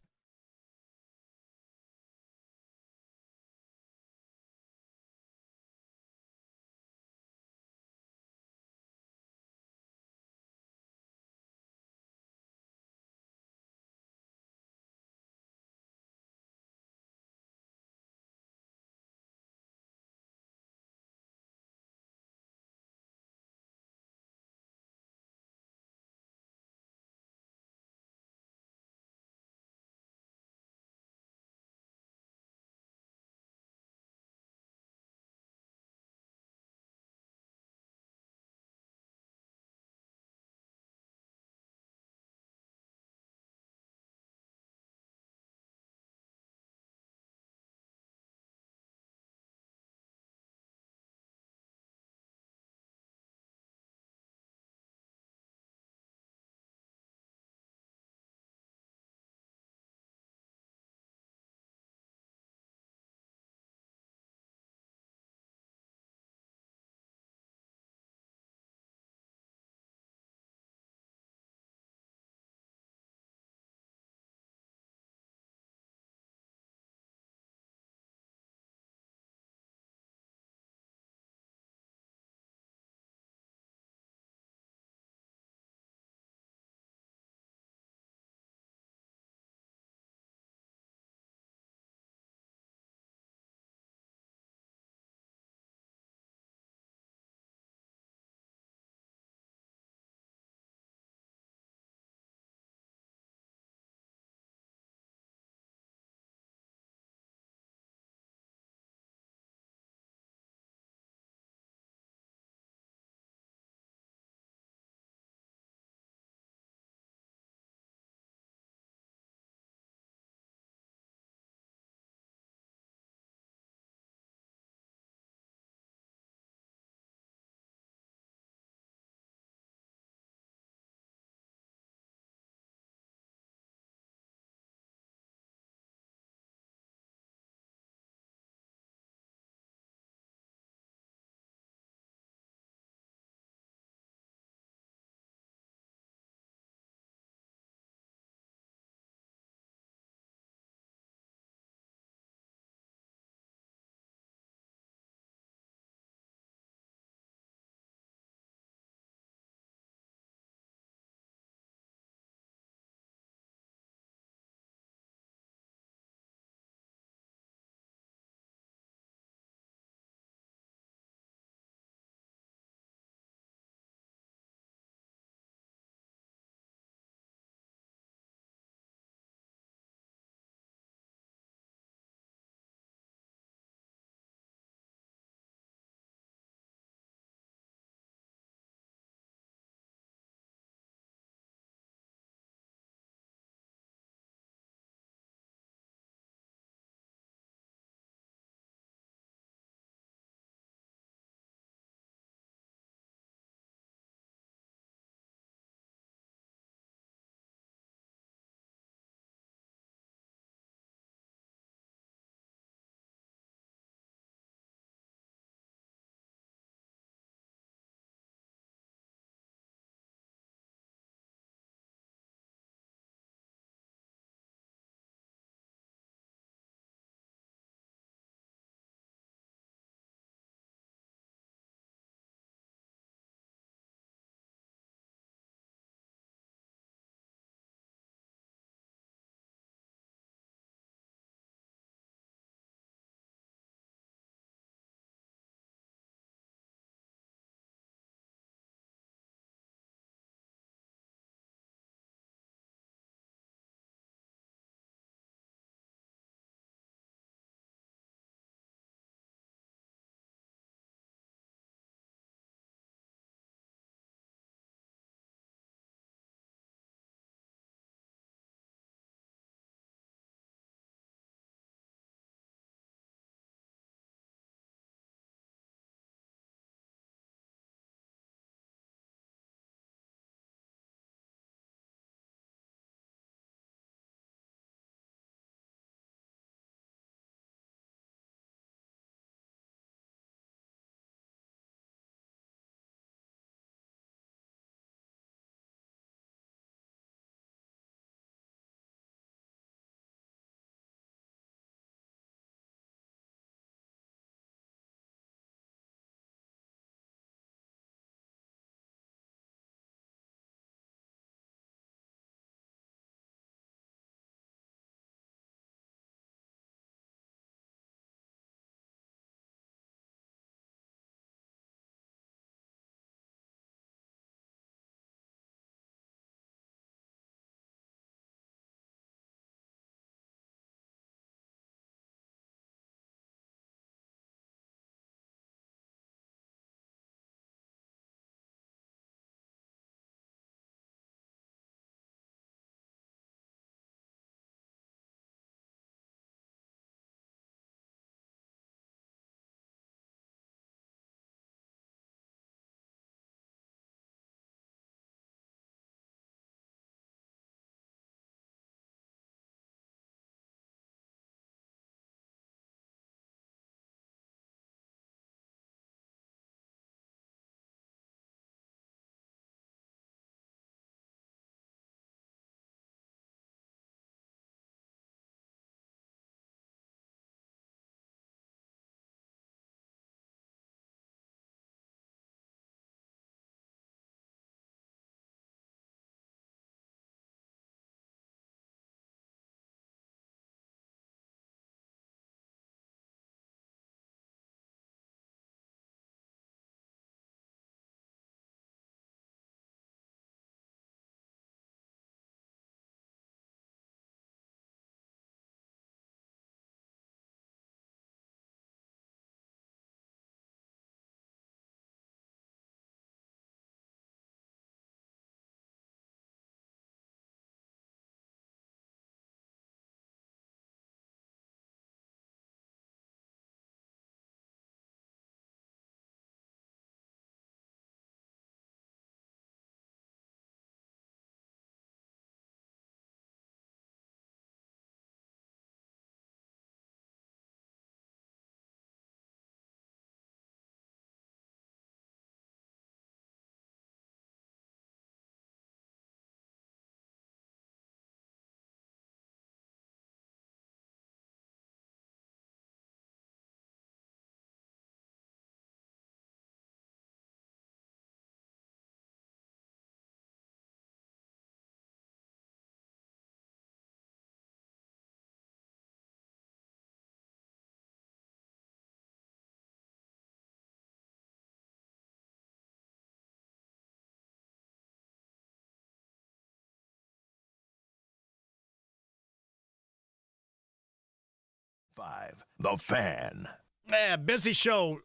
5. The Fan. Man, busy show.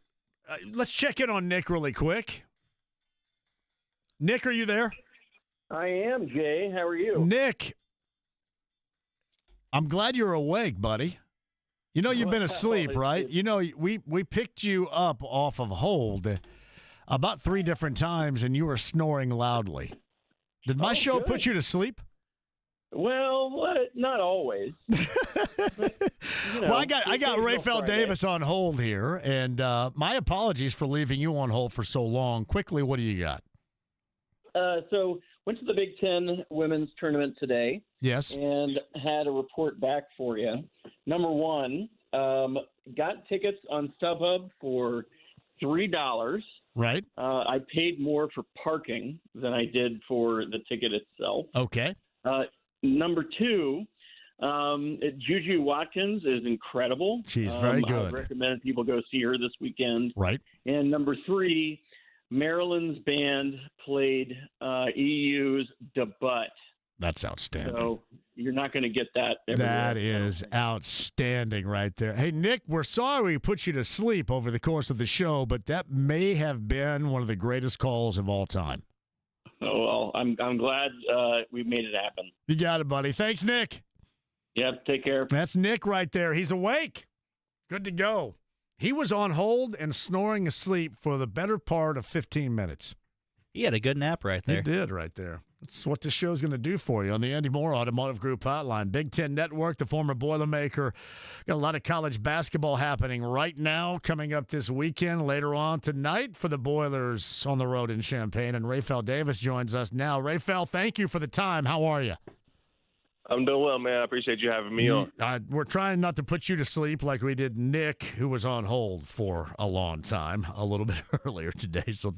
Let's check in on Nick really quick. Nick, are you there? I am, Jay. How are you? Nick, I'm glad you're awake, buddy. You know you've been asleep, right? You know, we picked you up off of hold about 3 different times, and you were snoring loudly. Did my show put you to sleep? Well, not always. Well, I got Rafael Davis on hold here, and my apologies for leaving you on hold for so long. Quickly, what do you got? So went to the Big Ten women's tournament today. Yes. And had a report back for you. Number one, got tickets on StubHub for $3. Right. I paid more for parking than I did for the ticket itself. Okay. Number two, Juju Watkins is incredible. She's very good. I recommend people go see her this weekend. Right. And number three, Maryland's band played EU's Debut. That's outstanding. So you're not going to get that everywhere. That is outstanding right there. Hey, Nick, we're sorry we put you to sleep over the course of the show, but that may have been one of the greatest calls of all time. Oh, well, I'm glad we made it happen. You got it, buddy. Thanks, Nick. Yep, take care. That's Nick right there. He's awake. Good to go. He was on hold and snoring asleep for the better part of 15 minutes. He had a good nap right there. He did right there. That's what this show's going to do for you on the Andy Moore Automotive Group hotline. Big Ten Network, the former Boilermaker. Got a lot of college basketball happening right now, coming up this weekend, later on tonight for the Boilers on the road in Champaign. And Rafael Davis joins us now. Rafael, thank you for the time. How are you? I'm doing well, man. I appreciate you having me on. We're trying not to put you to sleep like we did Nick, who was on hold for a long time, a little bit earlier today. So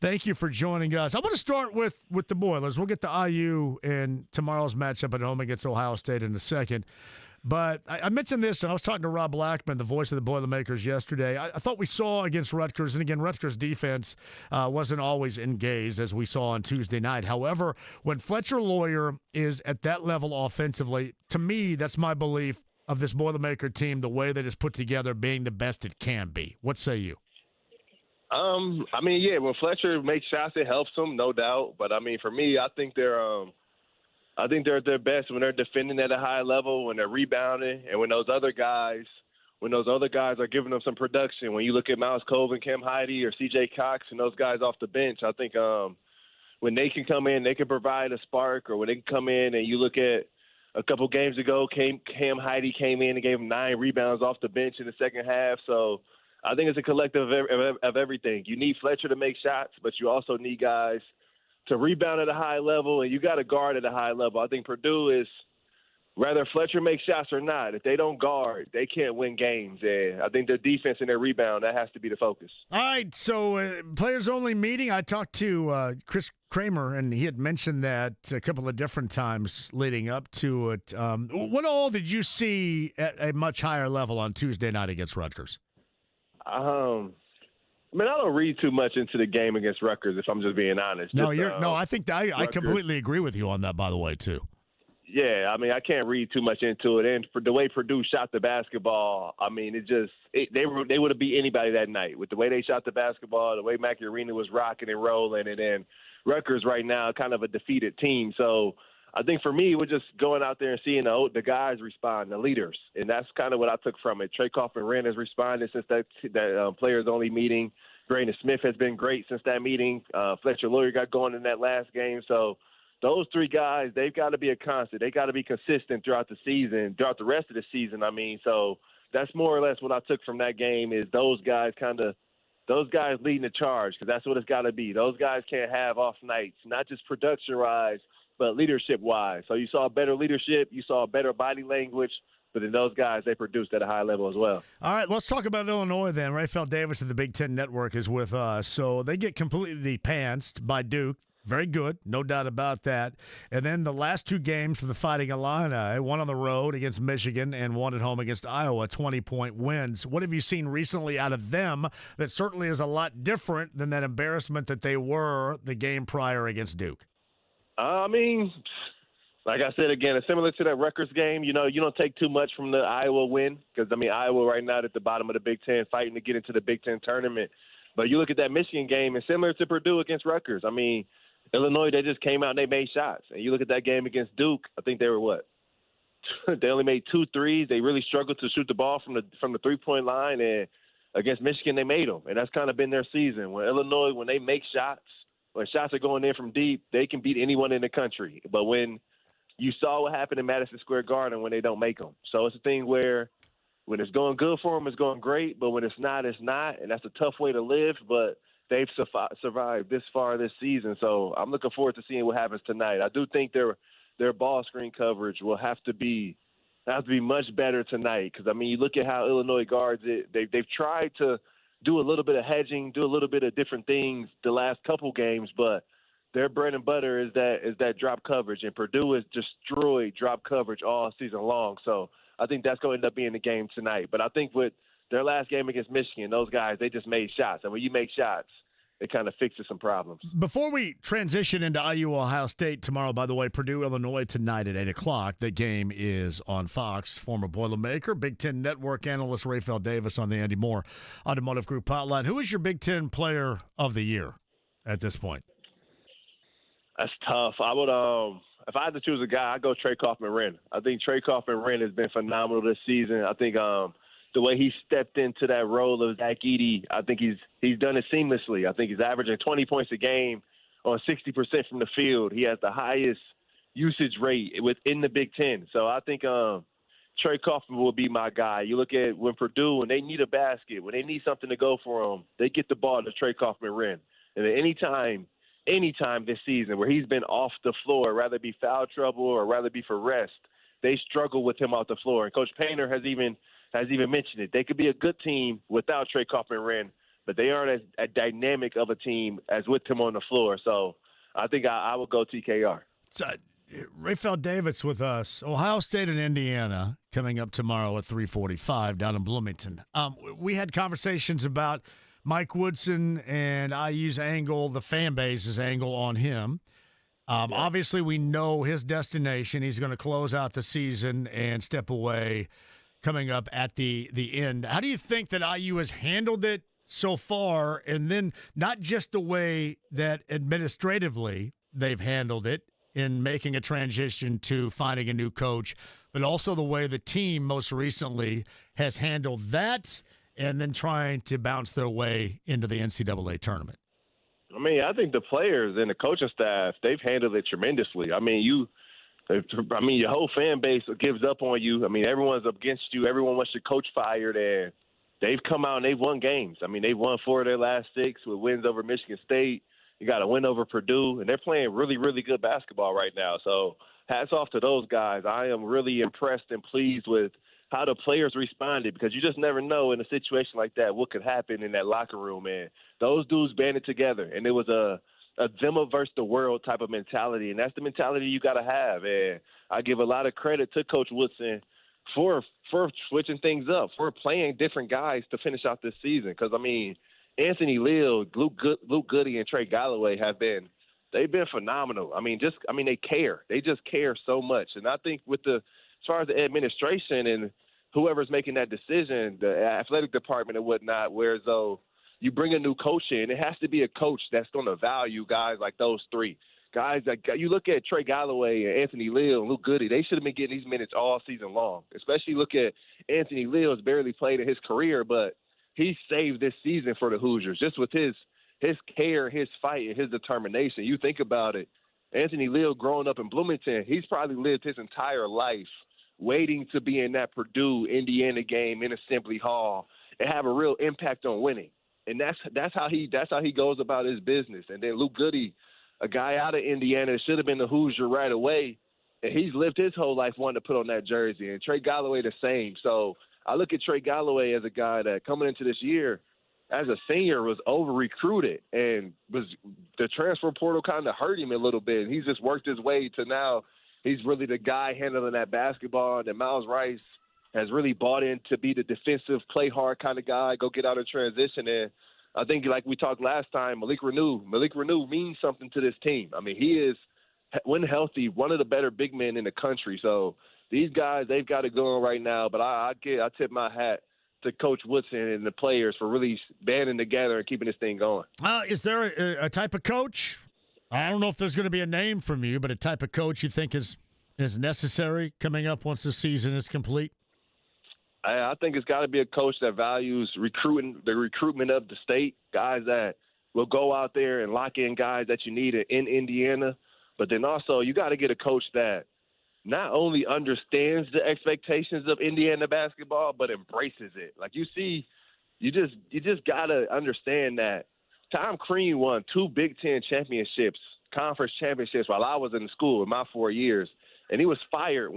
thank you for joining us. I want to start with the Boilers. We'll get to IU and tomorrow's matchup at home against Ohio State in a second. But I mentioned this, and I was talking to Rob Blackman, the voice of the Boilermakers, yesterday. I thought we saw against Rutgers, and again, Rutgers' defense wasn't always engaged, as we saw on Tuesday night. However, when Fletcher Lawyer is at that level offensively, to me, that's my belief of this Boilermaker team, the way that it's put together being the best it can be. What say you? I mean, yeah, when Fletcher makes shots, it helps them, no doubt. But, I mean, for me, I think they're at their best when they're defending at a high level, when they're rebounding, and when those other guys are giving them some production. When you look at Miles Colvin, Cam Heide, or C.J. Cox, and those guys off the bench, I think when they can come in, they can provide a spark. Or when they can come in, and you look at a couple games ago, Cam Heide came in and gave them 9 rebounds off the bench in the second half. So I think it's a collective of everything. You need Fletcher to make shots, but you also need guys to rebound at a high level, and you got to guard at a high level. I think Purdue is, whether Fletcher makes shots or not, if they don't guard, they can't win games. And I think their defense and their rebound, that has to be the focus. All right, so players-only meeting. I talked to Chris Kramer, and he had mentioned that a couple of different times leading up to it. What all did you see at a much higher level on Tuesday night against Rutgers? I mean, I don't read too much into the game against Rutgers, if I'm just being honest. No, I think I completely agree with you on that, by the way, too. Yeah, I mean, I can't read too much into it. And for the way Purdue shot the basketball, I mean, they would have beat anybody that night. With the way they shot the basketball, the way Mackey Arena was rocking and rolling, and then Rutgers right now kind of a defeated team. So I think for me, we're just going out there and seeing the guys respond, the leaders. And that's kind of what I took from it. Trey Kaufman-Renn has responded since that players-only meeting. Brandon Smith has been great since that meeting. Fletcher Lawyer got going in that last game. So those 3 guys, they've got to be a constant. They got to be consistent throughout the season, throughout the rest of the season. I mean, so that's more or less what I took from that game is those guys leading the charge, because that's what it's got to be. Those guys can't have off nights, not just production-wise, but leadership-wise. So you saw better leadership, you saw better body language, but then those guys, they produced at a high level as well. All right, let's talk about Illinois then. Rafael Davis of the Big Ten Network is with us. So they get completely pantsed by Duke. Very good, no doubt about that. And then the last 2 games for the Fighting Illini, one on the road against Michigan and one at home against Iowa, 20-point wins. What have you seen recently out of them that certainly is a lot different than that embarrassment that they were the game prior against Duke? I mean, Like I said, again, it's similar to that Rutgers game. You don't take too much from the Iowa win because, Iowa right now at the bottom of the Big Ten fighting to get into the Big Ten tournament. But you look at that Michigan game, and similar to Purdue against Rutgers. Illinois, they just came out and they made shots. And you look at that game against Duke, I think they were what? They only made 2 threes. They really struggled to shoot the ball from the three-point line. And against Michigan, they made them. And that's kind of been their season. When Illinois, when they make shots, when shots are going in from deep, they can beat anyone in the country. But when you saw what happened in Madison Square Garden when they don't make them. So it's a thing where when it's going good for them, it's going great. But when it's not, it's not. And that's a tough way to live. But they've survived this far this season. So I'm looking forward to seeing what happens tonight. I do think their ball screen coverage will have to be much better tonight. Because, you look at how Illinois guards it. They've tried to do a little bit of hedging, do a little bit of different things the last couple games, but their bread and butter is that drop coverage, and Purdue has destroyed drop coverage all season long. So I think that's going to end up being the game tonight. But I think with their last game against Michigan, those guys, they just made shots. And when you make shots, it kind of fixes some problems. Before we transition into IU Ohio State tomorrow, by the way, Purdue, Illinois tonight at 8 o'clock. The game is on Fox. Former Boilermaker, Big Ten Network analyst Raphael Davis on the Andy Moore Automotive Group hotline. Who is your Big Ten player of the year at this point? That's tough. I would, if I had to choose a guy, I'd go Trey Kaufman-Renn. I think Trey Kaufman-Renn has been phenomenal this season. I think the way he stepped into that role of Zach Edey, I think he's done it seamlessly. I think he's averaging 20 points a game on 60% from the field. He has the highest usage rate within the Big Ten. So I think Trey Kaufman will be my guy. You look at when Purdue, when they need a basket, when they need something to go for them, they get the ball to Trey Kaufman-Renn. And at anytime this season where he's been off the floor, rather be foul trouble or rather be for rest, they struggle with him off the floor. And Coach Painter has even mentioned it. They could be a good team without Trey Kaufman-Renn, but they aren't as dynamic of a team as with him on the floor. So I think I would go TKR. So, Raphael Davis with us. Ohio State and Indiana coming up tomorrow at 3:45 down in Bloomington. We had conversations about Mike Woodson and IU's angle, the fan base's angle on him. Obviously, we know his destination. He's going to close out the season and step away coming up at the end. How do you think that IU has handled it so far? And then not just the way that administratively they've handled it in making a transition to finding a new coach, but also the way the team most recently has handled that and then trying to bounce their way into the NCAA tournament. I think the players and the coaching staff, they've handled it tremendously. Your whole fan base gives up on you. Everyone's against you. Everyone wants your coach fired, and they've come out and they've won games. They've won 4 of their last 6 with wins over Michigan State. You got a win over Purdue, and they're playing really, really good basketball right now. So hats off to those guys. I am really impressed and pleased with how the players responded, because you just never know in a situation like that what could happen in that locker room. And those dudes banded together, and it was a them versus the world type of mentality, and that's the mentality you got to have. And I give a lot of credit to Coach Woodson for switching things up, for playing different guys to finish out this season. Because, Anthony Leal, Luke Goody, and Trey Galloway they've been phenomenal. They care. They just care so much. And I think as far as the administration and whoever's making that decision, the athletic department and whatnot, whereas though you bring a new coach in, it has to be a coach that's going to value guys like those 3. Guys that you look at Trey Galloway and Anthony Leal and Luke Goody, they should have been getting these minutes all season long. Especially look at Anthony Leal, has barely played in his career, but he saved this season for the Hoosiers just with his care, his fight, and his determination. You think about it, Anthony Leal growing up in Bloomington, he's probably lived his entire life waiting to be in that Purdue Indiana game in Assembly Hall and have a real impact on winning. And that's how he goes about his business. And then Luke Goody, a guy out of Indiana, should have been the Hoosier right away, and he's lived his whole life wanting to put on that jersey. And Trey Galloway the same. So I look at Trey Galloway as a guy that coming into this year as a senior was over-recruited, and the transfer portal kind of hurt him a little bit. And he's just worked his way to now he's really the guy handling that basketball. And Miles Rice has really bought in to be the defensive, play hard kind of guy, go get out of transition. And I think, like we talked last time, Malik Reneau means something to this team. He is when healthy, one of the better big men in the country. So these guys, they've got it going right now. But I tip my hat to Coach Woodson and the players for really banding together and keeping this thing going. Is there a type of coach? I don't know if there's going to be a name from you, but a type of coach you think is necessary coming up once the season is complete? I think it's got to be a coach that values the recruitment of the state, guys that will go out there and lock in guys that you need in Indiana. But then also you got to get a coach that not only understands the expectations of Indiana basketball, but embraces it. Like you just got to understand that Tom Crean won 2 Big Ten championships, conference championships while I was in school in my 4 years, and he was fired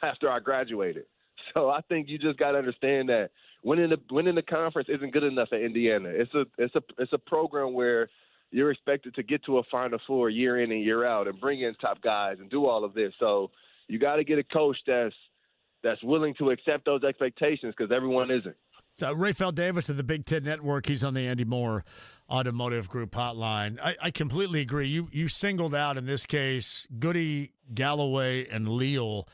after I graduated. So I think you just got to understand that winning the conference isn't good enough at Indiana. It's a program where you're expected to get to a Final Four year in and year out and bring in top guys and do all of this. So you got to get a coach that's willing to accept those expectations because everyone isn't. So Rafael Davis of the Big Ten Network, he's on the Andy Moore Automotive Group hotline. I completely agree. You singled out in this case Goody, Galloway, and Leal.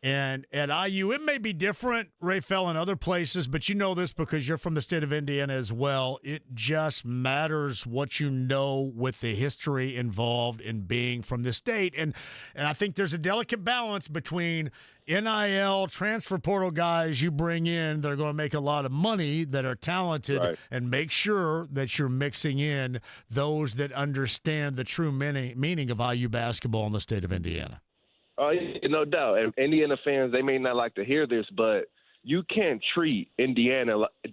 And at IU, it may be different, Rafael, in other places, but you know this because you're from the state of Indiana as well. It just matters what you know with the history involved in being from the state. And I think there's a delicate balance between NIL, transfer portal guys you bring in that are going to make a lot of money, that are talented, right, and make sure that you're mixing in those that understand the true meaning of IU basketball in the state of Indiana. Oh, yeah, no doubt. And Indiana fans, they may not like to hear this, but you can't treat the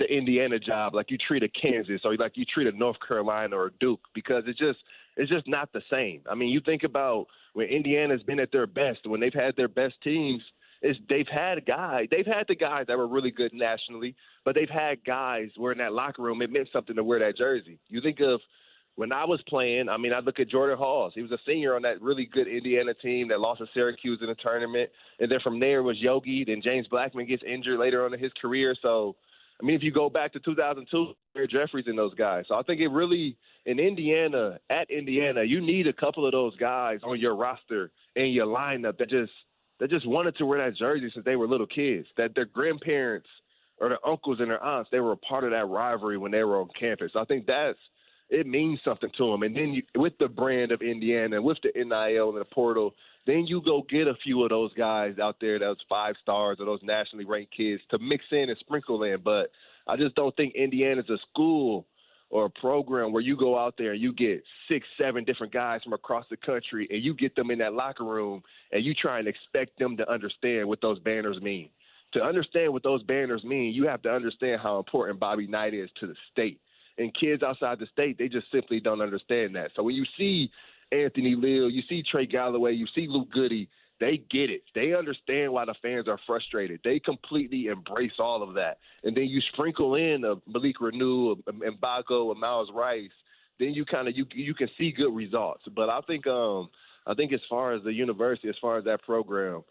Indiana job like you treat a Kansas or like you treat a North Carolina or a Duke, because it's just not the same. I mean, you think about when Indiana's been at their best, when they've had their best teams, they've had the guys that were really good nationally, but they've had guys where in that locker room it meant something to wear that jersey. You think of when I was playing, I mean, I look at Jordan Halls. He was a senior on that really good Indiana team that lost to Syracuse in the tournament. And then from there was Yogi. Then James Blackman gets injured later on in his career. So, I mean, if you go back to 2002, Jeffries and those guys. So I think it really, at Indiana, you need a couple of those guys on your roster and your lineup that just wanted to wear that jersey since they were little kids, that their grandparents or their uncles and their aunts, they were a part of that rivalry when they were on campus. So I think it means something to them. And then with the brand of Indiana, with the NIL and the portal, then you go get a few of those guys out there, those 5 stars or those nationally ranked kids to mix in and sprinkle in. But I just don't think Indiana's a school or a program where you go out there and you get 6, 7 different guys from across the country and you get them in that locker room and you try and expect them to understand what those banners mean. To understand what those banners mean, you have to understand how important Bobby Knight is to the state. And kids outside the state, they just simply don't understand that. So when you see Anthony Leal, you see Trey Galloway, you see Luke Goody, they get it. They understand why the fans are frustrated. They completely embrace all of that. And then you sprinkle in a Malik Renew, a Mbago, a Miles Rice, then you kind of you can see good results. But I think as far as the university, as far as that program,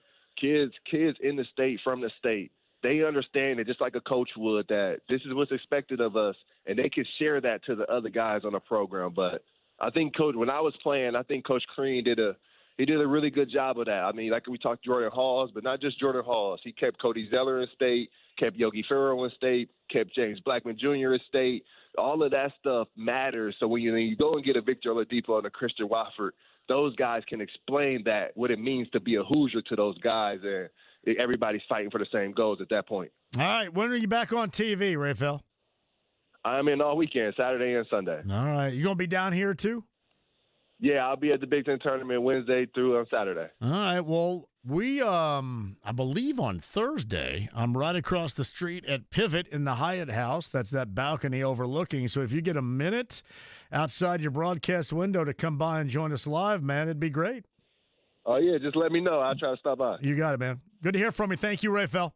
kids in the state, from the state, they understand it just like a coach would, that this is what's expected of us, and they can share that to the other guys on the program. But I think when I was playing, I think Coach Crean did a really good job of that. I mean, like we talked Jordan Halls, but not just Jordan Halls. He kept Cody Zeller in state, kept Yogi Ferrell in state, kept James Blackman Jr. in state. All of that stuff matters. So when you go and get a Victor Oladipo and a Christian Wofford, those guys can explain that, what it means to be a Hoosier to those guys, and everybody's fighting for the same goals at that point. All right. When are you back on TV, Rafael? I'm in all weekend, Saturday and Sunday. All right. You going to be down here too? Yeah, I'll be at the Big Ten tournament Wednesday through Saturday. All right. Well, we, I believe on Thursday, I'm right across the street at Pivot in the Hyatt House. That's that balcony overlooking. So if you get a minute outside your broadcast window to come by and join us live, man, it'd be great. Oh, yeah. Just let me know. I'll try to stop by. You got it, man. Good to hear from you. Thank you, Rafael.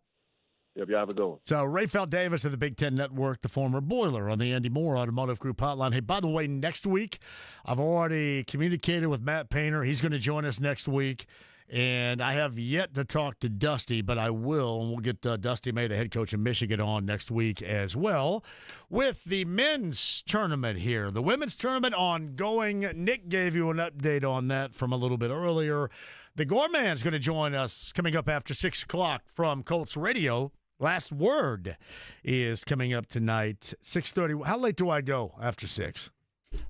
Yep, you have a good one. So, Rafael Davis of the Big Ten Network, the former Boiler on the Andy Moore Automotive Group hotline. Hey, by the way, next week, I've already communicated with Matt Painter. He's going to join us next week. And I have yet to talk to Dusty, but I will. And we'll get Dusty May, the head coach of Michigan, on next week as well with the men's tournament here. The women's tournament ongoing. Nick gave you an update on that from a little bit earlier. The Gorman's going to join us coming up after 6 o'clock from Colts Radio. Last Word is coming up tonight, 6:30. How late do I go after 6?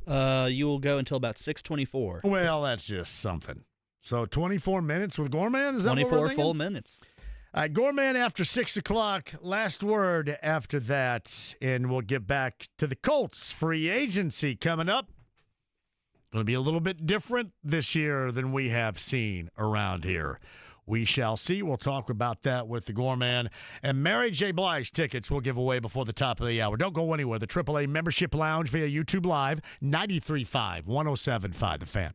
You will go until about 6:24. Well, that's just something. So 24 minutes with Gorman? Is that 24 what we're thinking? full minutes. Gorman after 6 o'clock. Last Word after that. And we'll get back to the Colts free agency coming up. Going to be a little bit different this year than we have seen around here. We shall see. We'll talk about that with the Gorman. And Mary J. Blige tickets we'll give away before the top of the hour. Don't go anywhere. The AAA Membership Lounge via YouTube Live, 93.5, 107.5, The Fan.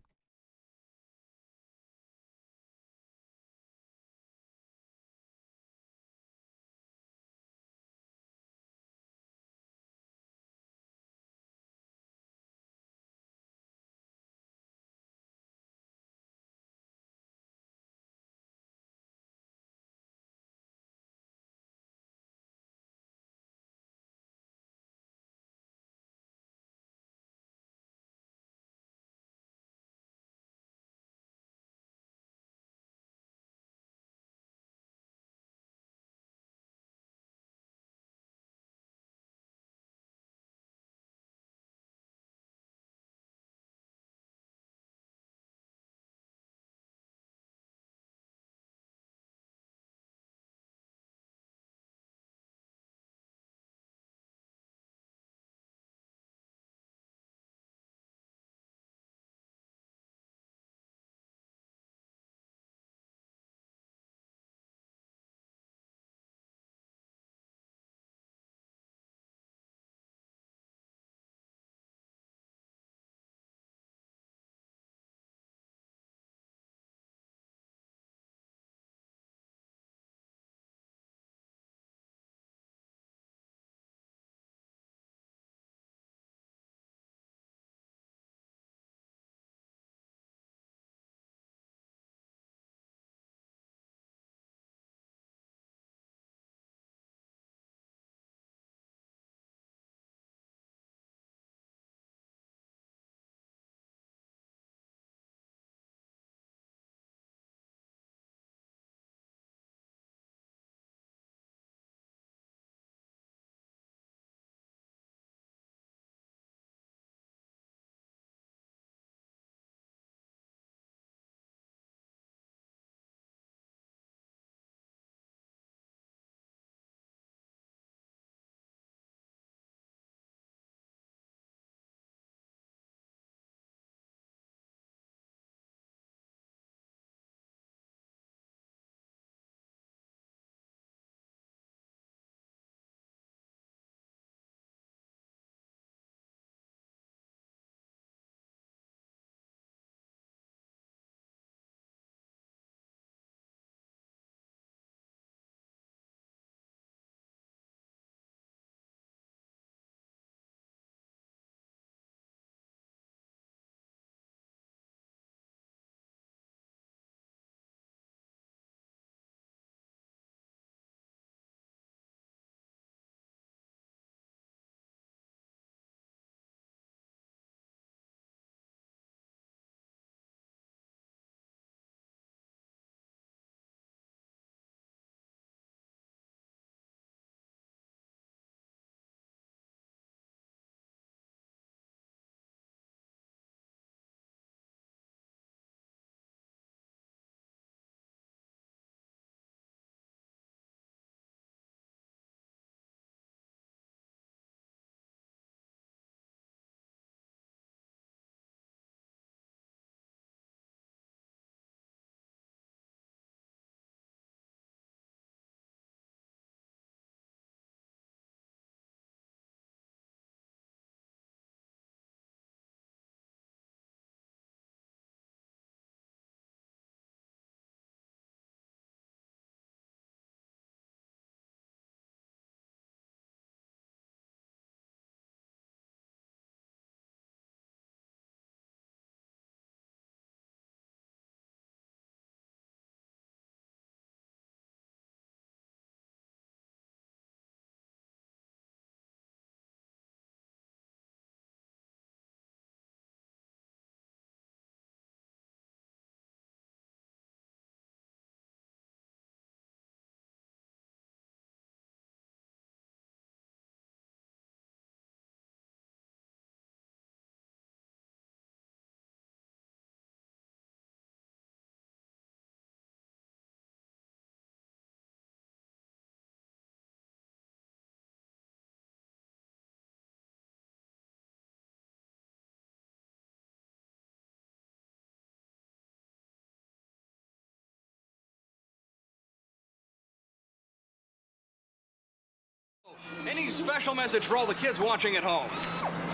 a special message for all the kids watching at home.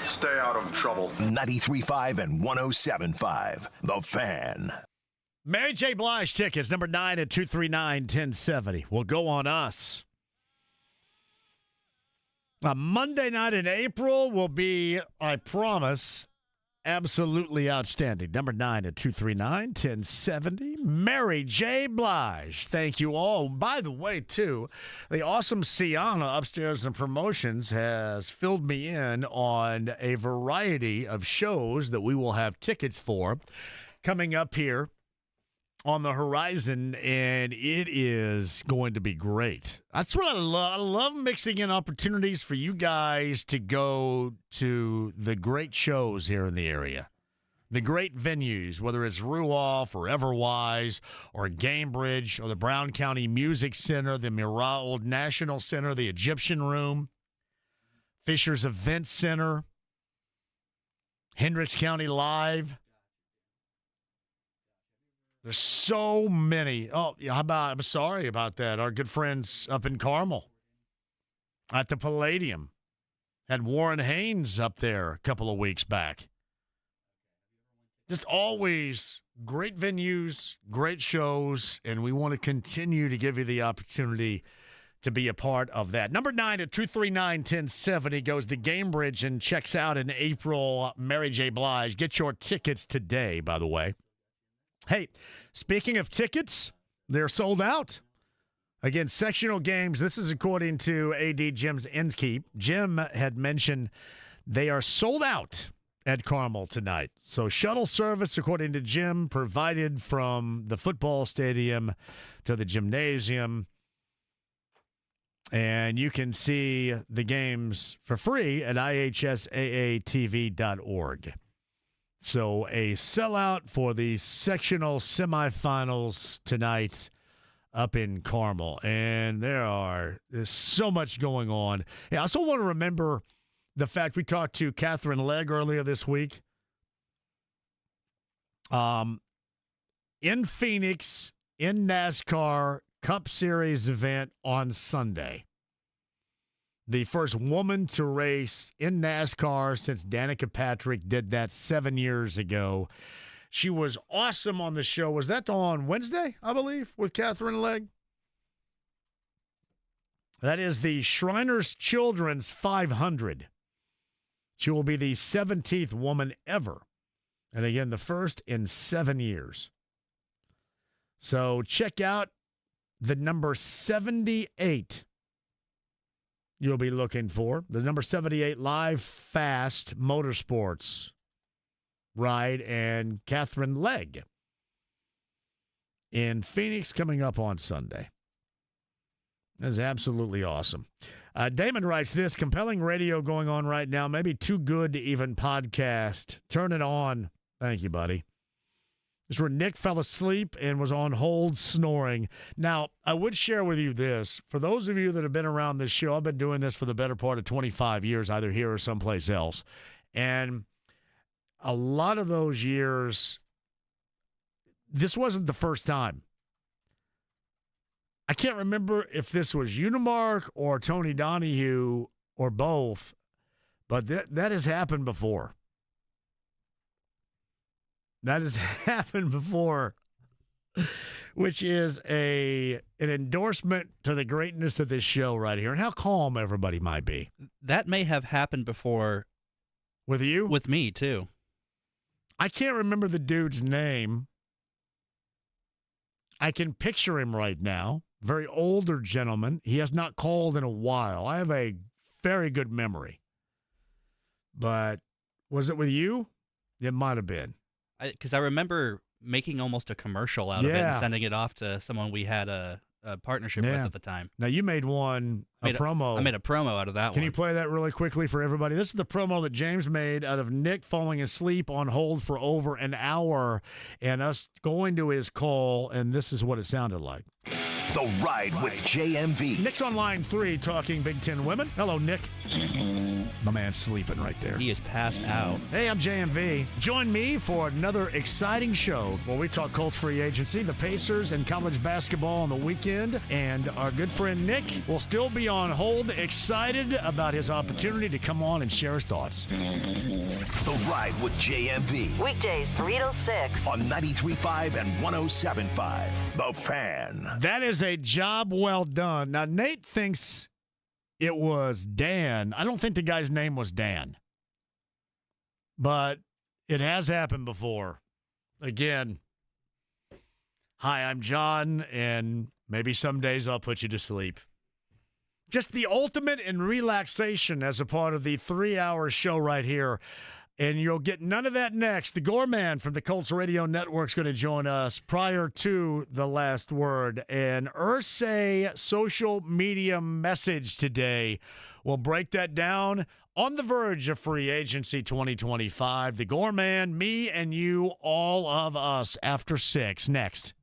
Stay out of trouble. 93.5 and 107.5. The Fan. Mary J. Blige tickets, number 9 at 239-1070. Will go on us. A Monday night in April will be, I promise, absolutely outstanding. Number 9 at 239-1070. Mary J. Blige. Thank you all. By the way, too, the awesome Sienna upstairs in promotions has filled me in on a variety of shows that we will have tickets for coming up here on the horizon, and it is going to be great. That's what I love. I love mixing in opportunities for you guys to go to the great shows here in the area, the great venues, whether it's Ruoff or Everwise or Gamebridge or the Brown County Music Center, the Miracle National Center, the Egyptian Room, Fisher's Event Center, Hendricks County Live. There's so many. Oh, yeah, I'm sorry about that. Our good friends up in Carmel at the Palladium had Warren Haynes up there a couple of weeks back. Just always great venues, great shows, and we want to continue to give you the opportunity to be a part of that. Number 9 at 239-1070 goes to Gamebridge and checks out in April. Mary J. Blige. Get your tickets today, by the way. Hey, speaking of tickets, they're sold out. Again, sectional games. This is according to AD Jim's Inkeep. Jim had mentioned they are sold out at Carmel tonight. So shuttle service, according to Jim, provided from the football stadium to the gymnasium. And you can see the games for free at ihsaatv.org. So a sellout for the sectional semifinals tonight up in Carmel. And there's so much going on. I also want to remember the fact we talked to Catherine Legg earlier this week. In Phoenix, in NASCAR Cup Series event on Sunday. The first woman to race in NASCAR since Danica Patrick did that 7 years ago. She was awesome on the show. Was that on Wednesday, I believe, with Catherine Legg? That is the Shriners Children's 500. She will be the 17th woman ever. And again, the first in 7 years. So check out the number 78 you'll be looking for. The number 78 Live Fast Motorsports ride and Catherine Legg in Phoenix coming up on Sunday. That is absolutely awesome. Damon writes this, compelling radio going on right now, maybe too good to even podcast. Turn it on. Thank you, buddy. This is where Nick fell asleep and was on hold snoring. Now, I would share with you this. For those of you that have been around this show, I've been doing this for the better part of 25 years, either here or someplace else. And a lot of those years, this wasn't the first time. I can't remember if this was Unimark or Tony Donahue or both, but that has happened before. That has happened before, which is an endorsement to the greatness of this show right here and how calm everybody might be. That may have happened before. With you? With me, too. I can't remember the dude's name. I can picture him right now. Very older gentleman. He has not called in a while. I have a very good memory. But was it with you? It might have been. Because I remember making almost a commercial out of it and sending it off to someone we had a partnership with at the time. Now, you made promo. I made a promo out of that one. Can you play that really quickly for everybody? This is the promo that James made out of Nick falling asleep on hold for over an hour and us going to his call, and this is what it sounded like. The Ride with JMV. Nick's on line 3 talking Big Ten women. Hello, Nick. My man's sleeping right there. He is passed out. Hey, I'm JMV. Join me for another exciting show where we talk Colts free agency, the Pacers, and college basketball on the weekend. And our good friend Nick will still be on hold, excited about his opportunity to come on and share his thoughts. The Ride with JMV. Weekdays 3 to 6. On 93.5 and 107.5. The Fan. That is a job well done. Now, Nate thinks it was Dan. I don't think the guy's name was Dan. But it has happened before. Again, hi, I'm John, and maybe some days I'll put you to sleep. Just the ultimate in relaxation as a part of the 3-hour show right here. And you'll get none of that next. The Gorman from the Colts Radio Network is going to join us prior to the last word. An Irsay social media message today. We'll break that down on the verge of free agency 2025. The Gorman, me and you, all of us after 6. Next.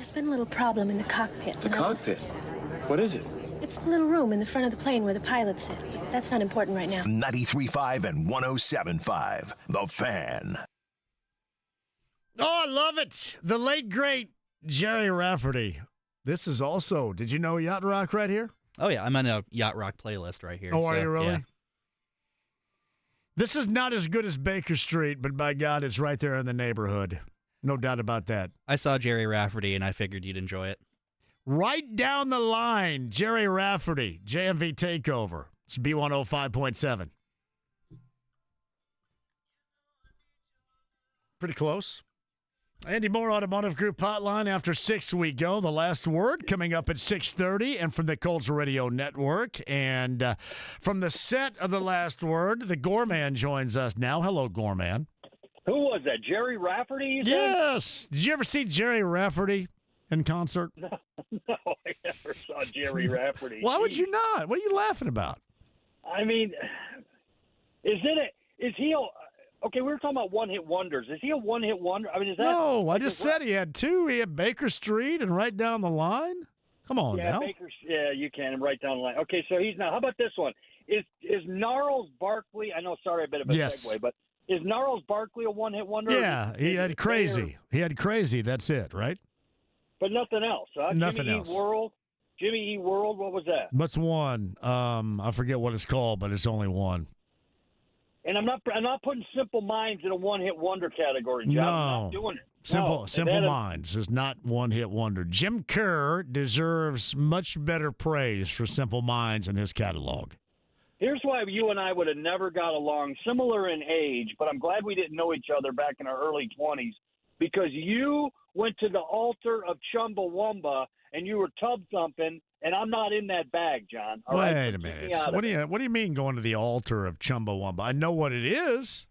There's been a little problem in the cockpit. The cockpit? What is it? It's the little room in the front of the plane where the pilots sit. That's not important right now. 93.5 and 107.5. The Fan. Oh, I love it. The late, great Jerry Rafferty. This is also, did you know Yacht Rock right here? Oh, yeah. I'm on a Yacht Rock playlist right here. Oh, are you really? Yeah. This is not as good as Baker Street, but by God, it's right there in the neighborhood. No doubt about that. I saw Jerry Rafferty, and I figured you'd enjoy it. Right down the line, Jerry Rafferty, JMV Takeover. It's B105.7. Pretty close. Andy Moore Automotive Group hotline after 6 we go. The last word coming up at 6:30, and from the Colts Radio Network. And from the set of the last word, the Gorman joins us now. Hello, Gorman. Who was that? Jerry Rafferty? You said? Yes. Did you ever see Jerry Rafferty in concert? No, I never saw Jerry Rafferty. Why would you not? What are you laughing about? I mean, is he a... Okay, we were talking about one-hit wonders. Is he a one-hit wonder? I mean, is that... No, I just said he had two. He had Baker Street and right down the line. Come on now. Yeah, you can, right down the line. Okay, so he's now... How about this one? Is Gnarls Barkley... I know, sorry, a bit of a segue, but is Gnarls Barkley a one-hit wonder? Yeah, he had Crazy. He had Crazy. That's it, right? But nothing else, huh? Nothing else. Jimmy E. World, what was that? What's one? I forget what it's called, but it's only one. And I'm not putting Simple Minds in a one-hit wonder category, John. No. I'm not doing it. Simple Minds is not one-hit wonder. Jim Kerr deserves much better praise for Simple Minds in his catalog. Here's why you and I would have never got along, similar in age, but I'm glad we didn't know each other back in our early 20s, because you went to the altar of Chumbawamba and you were tub thumping, and I'm not in that bag, John. All Wait right? a minute. What do you mean going to the altar of Chumbawamba? I know what it is,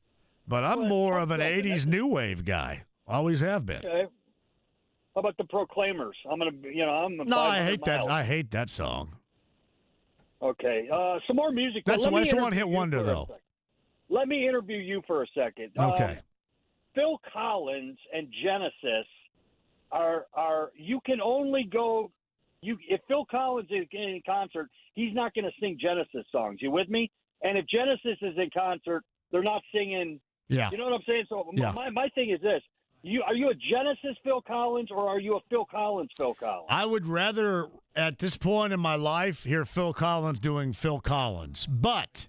but I'm more of an 80s new wave guy. Always have been. Okay. How about the Proclaimers? I'm I hate that. I hate that song. Okay. Some more music. That's one hit wonder, though. Let me interview you for a second. Okay. Phil Collins and Genesis are you can only go. If Phil Collins is in concert, he's not going to sing Genesis songs. You with me? And if Genesis is in concert, they're not singing. Yeah. You know what I'm saying? So yeah. my thing is this. Are you a Genesis Phil Collins or are you a Phil Collins Phil Collins? I would rather, at this point in my life, hear Phil Collins doing Phil Collins. But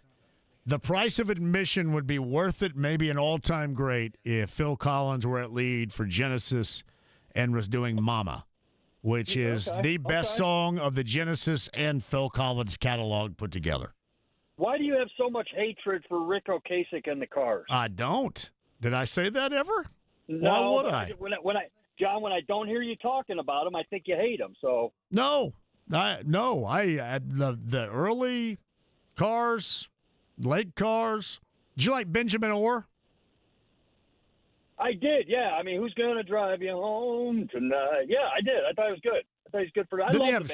the price of admission would be worth it, maybe an all-time great, if Phil Collins were at lead for Genesis and was doing Mama, which is the best song of the Genesis and Phil Collins catalog put together. Why do you have so much hatred for Rick Ocasek and the Cars? I don't. Did I say that ever? No, why would I? John, when I don't hear you talking about him, I think you hate him. So no, the early Cars, late Cars. Did you like Benjamin Orr? I did, yeah. I mean, who's gonna drive you home tonight? Yeah, I did. I thought it was good. I thought he was good for that.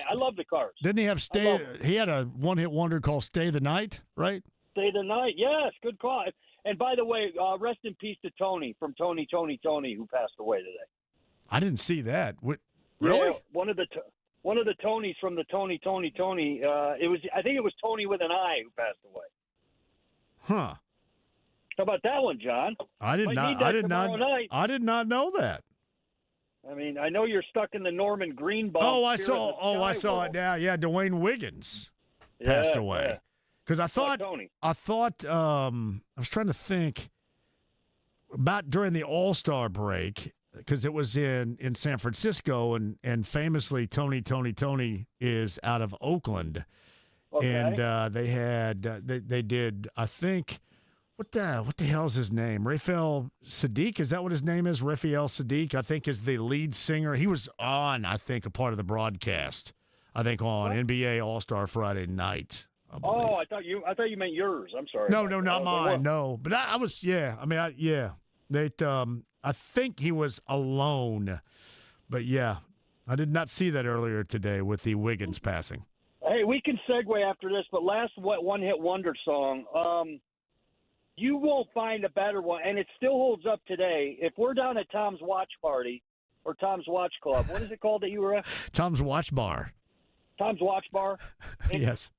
I love the Cars. Didn't he have He had a one-hit wonder called "Stay the Night," right? Stay the Night. Yes, good call. And by the way, rest in peace to Tony from Tony, who passed away today. I didn't see that. Really? Yeah, one of the Tonys from the Tony. I think it was Tony with an I who passed away. Huh. How about that one, John? I did not know that. I mean, I know you're stuck in the Norman Greenbaum. I saw it now. Yeah, Dwayne Wiggins passed away. Yeah. Because I thought I was trying to think about during the All-Star break, because it was in San Francisco, and famously Tony is out of Oakland, and they did, I think, what the hell's his name? Raphael Sadiq, is that what his name is? Raphael Sadiq, I think, is the lead singer. He was on, I think, a part of the broadcast. I think on NBA All-Star Friday night. Oh, I thought you meant yours. I'm sorry. No, not mine. No, but I was. Yeah, I mean, They, I think he was alone, but yeah, I did not see that earlier today with the Wiggins passing. Hey, we can segue after this, but last one-hit wonder song. You won't find a better one, and it still holds up today. If we're down at Tom's watch party, or Tom's Watch Club? What is it called that you were at? Tom's Watch Bar. Tom's Watch Bar? And, yes.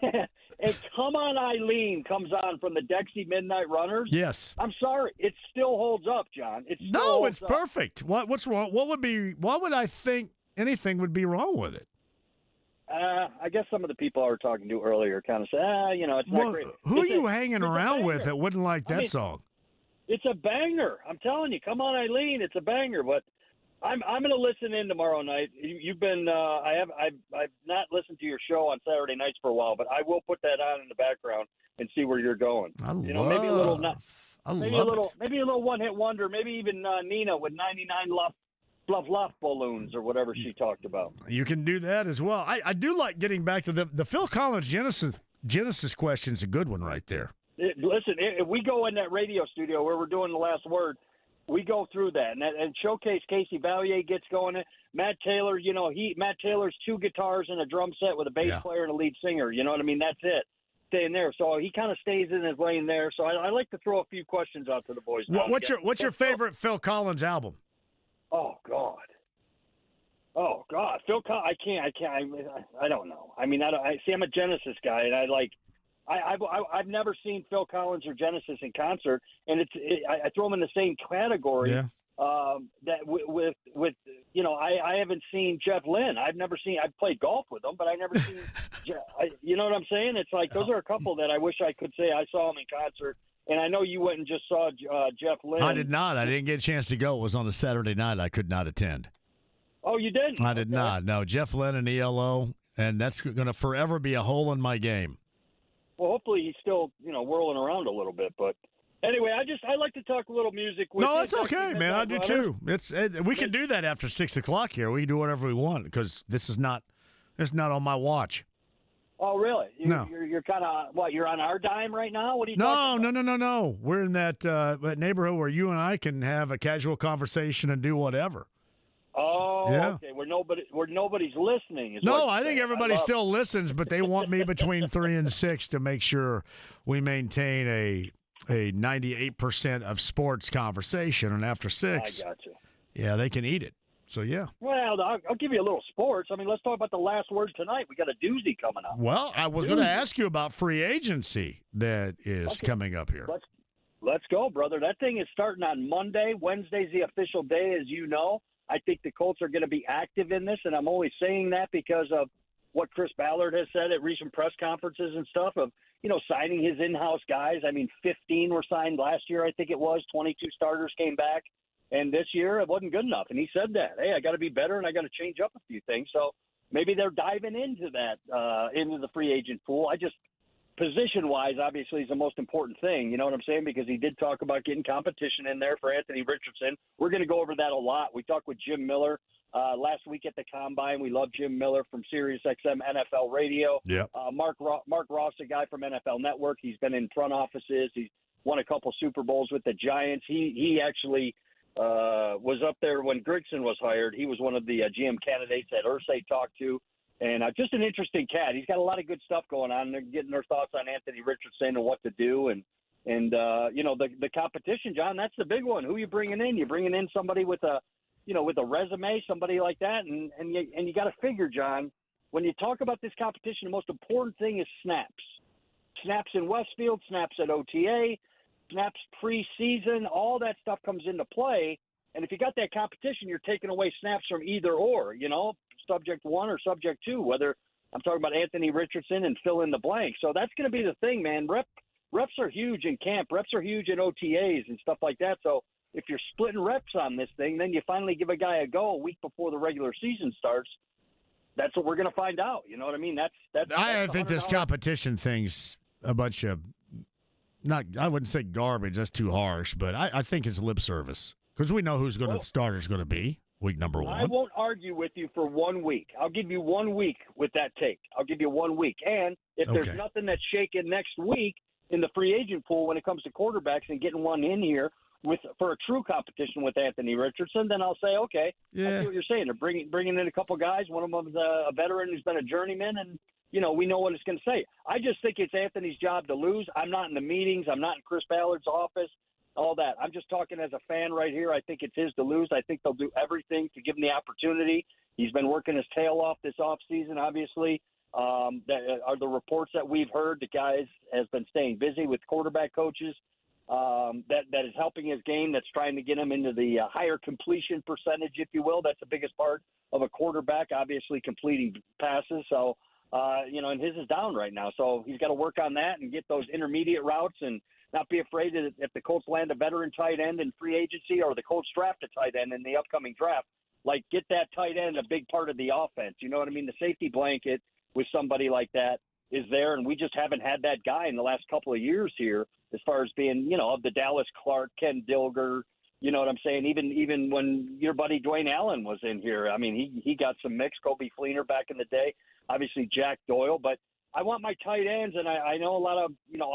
And Come On Eileen comes on from the Dexy Midnight Runners. Yes. I'm sorry. It still holds up, John. It's perfect. What's wrong? What would I think anything would be wrong with it? I guess some of the people I were talking to earlier kind of say, it's not great. Who are you hanging around with that wouldn't like that I mean, song? It's a banger. I'm telling you. Come On Eileen. It's a banger. But I'm going to listen in tomorrow night. You've been I've not listened to your show on Saturday nights for a while, but I will put that on in the background and see where you're going. Maybe a little one-hit wonder, maybe even Nina with 99 Bluff balloons or whatever she talked about. You can do that as well. I do like getting back to the Phil Collins Genesis question's a good one right there. Listen, if we go in that radio studio where we're doing the last word, we go through that and showcase Casey Valier gets going. Matt Taylor, Matt Taylor's 2 guitars and a drum set with a bass player and a lead singer. You know what I mean? That's it. Staying there, so he kind of stays in his lane there. So I like to throw a few questions out to the boys. What's your favorite Phil Collins album? Oh God. Phil Collins. I don't know. I mean, I'm a Genesis guy, and I've never seen Phil Collins or Genesis in concert, and I throw them in the same category. Yeah. That with I haven't seen Jeff Lynne. I've played golf with him, but I never seen. You know what I'm saying? It's like those are a couple that I wish I could say I saw him in concert. And I know you went and just saw Jeff Lynne. I did not. I didn't get a chance to go. It was on a Saturday night. I could not attend. Oh, you didn't? I did not. No, Jeff Lynne and ELO, and that's going to forever be a hole in my game. Well, hopefully he's still, whirling around a little bit. But anyway, I like to talk a little music with you. No, it's okay, man. I do too. We can do that after 6 o'clock here. We can do whatever we want because this is not on my watch. Oh, really? No. You're kind of, you're on our dime right now? What are you talking about? No. We're in that neighborhood where you and I can have a casual conversation and do whatever. Oh, yeah. Okay. Where nobody's listening. I think everybody still listens, but they want me between 3 and 6 to make sure we maintain a 98% of sports conversation. And after 6, I got you. Yeah, they can eat it. So, yeah. Well, I'll give you a little sports. I mean, let's talk about the last word tonight. We got a doozy coming up. Well, I was going to ask you about free agency that is coming up here. Let's go, brother. That thing is starting on Monday. Wednesday's the official day, as you know. I think the Colts are going to be active in this, and I'm only saying that because of what Chris Ballard has said at recent press conferences and stuff of, signing his in-house guys. I mean, 15 were signed last year, I think it was. 22 starters came back. And this year, it wasn't good enough. And he said that, hey, I got to be better and I got to change up a few things. So maybe they're diving into that, into the free agent pool. Position-wise, obviously, is the most important thing. You know what I'm saying? Because he did talk about getting competition in there for Anthony Richardson. We're going to go over that a lot. We talked with Jim Miller last week at the Combine. We love Jim Miller from SiriusXM NFL Radio. Yeah. Mark Ross, a guy from NFL Network. He's been in front offices. He's won a couple Super Bowls with the Giants. He actually was up there when Grigson was hired. He was one of the GM candidates that Irsay talked to. And just an interesting cat. He's got a lot of good stuff going on. They're getting their thoughts on Anthony Richardson and what to do. And the competition, John, that's the big one. Who you bringing in? You're bringing in somebody with a resume, somebody like that. And you got to figure, John, when you talk about this competition, the most important thing is snaps. Snaps in Westfield, snaps at OTA, snaps preseason, all that stuff comes into play. And if you got that competition, you're taking away snaps from either or, subject one or subject two, whether I'm talking about Anthony Richardson and fill in the blank. So that's going to be the thing, man. Reps are huge in camp. Reps are huge in OTAs and stuff like that. So if you're splitting reps on this thing, then you finally give a guy a go a week before the regular season starts. That's what we're going to find out. You know what I mean? I think this competition thing's a bunch of I wouldn't say garbage. That's too harsh, but I think it's lip service because we know who's going to starter's going to be week number one. I won't argue with you for 1 week. I'll give you 1 week with that take. I'll give you 1 week. And if there's nothing that's shaking next week in the free agent pool when it comes to quarterbacks and getting one in here for a true competition with Anthony Richardson, then I'll say, okay, I see what you're saying. They're bringing in a couple guys. One of them's a veteran who's been a journeyman, and we know what it's going to say. I just think it's Anthony's job to lose. I'm not in the meetings. I'm not in Chris Ballard's office. all that. I'm just talking as a fan right here. I think it's his to lose. I think they'll do everything to give him the opportunity. He's been working his tail off this offseason, obviously. That are the reports that we've heard. The guy has been staying busy with quarterback coaches. That is helping his game. That's trying to get him into the higher completion percentage, if you will. That's the biggest part of a quarterback, obviously completing passes. So, and his is down right now. So he's got to work on that and get those intermediate routes and not be afraid that if the Colts land a veteran tight end in free agency or the Colts draft a tight end in the upcoming draft, like get that tight end a big part of the offense. You know what I mean? The safety blanket with somebody like that is there, and we just haven't had that guy in the last couple of years here as far as being, of the Dallas Clark, Ken Dilger, you know what I'm saying? Even when your buddy Dwayne Allen was in here, I mean, he got some mix, Kobe Fleener back in the day, obviously Jack Doyle, but I want my tight ends, and I know a lot of,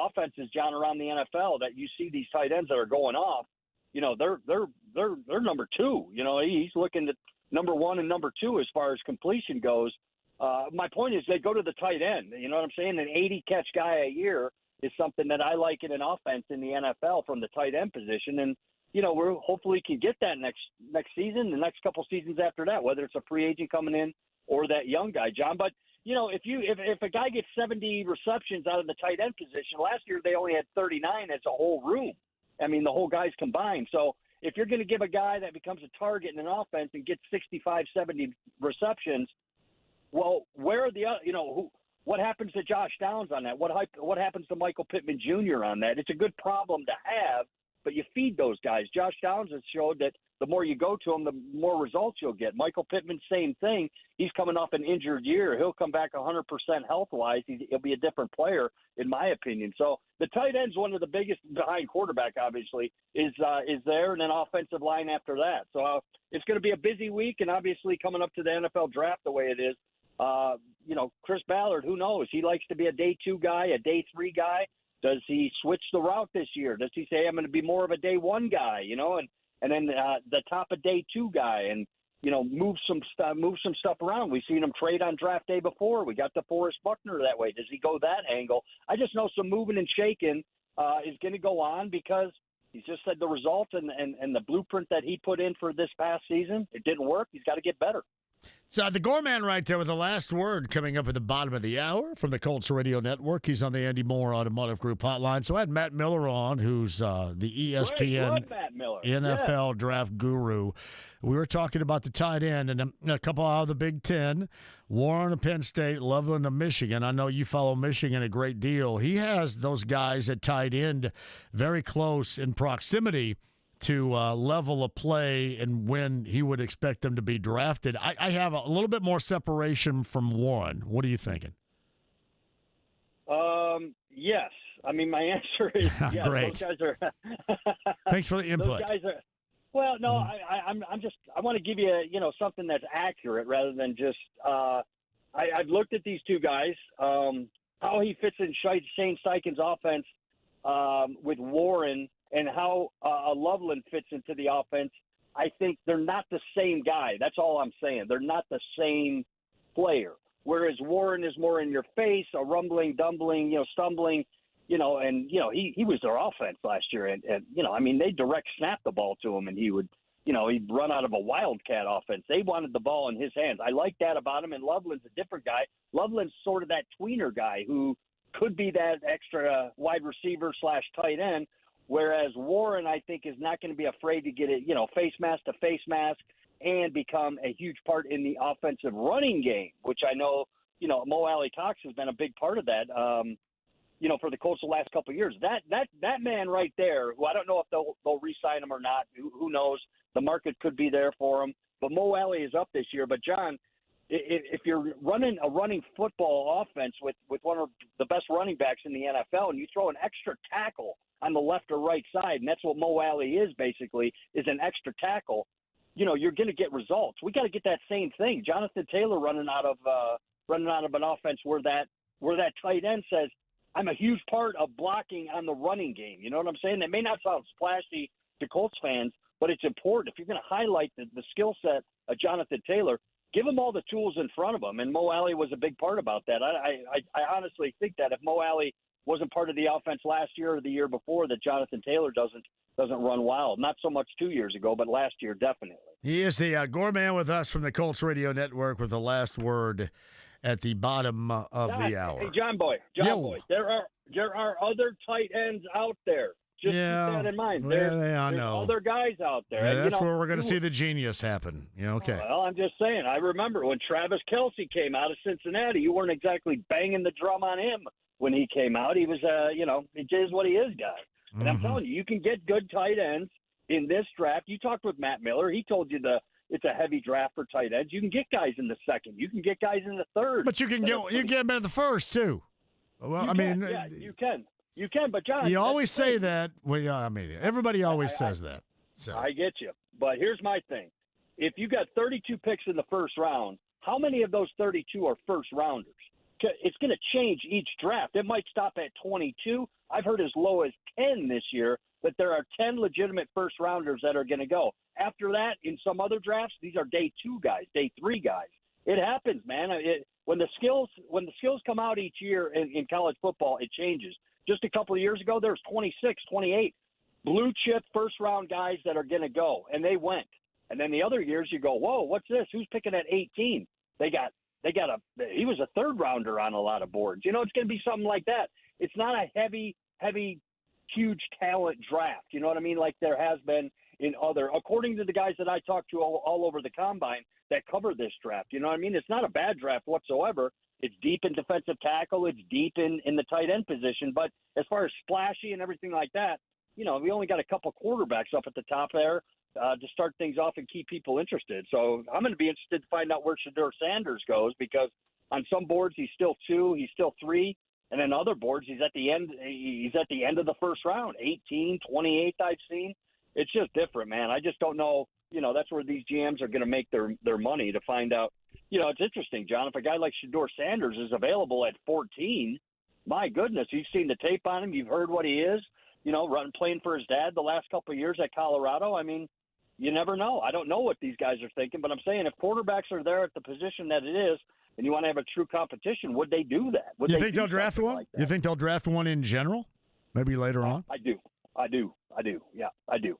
offenses, John, around the NFL that you see these tight ends that are going off, they're number two. He's looking at number one and number two as far as completion goes. My point is they go to the tight end. You know what I'm saying? An 80-catch guy a year is something that I like in an offense in the NFL from the tight end position. And, we're hopefully can get that next season, the next couple seasons after that, whether it's a free agent coming in or that young guy, John. But, if a guy gets 70 receptions out of the tight end position, last year they only had 39 as a whole room. I mean, the whole guys combined. So if you're going to give a guy that becomes a target in an offense and gets 65, 70 receptions, well, where are the what happens to Josh Downs on that? What happens to Michael Pittman Jr. on that? It's a good problem to have, but you feed those guys. Josh Downs has showed that the more you go to him, the more results you'll get. Michael Pittman, same thing. He's coming off an injured year. He'll come back 100% health-wise. He'll be a different player, in my opinion. So the tight end's one of the biggest behind quarterback, obviously, is there, and then offensive line after that. So it's going to be a busy week, and obviously coming up to the NFL draft the way it is, Chris Ballard, who knows? He likes to be a day 2 guy, a day 3 guy. Does he switch the route this year? Does he say, I'm going to be more of a day 1 guy, and then the top of day 2 guy and, move some stuff around. We've seen him trade on draft day before. We got the Forrest Buckner that way. Does he go that angle? I just know some moving and shaking is going to go on because he's just said the results and the blueprint that he put in for this past season, it didn't work. He's got to get better. So the Gorman right there with the last word coming up at the bottom of the hour from the Colts Radio Network. He's on the Andy Moore Automotive Group hotline. So I had Matt Miller on, who's the ESPN NFL draft guru. We were talking about the tight end and a couple out of the Big Ten, Warren of Penn State, Loveland of Michigan. I know you follow Michigan a great deal. He has those guys at tight end very close in proximity to level of play and when he would expect them to be drafted. I have a little bit more separation from Warren. What are you thinking? Yes. I mean, my answer is yes. Great. Those guys are. Thanks for the input. Those guys are. Well, no, I want to give you something that's accurate rather than just. I've looked at these two guys. How he fits in Shane Steichen's offense with Warren. And how Loveland fits into the offense, I think they're not the same guy. That's all I'm saying. They're not the same player. Whereas Warren is more in your face, a rumbling, stumbling, and he was their offense last year. And they direct snap the ball to him, and he would, he'd run out of a wildcat offense. They wanted the ball in his hands. I like that about him. And Loveland's a different guy. Loveland's sort of that tweener guy who could be that extra wide receiver / tight end. Whereas Warren, I think, is not going to be afraid to get it, face mask to face mask and become a huge part in the offensive running game, which I know, Mo Alley Cox has been a big part of that, for the Colts the last couple of years. That man right there, who I don't know if they'll re-sign him or not, who knows? The market could be there for him. But Mo Alley is up this year. But, John, if you're running a running football offense with one of the best running backs in the NFL and you throw an extra tackle on the left or right side, and that's what Mo Alley is basically, is an extra tackle, you're going to get results. We got to get that same thing. Jonathan Taylor running out of an offense where that tight end says, I'm a huge part of blocking on the running game. You know what I'm saying? That may not sound splashy to Colts fans, but it's important. If you're going to highlight the skill set of Jonathan Taylor, give him all the tools in front of him. And Mo Alley was a big part about that. I honestly think that if Mo Alley wasn't part of the offense last year or the year before that Jonathan Taylor doesn't run wild. Not so much 2 years ago, but last year definitely. He is the Gorman with us from the Colts Radio Network with the last word at the bottom of the hour. Hey, John Boy, there are other tight ends out there. Just keep that in mind. There's other guys out there. Yeah, and, that's where we're going to see the genius happen. Okay. Well, I'm just saying. I remember when Travis Kelce came out of Cincinnati, you weren't exactly banging the drum on him when he came out. He was, it is what he is guy. And I'm telling you, you can get good tight ends in this draft. You talked with Matt Miller. He told you it's a heavy draft for tight ends. You can get guys in the second. You can get guys in the third. But you get them in the first too. Well, you can. You can, but John, you always say that. Well, everybody always says that. So I get you, but here's my thing: if you got 32 picks in the first round, how many of those 32 are first rounders? It's going to change each draft. It might stop at 22. I've heard as low as 10 this year. But there are 10 legitimate first rounders that are going to go. After that, in some other drafts, these are day 2 guys, day 3 guys. It happens, man. When the skills come out each year in college football, it changes. Just a couple of years ago, there was 26, 28 blue chip first round guys that are going to go, and they went. And then the other years, you go, whoa, what's this? Who's picking at 18? He was a third rounder on a lot of boards. It's going to be something like that. It's not a heavy, huge talent draft. You know what I mean? Like there has been in other, according to the guys that I talk to all over the combine that cover this draft. You know what I mean? It's not a bad draft whatsoever. It's deep in defensive tackle. It's deep in the tight end position. But as far as splashy and everything like that, we only got a couple quarterbacks up at the top there to start things off and keep people interested. So I'm going to be interested to find out where Shedeur Sanders goes, because on some boards he's still 2, he's still 3. And then other boards, he's at the end of the first round, 18, 28 I've seen. It's just different, man. I just don't know. That's where these GMs are going to make their money to find out. It's interesting, John. If a guy like Shedeur Sanders is available at 14, my goodness, you've seen the tape on him. You've heard what he is, playing for his dad the last couple of years at Colorado. I mean, you never know. I don't know what these guys are thinking, but I'm saying if quarterbacks are there at the position that it is, and you want to have a true competition, would they do that? You think they'll draft one? Like you think they'll draft one in general? Maybe later on? I do. Yeah, I do.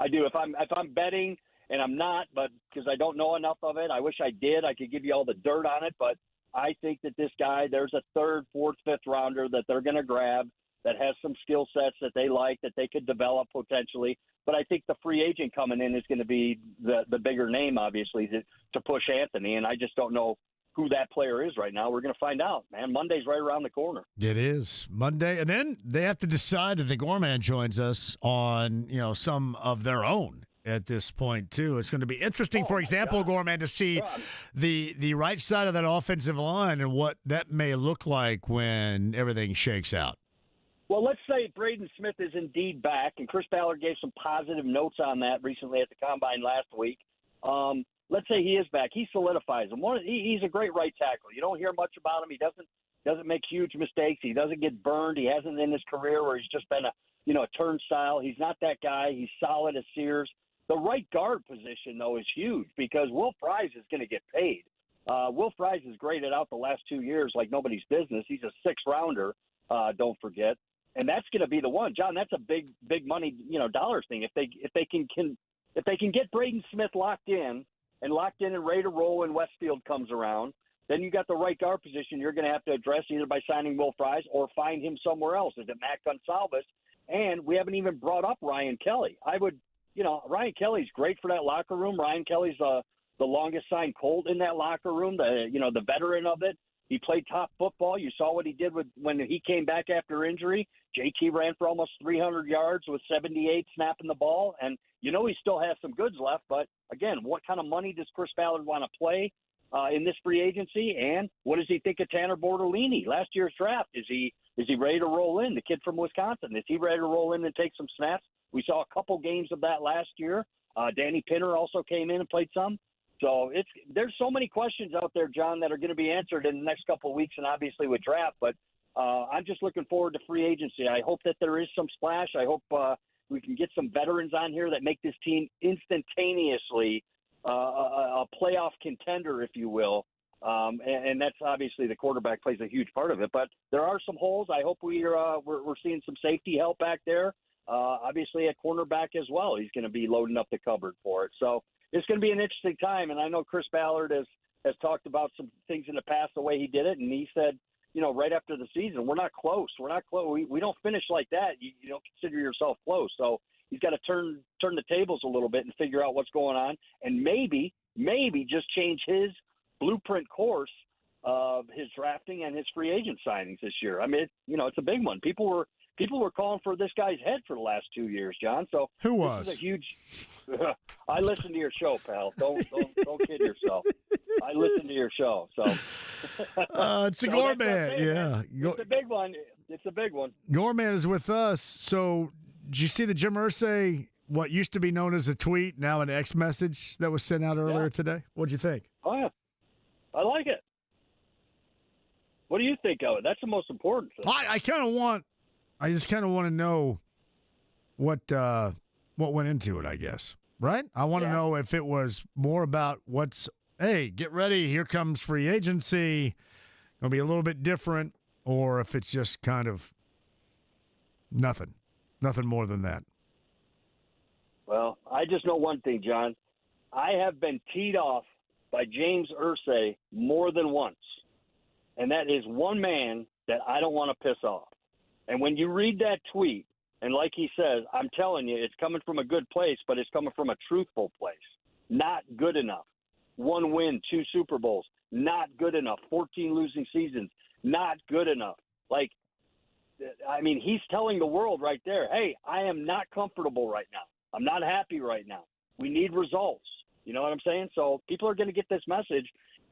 If I'm betting, and I'm not, but because I don't know enough of it, I wish I did. I could give you all the dirt on it, but I think that this guy, there's a 3rd, 4th, 5th rounder that they're going to grab that has some skill sets that they like, that they could develop potentially. But I think the free agent coming in is going to be the bigger name, obviously, to push Anthony. And I just don't know who that player is right now. We're going to find out, man. Monday's right around the corner. It is Monday. And then they have to decide if the Gorman joins us on, some of their own at this point, too. It's going to be interesting, for example, Gorman, to see the right side of that offensive line and what that may look like when everything shakes out. Well, let's say Braden Smith is indeed back, and Chris Ballard gave some positive notes on that recently at the Combine last week. Let's say he is back. He solidifies him. He's a great right tackle. You don't hear much about him. He doesn't make huge mistakes. He doesn't get burned. He hasn't in his career where he's just been a turnstile. He's not that guy. He's solid as Sears. The right guard position, though, is huge because Will Fries is going to get paid. Will Fries has graded out the last 2 years like nobody's business. He's a 6th-rounder, don't forget. And that's going to be the one, John. That's a big money, dollars thing. If they can get Braden Smith locked in and ready to roll when Westfield comes around, then you got the right guard position you're going to have to address either by signing Will Fries or find him somewhere else. Is it Matt Gonsalves? And we haven't even brought up Ryan Kelly. Ryan Kelly's great for that locker room. Ryan Kelly's the longest signed Colt in that locker room, the veteran of it. He played top football. You saw what he did when he came back after injury. JT ran for almost 300 yards with 78 snapping the ball. And he still has some goods left. But, again, what kind of money does Chris Ballard want to play in this free agency? And what does he think of Tanner Bortolini? Last year's draft, is he ready to roll in? The kid from Wisconsin, is he ready to roll in and take some snaps? We saw a couple games of that last year. Danny Pinner also came in and played some. So there's so many questions out there, John, that are going to be answered in the next couple of weeks and obviously with draft. But I'm just looking forward to free agency. I hope that there is some splash. I hope we can get some veterans on here that make this team instantaneously a playoff contender, if you will. And that's obviously the quarterback plays a huge part of it. But there are some holes. I hope we're seeing some safety help back there. Obviously, a cornerback as well. He's going to be loading up the cupboard for it. So it's going to be an interesting time. And I know Chris Ballard has talked about some things in the past, the way he did it. And he said, right after the season, we're not close. We're not close. We don't finish like that. You don't consider yourself close. So he's got to turn the tables a little bit and figure out what's going on. And maybe just change his blueprint course of his drafting and his free agent signings this year. I mean, it's a big one. People were calling for this guy's head for the last 2 years, John. So who was? This is a huge. I listen to your show, pal. Don't kid yourself. I listen to your show. So it's a Gorman. Yeah, it's a big one. It's a big one. Gorman is with us. So did you see the Jim Irsay, what used to be known as a tweet, now an X message that was sent out earlier today? What'd you think? Oh yeah, I like it. What do you think of it? That's the most important thing. I just kind of want to know what went into it, I guess. Right? I want to know if it was more about hey, get ready, here comes free agency, going to be a little bit different, or if it's just kind of nothing more than that. Well, I just know one thing, John. I have been teed off by James Irsay more than once, and that is one man that I don't want to piss off. And when you read that tweet, and like he says, I'm telling you, it's coming from a good place, but it's coming from a truthful place. Not good enough. 1 win, 2 Super Bowls. Not good enough. 14 losing seasons. Not good enough. He's telling the world right there, hey, I am not comfortable right now. I'm not happy right now. We need results. You know what I'm saying? So people are going to get this message,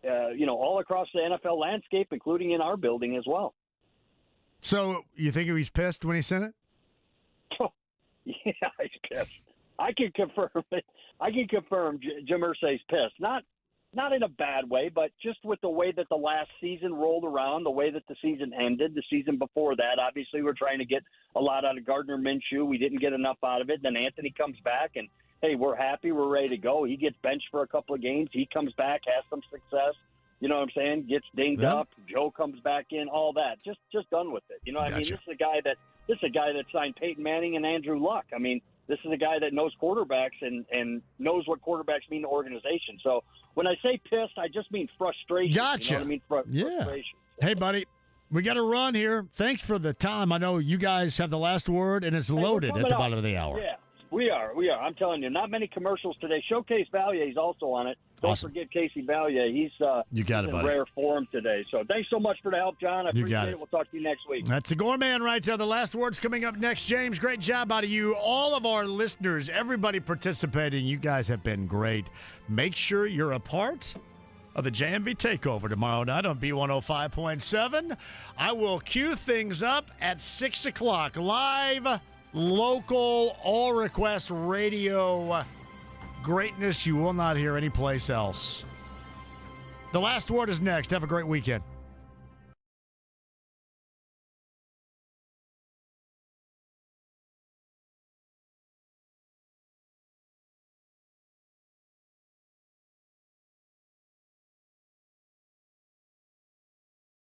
all across the NFL landscape, including in our building as well. So you think he was pissed when he sent it? Yeah, he's pissed. I can confirm it. I can confirm Jim Irsay's pissed. Not in a bad way, but just with the way that the last season rolled around, the way that the season ended, the season before that. Obviously, we're trying to get a lot out of Gardner Minshew. We didn't get enough out of it. Then Anthony comes back, and, hey, we're happy. We're ready to go. He gets benched for a couple of games. He comes back, has some success. You know what I'm saying? Gets dinged up. Joe comes back in. All that. Just done with it. You know what I mean? This is a guy that signed Peyton Manning and Andrew Luck. I mean, this is a guy that knows quarterbacks and knows what quarterbacks mean to organization. So when I say pissed, I just mean frustration. Gotcha. You know what I mean? Frustration. Hey, buddy, we got to run here. Thanks for the time. I know you guys have the last word, and it's loaded at the bottom of the hour. Yeah, we are. I'm telling you, not many commercials today. Showcase Valier, he's also on it. Don't forget Casey Valier. He's you got it, in buddy. Rare form today. So thanks so much for the help, John. I appreciate it. We'll talk to you next week. That's a Gorman right there. The last word's coming up next. James, great job out of you. All of our listeners, everybody participating, you guys have been great. Make sure you're a part of the JMV Takeover tomorrow night on B105.7. I will cue things up at 6 o'clock. Live, local, all-request radio greatness you will not hear anyplace else. The last word is next. Have a great weekend.